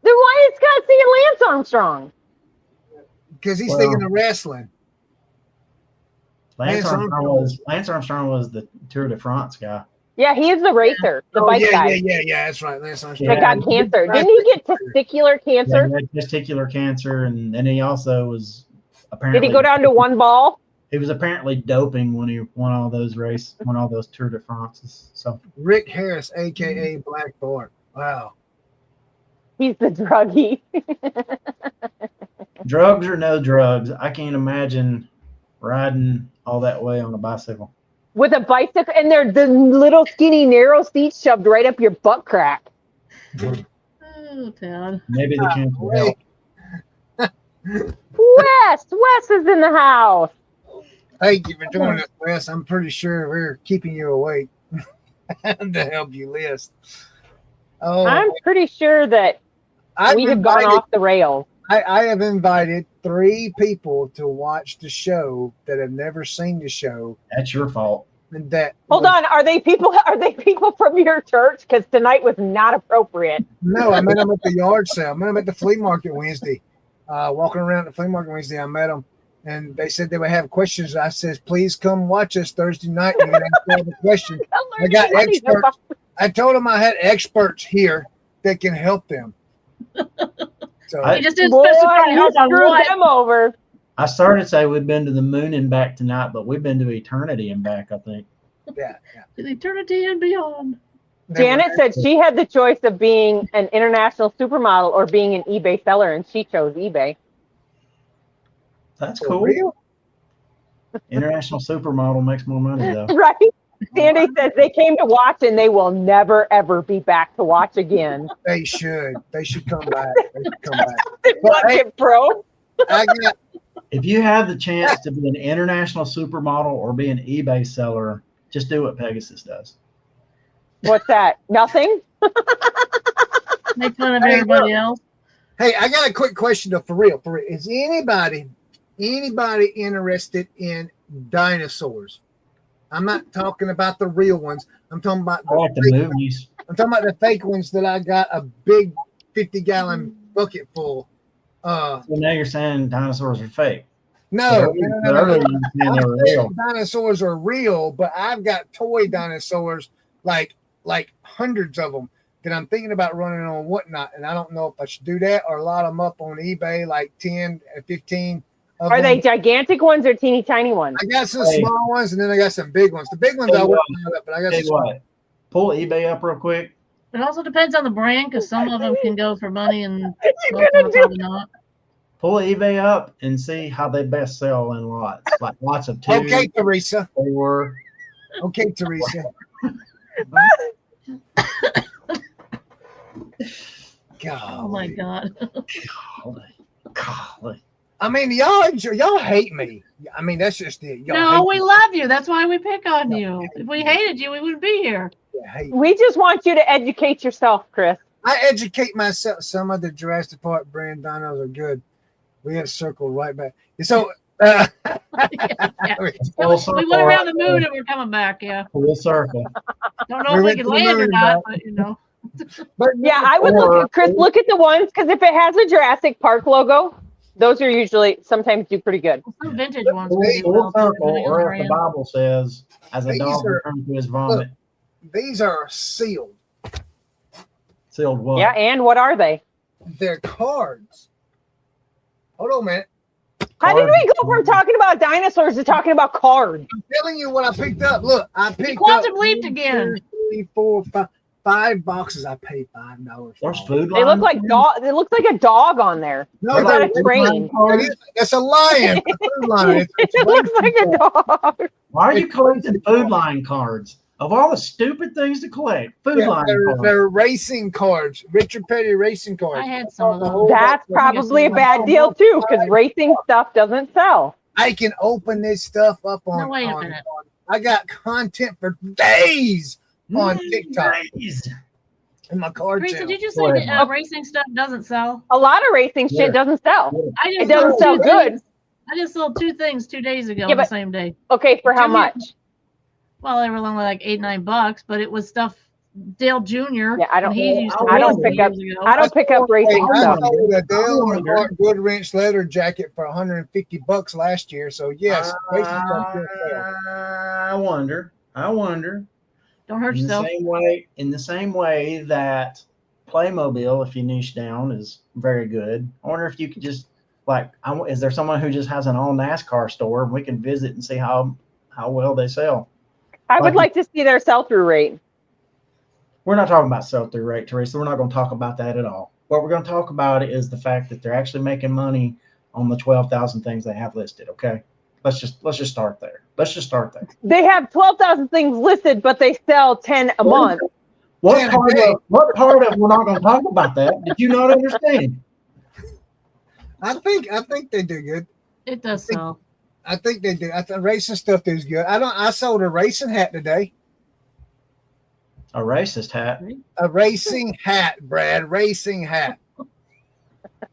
Speaker 4: Then why is Scott saying Lance Armstrong?
Speaker 1: Because he's
Speaker 2: Well,
Speaker 1: thinking of wrestling.
Speaker 2: Lance
Speaker 1: Lance
Speaker 2: Armstrong was the Tour de France guy.
Speaker 4: Yeah, he's the racer, the bike
Speaker 1: yeah,
Speaker 4: guy
Speaker 1: yeah. That's right. Lance Armstrong.
Speaker 4: that got cancer. Didn't he get testicular
Speaker 2: Yeah,
Speaker 4: cancer?
Speaker 2: he had testicular cancer, and he also was apparently.
Speaker 4: Did he go down to one ball?
Speaker 2: He was apparently doping when he won all those Tour de France's. So
Speaker 1: Rick Harris, a.k.a. Black Bart. Wow.
Speaker 4: He's the druggie.
Speaker 2: drugs or no drugs, I can't imagine riding all that way on a bicycle.
Speaker 4: With a bicycle, and they're the little skinny narrow seats shoved right up your butt crack.
Speaker 3: Oh, Todd.
Speaker 2: Maybe the chance will help.
Speaker 4: Wes is in the house.
Speaker 1: Thank you for joining us, Wes. I'm pretty sure we're keeping you awake. to help you list. Oh,
Speaker 4: I'm pretty sure that we have gone off the rails.
Speaker 1: I have invited 3 people to watch the show that have never seen the show.
Speaker 2: That's your fault.
Speaker 1: And that
Speaker 4: Hold on, are they people from your church? Because tonight was not appropriate.
Speaker 1: No, I met them at the yard sale. I met them at the flea market Wednesday. Walking around the flea market Wednesday, I met them, and they said they would have questions. I said, please come watch us Thursday night. You can ask all the questions. I got experts. I told them I had experts here that can help them. So
Speaker 3: He just didn't
Speaker 4: Boy,
Speaker 3: specify
Speaker 4: you
Speaker 3: help on
Speaker 4: screwed
Speaker 3: what.
Speaker 4: them over.
Speaker 2: I started to say we've been to the moon and back tonight, but we've been to eternity and back, I think.
Speaker 1: yeah.
Speaker 3: To eternity and beyond.
Speaker 4: Janet said she had the choice of being an international supermodel or being an eBay seller, and she chose eBay.
Speaker 2: That's
Speaker 1: For
Speaker 2: cool.
Speaker 1: real?
Speaker 2: International supermodel makes more money, though.
Speaker 4: Right? Sandy says they came to watch and they will never, ever be back to watch again.
Speaker 1: They should. They should come back. They should come back.
Speaker 4: They
Speaker 1: But, hey,
Speaker 4: fucking pro.
Speaker 1: I got
Speaker 2: If you have the chance to be an international supermodel or be an eBay seller, just do what Pegasus does.
Speaker 4: What's that? Nothing?
Speaker 3: Make fun of everybody else.
Speaker 1: Hey, I got a quick question though, for real. For real. Is anybody interested in dinosaurs? I'm not talking about the real ones. I'm talking about
Speaker 2: I like the movies.
Speaker 1: I'm talking about the fake ones that I got a big 50-gallon bucket full.
Speaker 2: So now you're saying dinosaurs are fake.
Speaker 1: No,
Speaker 2: But earlier you were saying they were real.
Speaker 1: dinosaurs are real, but I've got toy dinosaurs, like hundreds of them that I'm thinking about running on whatnot, and I don't know if I should do that or lot them up on eBay, like 10, 15. Of
Speaker 4: Are
Speaker 1: them.
Speaker 4: they gigantic ones or teeny tiny ones?
Speaker 1: I got some small ones, and then I got some big ones. The big ones I wouldn't buy up, but I got
Speaker 2: Tell
Speaker 1: some
Speaker 2: you what, pull eBay up real quick.
Speaker 3: It also depends on the brand because some of them can go for money and most
Speaker 4: You're
Speaker 3: of
Speaker 4: gonna
Speaker 3: them
Speaker 4: do
Speaker 3: probably not.
Speaker 2: Pull eBay up and see how they best sell in lots. Like lots of 2,
Speaker 1: Okay, Teresa.
Speaker 2: 4.
Speaker 1: Okay, Teresa. God.
Speaker 3: Oh my God.
Speaker 2: Golly.
Speaker 1: I mean, y'all hate me. I mean, that's just it. Y'all
Speaker 3: No,
Speaker 1: hate
Speaker 3: we
Speaker 1: me.
Speaker 3: love you. That's why we pick on you. If we hated you, we wouldn't be here.
Speaker 1: Yeah, hate.
Speaker 4: We just want you to educate yourself, Chris.
Speaker 1: I educate myself. Some of the Jurassic Park brand dinos are good. We had circled right back. So,
Speaker 3: Yeah.
Speaker 2: Full
Speaker 3: We went around the moon and we're coming back. Yeah.
Speaker 2: Full circle.
Speaker 3: Don't know
Speaker 1: We
Speaker 3: if we
Speaker 1: went
Speaker 3: can
Speaker 1: to the
Speaker 3: land or
Speaker 1: moon,
Speaker 3: not,
Speaker 1: Doc.
Speaker 3: but you know.
Speaker 1: but
Speaker 4: Yeah, I would look at Chris. Look at the ones because if it has a Jurassic Park logo, those are usually sometimes do pretty good.
Speaker 3: Some vintage ones.
Speaker 2: Full
Speaker 3: will do well, too,
Speaker 2: circle,
Speaker 3: depending on
Speaker 2: or
Speaker 3: the
Speaker 2: as the
Speaker 3: brand.
Speaker 2: Bible says, as a
Speaker 1: These
Speaker 2: dog
Speaker 1: are-
Speaker 2: returns to his vomit.
Speaker 1: these are sealed.
Speaker 2: Sealed what?
Speaker 4: Yeah, and what are they?
Speaker 1: They're cards. Hold on, man.
Speaker 4: How did we go from talking about dinosaurs to talking about cards?
Speaker 1: I'm telling you what I picked up. Look, I picked up
Speaker 3: Quantum leaped again.
Speaker 1: 2, 3, 4, 5 boxes. I paid $5.
Speaker 2: There's food
Speaker 4: They look like dog. It looks like a dog on there.
Speaker 1: No,
Speaker 4: It's not a
Speaker 1: they're-
Speaker 4: train.
Speaker 1: It's a lion. A food lion.
Speaker 4: It looks like a dog.
Speaker 2: Why are you collecting food line cards? Of all the stupid things to collect, food
Speaker 1: Yeah,
Speaker 2: line cards.
Speaker 1: they're racing cards. Richard Petty racing cards.
Speaker 3: I had some of those.
Speaker 4: That's probably a bad deal too, because racing stuff doesn't sell.
Speaker 1: I can open this stuff up on.
Speaker 3: No, wait a
Speaker 1: on-
Speaker 3: minute.
Speaker 1: on- I got content for days on TikTok
Speaker 2: Nice.
Speaker 1: in my card
Speaker 3: Teresa,
Speaker 1: channel.
Speaker 3: did you say that racing stuff doesn't sell?
Speaker 4: A lot of racing shit
Speaker 2: Yeah.
Speaker 4: doesn't sell.
Speaker 3: I
Speaker 4: It
Speaker 3: just
Speaker 4: doesn't
Speaker 3: sold
Speaker 4: sell
Speaker 3: 2
Speaker 4: good.
Speaker 3: things. I just sold 2 things 2 days ago
Speaker 4: Yeah,
Speaker 3: on the
Speaker 4: but-
Speaker 3: same day.
Speaker 4: Okay, for how much?
Speaker 3: Well, they were only like $8-9, but it was stuff Dale Jr.
Speaker 4: Yeah, I don't-
Speaker 3: and he used to
Speaker 2: I don't
Speaker 3: race
Speaker 4: pick up-
Speaker 3: years ago.
Speaker 4: I don't pick up racing
Speaker 1: I
Speaker 4: stuff.
Speaker 1: sold a Dale
Speaker 2: wonder.
Speaker 1: Earnhardt Goodwrench leather jacket for $150 last year. So yes, racing stuff does sell.
Speaker 2: I wonder.
Speaker 3: Don't hurt
Speaker 2: In the
Speaker 3: yourself.
Speaker 2: same way that Playmobil, if you niche down, is very good. I wonder if you could just is there someone who just has an all NASCAR store and we can visit and see how well they sell?
Speaker 4: I would like to see their sell-through rate.
Speaker 2: We're not talking about sell-through rate, Teresa. We're not going to talk about that at all. What we're going to talk about is the fact that they're actually making money on the 12,000 things they have listed. Okay, let's just start there.
Speaker 4: They have 12,000 things listed, but they sell 10 a month.
Speaker 2: What part of we're not going to talk about that? Did you not understand?
Speaker 1: I think they do good.
Speaker 3: It does sell.
Speaker 1: I think they do. I think racing stuff is good. I sold a racing hat today.
Speaker 2: A racist hat.
Speaker 1: A racing hat, Brad. Racing hat.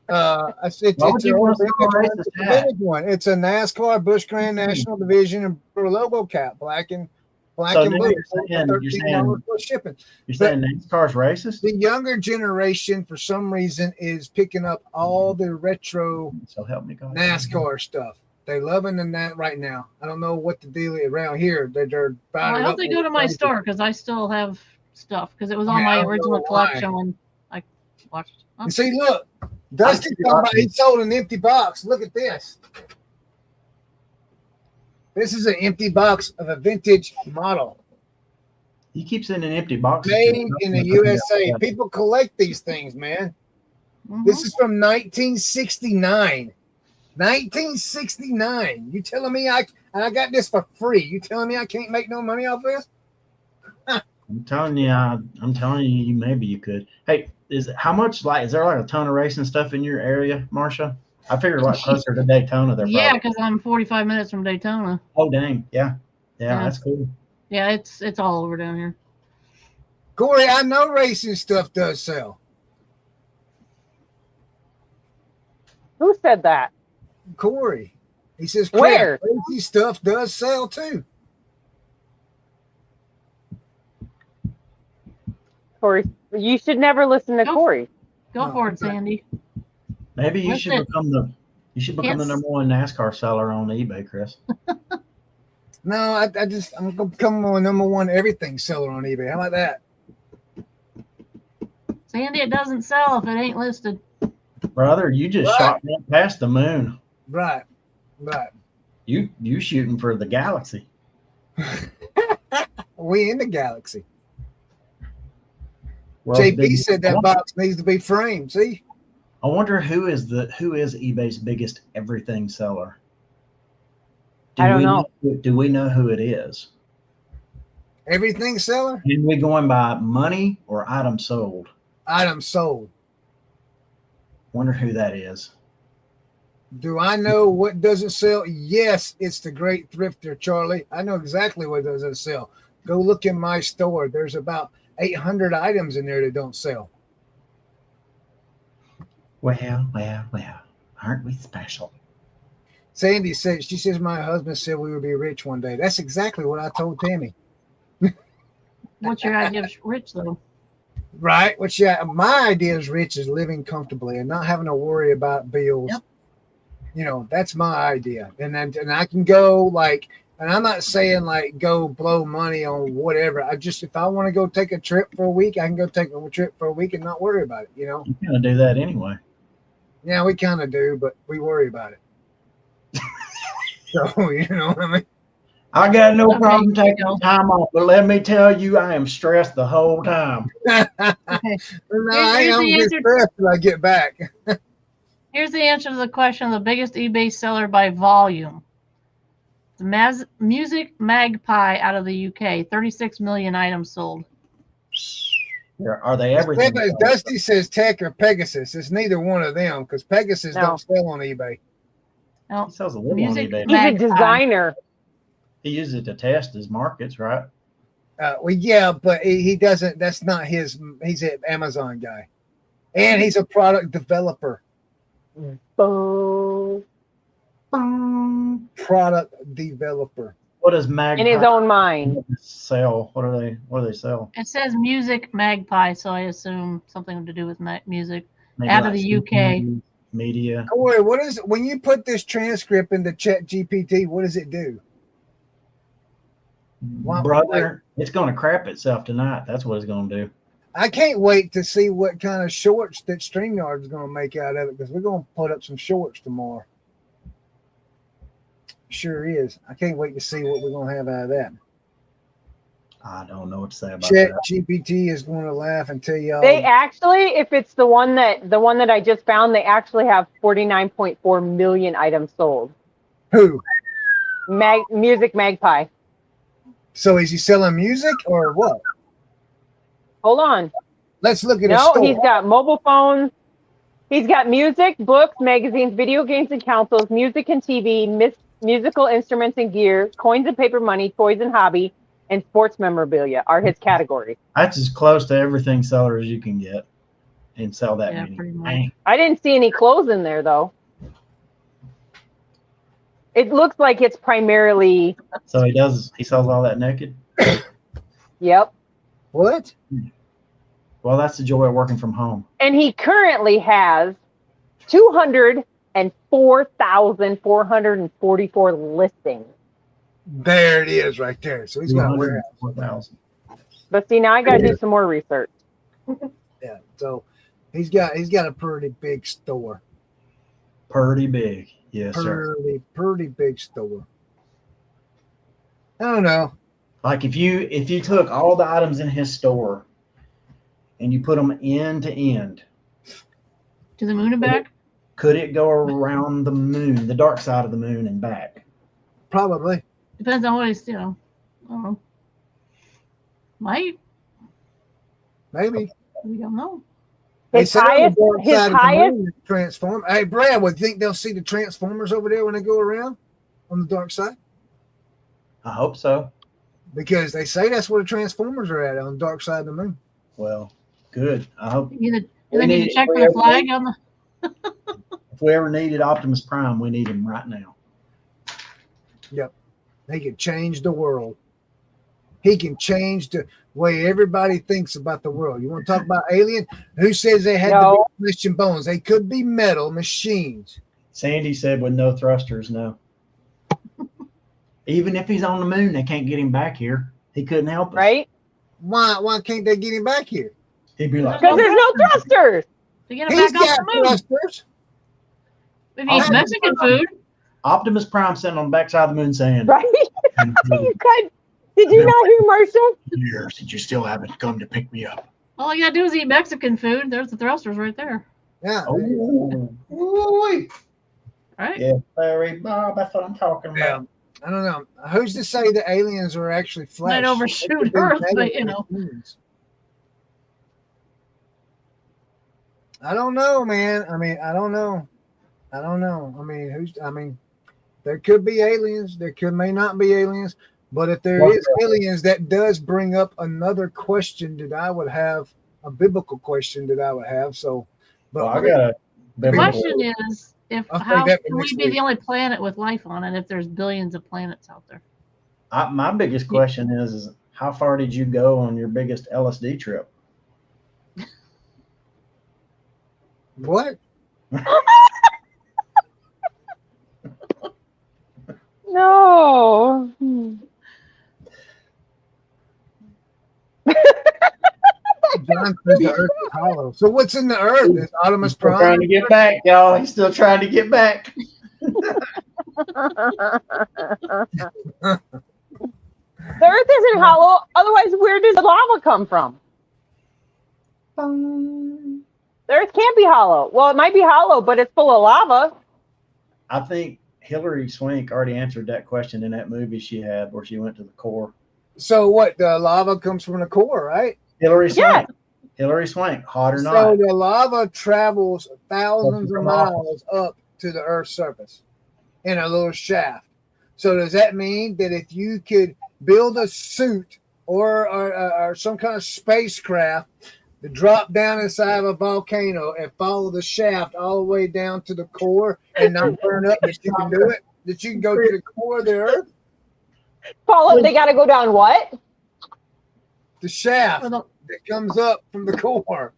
Speaker 1: It's
Speaker 2: Why would you want to sell a racist hat?
Speaker 1: vintage one. It's a NASCAR Busch Grand National Division and logo cap, black and
Speaker 2: So
Speaker 1: blue.
Speaker 2: now you're saying
Speaker 1: plus shipping.
Speaker 2: You're saying NASCAR's racist?
Speaker 1: The younger generation, for some reason, is picking up all the retro
Speaker 2: So help me God.
Speaker 1: NASCAR stuff. They're loving that right now. I don't know what the deal is around here. They're buying
Speaker 3: I
Speaker 1: it
Speaker 3: hope
Speaker 1: up
Speaker 3: they
Speaker 1: like
Speaker 3: go to my
Speaker 1: crazy.
Speaker 3: store because I still have stuff because it was
Speaker 1: I
Speaker 3: on
Speaker 1: mean, I
Speaker 3: my
Speaker 1: don't
Speaker 3: original
Speaker 1: know why.
Speaker 3: collection when I watched.
Speaker 1: And see, look, Dusty talking about he sold an empty box. Look at this. This is an empty box of a vintage model
Speaker 2: You keep sending empty boxes.
Speaker 1: made in the USA. People collect these things, man. This is from 1969. 1969. You telling me I got this for free? You telling me I can't make no money off this?
Speaker 2: I'm telling you, maybe you could. Hey, is there like a ton of racing stuff in your area, Marsha? I figured like closer to Daytona there.
Speaker 3: Yeah,
Speaker 2: probably.
Speaker 3: because I'm 45 minutes from Daytona.
Speaker 2: Oh dang, yeah,
Speaker 3: Yeah.
Speaker 2: that's cool.
Speaker 3: Yeah, it's all over down here.
Speaker 1: Corey, I know racing stuff does sell.
Speaker 4: Who said that?
Speaker 1: Corey. He says,
Speaker 4: Where?
Speaker 1: crazy stuff does sell too.
Speaker 4: Corey, you should never listen to
Speaker 3: Nope.
Speaker 4: Corey.
Speaker 3: Go
Speaker 1: No,
Speaker 3: for it,
Speaker 1: okay.
Speaker 3: Sandy.
Speaker 2: Maybe you should
Speaker 3: Listen.
Speaker 2: become the
Speaker 3: Yes.
Speaker 2: number one NASCAR seller on eBay, Chris.
Speaker 1: No, I'm gonna become my number one everything seller on eBay. How about that?
Speaker 3: Sandy, it doesn't sell if it ain't listed.
Speaker 2: Brother, you just
Speaker 1: Right.
Speaker 2: shot me past the moon.
Speaker 1: Right.
Speaker 2: You shooting for the galaxy.
Speaker 1: We in the galaxy.
Speaker 2: Well,
Speaker 1: JB said that box needs to be framed. See?
Speaker 2: I wonder who is eBay's biggest everything seller.
Speaker 4: I don't know.
Speaker 2: Do we know who it is?
Speaker 1: Everything seller?
Speaker 2: Are we going by money or item sold?
Speaker 1: Item sold.
Speaker 2: Wonder who that is.
Speaker 1: Do I know what doesn't sell? Yes, it's the great thrifter, Charlie. I know exactly what doesn't sell. Go look in my store. There's about 800 items in there that don't sell.
Speaker 2: Well, aren't we special?
Speaker 1: Sandy said, she says, my husband said we would be rich one day. That's exactly what I told Tammy.
Speaker 3: What's your idea of rich, though?
Speaker 1: Right? Which, yeah, my idea is rich is living comfortably and not having to worry about bills.
Speaker 3: Yep.
Speaker 1: You know, that's my idea. And I can go like, and I'm not saying like go blow money on whatever. If I want to go take a trip for a week, I can go take a trip for a week and not worry about it, you know?
Speaker 2: You kind of do that anyway.
Speaker 1: Yeah, we kind of do, but we worry about it. So, you know what I mean?
Speaker 2: I got no
Speaker 3: Okay.
Speaker 2: problem taking time off, but let me tell you, I am stressed the whole time.
Speaker 1: No, I
Speaker 3: Here's
Speaker 1: don't
Speaker 3: the
Speaker 1: get
Speaker 3: answer.
Speaker 1: stressed till I get back.
Speaker 3: Here's the answer to the question: the biggest eBay seller by volume. The Music Magpie out of the UK, 36 million items sold.
Speaker 2: Are they everything?
Speaker 1: Dusty says Tech or Pegasus. It's neither one of them because Pegasus
Speaker 4: No.
Speaker 1: don't sell on eBay.
Speaker 3: No,
Speaker 2: He sells a little
Speaker 3: Music
Speaker 2: on eBay.
Speaker 4: He's a
Speaker 3: Magpie.
Speaker 4: designer.
Speaker 2: He uses it to test his markets, right?
Speaker 1: Well, yeah, but he doesn't. That's not his. He's an Amazon guy, and he's a product developer.
Speaker 4: Boom.
Speaker 1: Product developer.
Speaker 2: What does Magpie
Speaker 4: In his own mind.
Speaker 2: sell? What do they sell?
Speaker 3: It says Music Magpie, so I assume something to do with music.
Speaker 2: Maybe
Speaker 3: Out of
Speaker 2: like
Speaker 3: the UK.
Speaker 2: media.
Speaker 1: Corey, what is when you put this transcript into Chat GPT? What does it do? Wow.
Speaker 2: Brother, it's going to crap itself tonight. That's what it's going to do.
Speaker 1: I can't wait to see what kind of shorts that StreamYard is going to make out of it because we're going to put up some shorts tomorrow. Sure is. I can't wait to see what we're going to have out of that.
Speaker 2: I don't know what to say about
Speaker 1: Chat
Speaker 2: that.
Speaker 1: GPT is going to laugh and tell y'all.
Speaker 4: They actually, if it's the one that I just found, they actually have 49.4 million items sold.
Speaker 1: Who?
Speaker 4: Music Magpie.
Speaker 1: So is he selling music or what?
Speaker 4: Hold on.
Speaker 1: Let's look at his
Speaker 4: No,
Speaker 1: store.
Speaker 4: he's got mobile phones. He's got music, books, magazines, video games and consoles, music and TV, musical instruments and gear, coins and paper money, toys and hobby, and sports memorabilia are his categories.
Speaker 2: That's as close to everything seller as you can get and sell that
Speaker 3: Yeah,
Speaker 2: many.
Speaker 3: pretty much.
Speaker 2: Dang.
Speaker 4: I didn't see any clothes in there though. It looks like it's primarily,
Speaker 2: So he sells all that naked?
Speaker 4: yep.
Speaker 1: What?
Speaker 2: Well, that's the joy of working from home.
Speaker 4: And he currently has 204,444 listings.
Speaker 1: There it is right there. So he's got a warehouse.
Speaker 2: 4,000.
Speaker 4: But see, now I got to do some more research.
Speaker 1: Yeah. So he's got a pretty big store.
Speaker 2: Pretty big. Yes, sir.
Speaker 1: Pretty big store. I don't know.
Speaker 2: Like if you took all the items in his store and you put them end to end,
Speaker 3: To the moon and back?
Speaker 2: could it go around the moon, the dark side of the moon and back?
Speaker 1: Probably.
Speaker 3: Depends on what he's, I don't know. Might.
Speaker 1: Maybe.
Speaker 3: We don't know.
Speaker 4: His
Speaker 1: say on the
Speaker 4: highest,
Speaker 1: dark
Speaker 4: his
Speaker 1: side of the
Speaker 4: highest,
Speaker 1: moon, transform. Hey, Brad, would you think they'll see the Transformers over there when they go around on the dark side?
Speaker 2: I hope so.
Speaker 1: Because they say that's where the Transformers are at, on the dark side of the moon.
Speaker 2: Well, good. I hope
Speaker 3: Do they need to check for the flag on the?
Speaker 2: if we ever needed Optimus Prime, we need him right now.
Speaker 1: He can change the world. He can change the way everybody thinks about the world. You want to talk about aliens? Who says they had to be flesh and bones? They could be metal machines.
Speaker 2: Sandy said with no thrusters, no. Even if he's on the moon, they can't get him back here. He couldn't help us.
Speaker 4: right?
Speaker 1: Why can't they get him back here?
Speaker 2: He'd be like,
Speaker 4: Because there's no thrusters.
Speaker 3: To get him
Speaker 1: He's
Speaker 3: back off
Speaker 1: got
Speaker 3: the moon.
Speaker 1: thrusters.
Speaker 3: If he eats Mexican food.
Speaker 2: Optimus Prime sitting on the backside of the moon saying,
Speaker 4: Right? You guys, did you not hear Marshall?
Speaker 5: Years and you still haven't come to pick me up.
Speaker 3: All you gotta do is eat Mexican food. There's the thrusters right there.
Speaker 1: Yeah.
Speaker 2: oh, boy.
Speaker 3: Right?
Speaker 2: Yeah, Larry Bob, that's what I'm talking about.
Speaker 1: Yeah. I don't know. Who's to say that aliens are actually flesh?
Speaker 3: Might overshoot Earth, but you know.
Speaker 1: I don't know, man. I mean, I don't know. I mean, there could be aliens. May not be aliens. But if there is aliens, that does bring up another question that I would have, a biblical question that I would have. So, but
Speaker 2: Well, I got a
Speaker 3: The
Speaker 2: biblical.
Speaker 3: question is,
Speaker 1: I'll
Speaker 3: how
Speaker 1: take that for
Speaker 3: can we
Speaker 1: next
Speaker 3: be
Speaker 1: week.
Speaker 3: the only planet with life on it if there's billions of planets out there?
Speaker 2: My biggest question is how far did you go on your biggest LSD trip?
Speaker 1: What?
Speaker 4: No.
Speaker 1: John says the earth is hollow. So what's in the earth? Is Optimus
Speaker 2: Still trying
Speaker 1: Prime?
Speaker 2: to get back, y'all. He's still trying to get back.
Speaker 4: The earth isn't hollow. Otherwise, where does the lava come from? The earth can't be hollow. Well, it might be hollow, but it's full of lava.
Speaker 2: I think Hillary Swank already answered that question in that movie she had where she went to the core.
Speaker 1: So what? The lava comes from the core, right?
Speaker 2: Hillary Swank.
Speaker 4: Yeah.
Speaker 2: Hillary Swank, hot or
Speaker 1: So
Speaker 2: not.
Speaker 1: the lava travels thousands of
Speaker 2: Come off.
Speaker 1: miles up to the Earth's surface in a little shaft. So does that mean that if you could build a suit or some kind of spacecraft to drop down inside of a volcano and follow the shaft all the way down to the core and not burn up, that you can do it? That you can go to the core of the Earth?
Speaker 4: Paula, they got to go down what?
Speaker 1: The shaft
Speaker 3: Or the-
Speaker 1: that comes up from the core.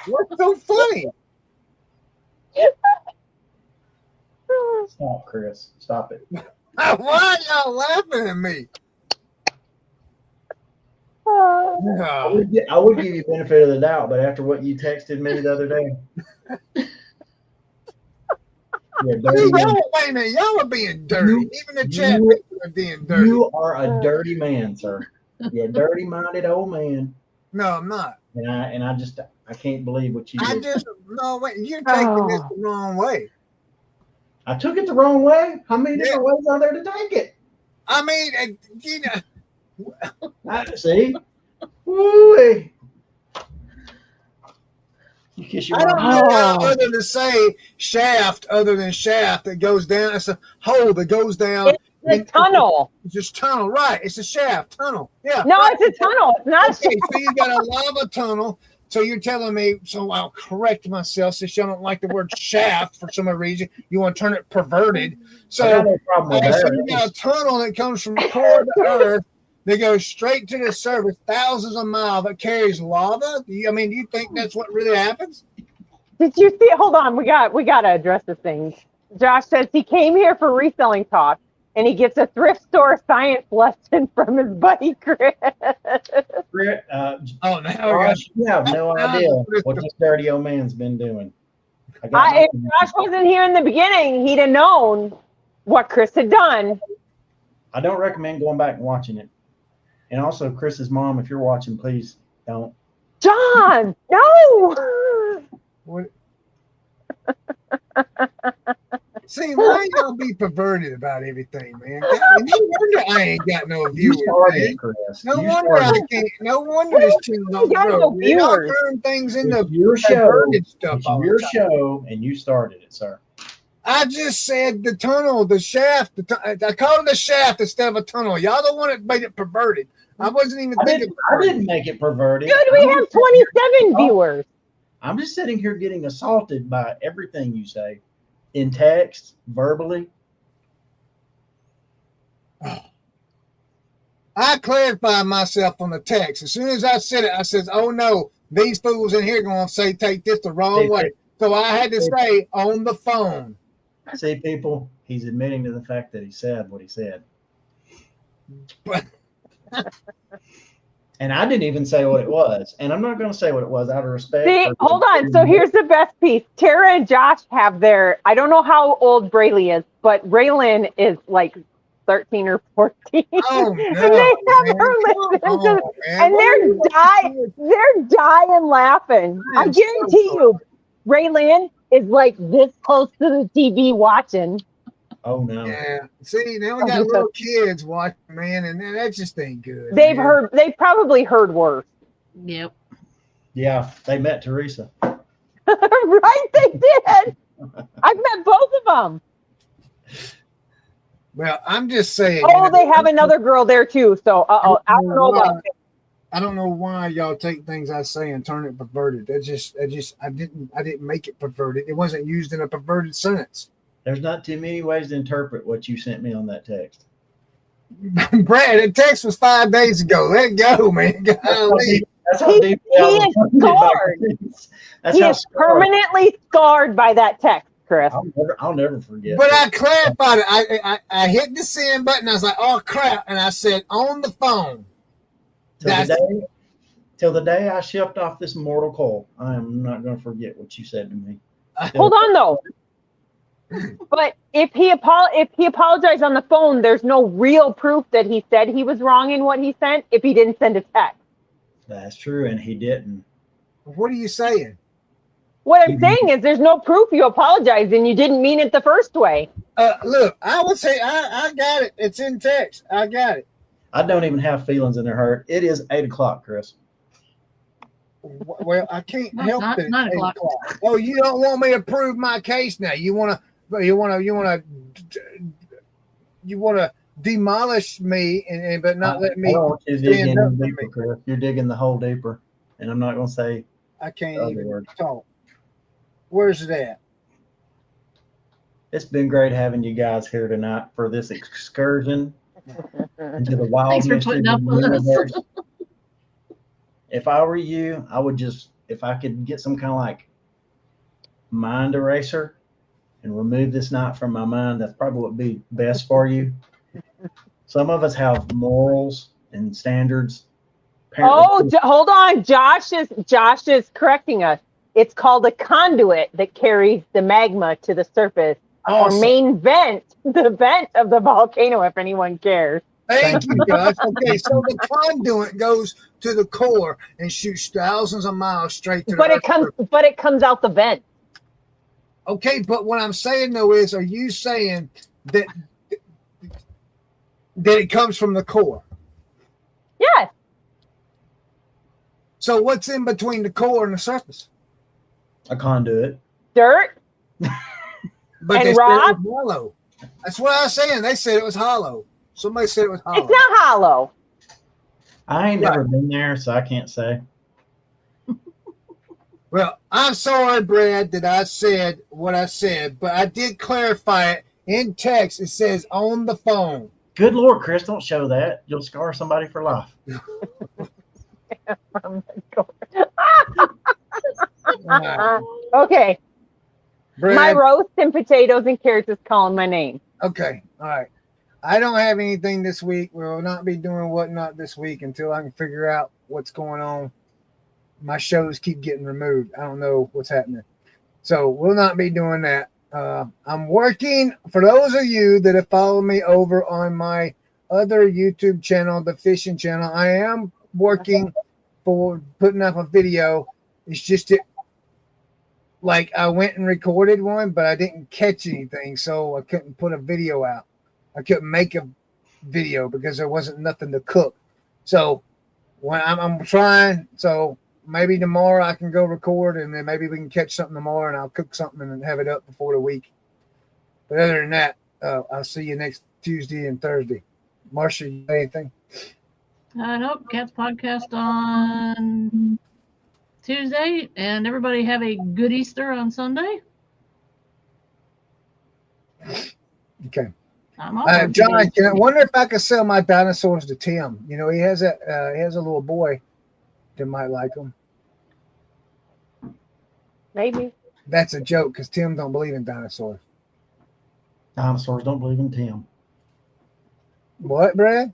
Speaker 1: What's so funny?
Speaker 2: Stop, Chris. Stop it.
Speaker 1: Why are y'all laughing at me? No.
Speaker 2: I would give you benefit of the doubt, but after what you texted me the other day. Yeah, dirty man.
Speaker 1: Wait a minute, y'all are being dirty. Even the chat
Speaker 2: you-
Speaker 1: people are being dirty.
Speaker 2: You are a dirty man, sir. You're a dirty-minded old man,
Speaker 1: No, I'm not.
Speaker 2: and I can't believe what you did.
Speaker 1: You're taking this the wrong way.
Speaker 2: I took it the wrong way. How many different ways are there to take it?
Speaker 1: I mean, you know,
Speaker 2: See? Woo-wee. You kiss your
Speaker 1: I don't
Speaker 2: mom.
Speaker 1: know how other to say shaft other than shaft that goes down. It's a hole that goes down
Speaker 4: a tunnel.
Speaker 1: It's just tunnel, right? It's a shaft tunnel. Yeah.
Speaker 4: No,
Speaker 1: right.
Speaker 4: it's a tunnel. It's not.
Speaker 1: Okay, so you got a lava tunnel. So you're telling me, so I'll correct myself since you don't like the word shaft for some reason. You want to turn it perverted. So,
Speaker 2: I got no problem with
Speaker 1: so
Speaker 2: that.
Speaker 1: you got a tunnel that comes from core to earth that goes straight to the surface, thousands of miles, that carries lava. Do you think that's what really happens?
Speaker 4: Did you see? Hold on, we got to address this thing. Josh says he came here for reselling talk, and he gets a thrift store science lesson from his buddy Chris.
Speaker 1: Oh, now
Speaker 2: Josh, you have no idea what this dirty old man's been doing.
Speaker 4: If Josh wasn't here in the beginning, he'd have known what Chris had done.
Speaker 2: I don't recommend going back and watching it. And also, Chris's mom, if you're watching, please don't.
Speaker 4: John, no.
Speaker 1: What? See, why y'all be perverted about everything, man? God, no wonder I ain't got no
Speaker 2: You
Speaker 1: viewers.
Speaker 2: started
Speaker 1: Man.
Speaker 2: it, Chris.
Speaker 1: No
Speaker 2: You
Speaker 1: wonder
Speaker 2: started
Speaker 1: I can't. No wonder this channel don't
Speaker 4: got
Speaker 1: grow.
Speaker 4: no
Speaker 1: Man. Y'all
Speaker 4: viewers.
Speaker 1: turn things into
Speaker 2: It's your show.
Speaker 1: perverted stuff
Speaker 2: It's
Speaker 1: all
Speaker 2: your
Speaker 1: the time.
Speaker 2: show, and you started it, sir.
Speaker 1: I just said the tunnel, the shaft. I called it a shaft instead of a tunnel. Y'all the one that made it perverted. I wasn't even
Speaker 2: I
Speaker 1: thinking.
Speaker 2: didn't make it perverted.
Speaker 4: Dude, we have 27 viewers.
Speaker 2: I'm just sitting here getting assaulted by everything you say in text, verbally.
Speaker 1: I clarified myself on the text. As soon as I said it, I said, "Oh no, these fools in here going to say take this the wrong way." So I had to say on the phone.
Speaker 2: See, people, he's admitting to the fact that he said what he said.
Speaker 1: But
Speaker 2: and I didn't even say what it was. And I'm not going to say what it was out of respect.
Speaker 4: See, hold on. So here's the best piece. Tara and Josh have their, I don't know how old Brayley is, but Raylan is like 13 or 14.
Speaker 1: Oh,
Speaker 4: and
Speaker 1: no,
Speaker 4: they have
Speaker 1: man.
Speaker 4: her listening
Speaker 1: Come
Speaker 4: to,
Speaker 1: on, man.
Speaker 4: and
Speaker 1: What are
Speaker 4: they're
Speaker 1: you doing?
Speaker 4: dying laughing. I
Speaker 1: I'm so
Speaker 4: guarantee you, Raylan is like this close to the TV watching.
Speaker 2: Oh, no.
Speaker 1: Yeah. See, now we got little kids watching, man, and that just ain't good.
Speaker 4: They've
Speaker 1: man.
Speaker 4: they probably heard worse.
Speaker 3: Yep.
Speaker 2: Yeah, they met Teresa.
Speaker 4: Right? They did. I've met both of them.
Speaker 1: Well, I'm just saying.
Speaker 4: Oh, they have another girl there too. So, I don't know about it.
Speaker 1: I don't know why y'all take things I say and turn it perverted. I didn't make it perverted. It wasn't used in a perverted sentence.
Speaker 2: There's not too many ways to interpret what you sent me on that text.
Speaker 1: Brad, the text was 5 days ago. Let go, man. Golly.
Speaker 2: That's how deep
Speaker 4: He is scarred. He is permanently scarred by that text, Chris.
Speaker 2: I'll never forget.
Speaker 1: But I clarified it. I hit the send button. I was like, oh crap, and I said on the phone.
Speaker 2: Till the day I shipped off this mortal coil, I am not going to forget what you said to me.
Speaker 4: Hold on though. But if he apologized on the phone, there's no real proof that he said he was wrong in what he sent if he didn't send a text.
Speaker 2: That's true, and he didn't.
Speaker 1: What are you saying?
Speaker 4: What I'm saying is there's no proof you apologized and you didn't mean it the first way.
Speaker 1: Look, I would say I got it. It's in text. I got it.
Speaker 2: I don't even have feelings in their hurt. It is 8 o'clock, Chris.
Speaker 1: Well, I can't
Speaker 3: No,
Speaker 1: help
Speaker 3: not
Speaker 1: it.
Speaker 3: 9 o'clock.
Speaker 1: Oh, you don't want me to prove my case now. You want to demolish me but not let me
Speaker 2: I don't want you to dig
Speaker 1: stand
Speaker 2: in
Speaker 1: up for
Speaker 2: deeper,
Speaker 1: me.
Speaker 2: Chris. You're digging the hole deeper, and I'm not going to say.
Speaker 1: I can't
Speaker 2: Other
Speaker 1: even
Speaker 2: words.
Speaker 1: talk. Where's it at?
Speaker 2: It's been great having you guys here tonight for this excursion into the wild
Speaker 3: Thanks for
Speaker 2: mysteries
Speaker 3: putting up
Speaker 2: of the
Speaker 3: with us.
Speaker 2: universe. If I were you, I would if I could get some kind of like mind eraser and remove this night from my mind, that's probably what would be best for you. Some of us have morals and standards.
Speaker 4: Oh, hold on. Josh is correcting us. It's called a conduit that carries the magma to the surface or main vent, the vent of the volcano, if anyone cares.
Speaker 1: Thank you, Josh. Okay, so the conduit goes to the core and shoots thousands of miles straight to
Speaker 4: But
Speaker 1: the
Speaker 4: it comes out the vent.
Speaker 1: Okay, but what I'm saying though is, are you saying that it comes from the core?
Speaker 4: Yes.
Speaker 1: So what's in between the core and the surface?
Speaker 2: A conduit.
Speaker 4: Dirt
Speaker 1: But
Speaker 4: and
Speaker 1: this
Speaker 4: rock.
Speaker 1: is mellow. That's what I was saying. They said it was hollow. Somebody said it was hollow.
Speaker 4: It's not hollow.
Speaker 2: I ain't
Speaker 1: Right.
Speaker 2: never been there, so I can't say.
Speaker 1: Well, I'm sorry, Brad, that I said what I said, but I did clarify it in text. It says on the phone.
Speaker 2: Good Lord, Chris, don't show that. You'll scar somebody for life.
Speaker 4: From the door.
Speaker 1: All right.
Speaker 4: Okay. My
Speaker 1: Brad,
Speaker 4: roast and potatoes and carrots is calling my name.
Speaker 1: okay. All right. I don't have anything this week. We will not be doing whatnot this week until I can figure out what's going on. My shows keep getting removed. I don't know what's happening. So we'll not be doing that. I'm working for those of you that have followed me over on my other YouTube channel, the fishing channel. I am working for putting up a video. It's just like I went and recorded one, but I didn't catch anything, so I couldn't put a video out. I couldn't make a video because there wasn't nothing to cook. So when I'm trying, so maybe tomorrow I can go record, and then maybe we can catch something tomorrow, and I'll cook something and have it up before the week. But other than that, I'll see you next Tuesday and Thursday. Marcia, you got anything?
Speaker 3: Nope. Cats podcast on Tuesday, and everybody have a good Easter on Sunday.
Speaker 1: Okay.
Speaker 3: I'm off.
Speaker 1: John, I wonder if I could sell my dinosaurs to Tim. You know, he has a little boy that might like them.
Speaker 4: Maybe.
Speaker 1: That's a joke because Tim don't believe in dinosaurs.
Speaker 2: Dinosaurs don't believe in Tim.
Speaker 1: What, Brad?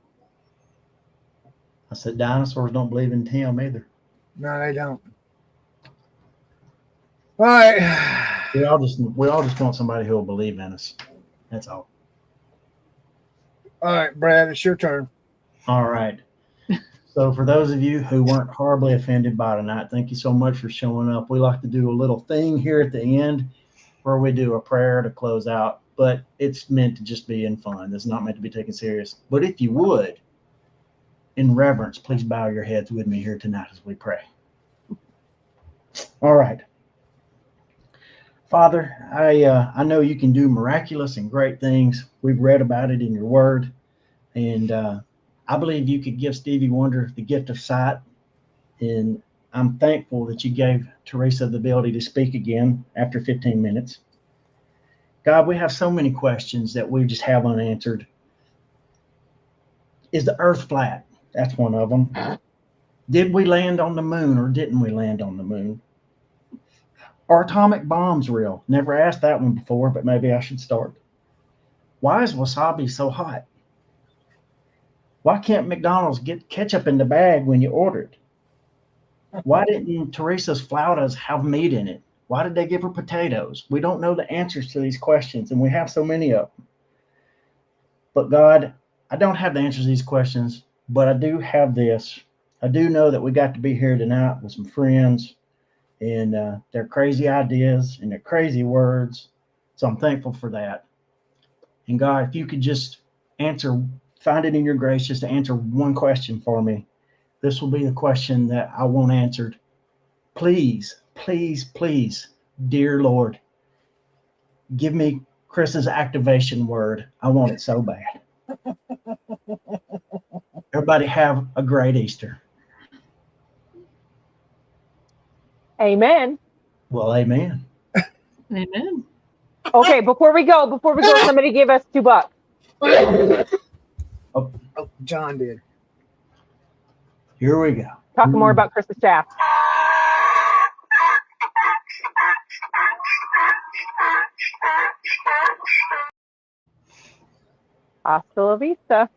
Speaker 2: I said dinosaurs don't believe in Tim either.
Speaker 1: No, they don't. All right.
Speaker 2: We all just want somebody who will believe in us. That's all.
Speaker 1: All right, Brad, it's your turn.
Speaker 2: All right. So for those of you who weren't horribly offended by tonight, thank you so much for showing up. We like to do a little thing here at the end where we do a prayer to close out, but it's meant to just be in fun. It's not meant to be taken serious. But if you would, in reverence, please bow your heads with me here tonight as we pray. All right. Father, I know you can do miraculous and great things. We've read about it in your word. And I believe you could give Stevie Wonder the gift of sight. And I'm thankful that you gave Teresa the ability to speak again after 15 minutes. God, we have so many questions that we just have unanswered. Is the earth flat? That's one of them. Did we land on the moon or didn't we land on the moon? Are atomic bombs real? Never asked that one before, but maybe I should start. Why is wasabi so hot? Why can't McDonald's get ketchup in the bag when you order it? Why didn't Teresa's flautas have meat in it? Why did they give her potatoes? We don't know the answers to these questions, and we have so many of them. But God, I don't have the answers to these questions, but I do have this. I do know that we got to be here tonight with some friends, and their crazy ideas and their crazy words. So I'm thankful for that. And God, if you could just find it in your grace just to answer one question for me. This will be the question that I want answered. Please, please, please, dear Lord, give me Chris's activation word. I want it so bad. Everybody have a great Easter.
Speaker 4: Amen.
Speaker 2: Well, amen.
Speaker 3: Amen.
Speaker 4: Okay, before we go, somebody give us $2.
Speaker 1: Oh, John did.
Speaker 2: Here we go.
Speaker 4: Talking more about Chris's shaft. Hasta la vista.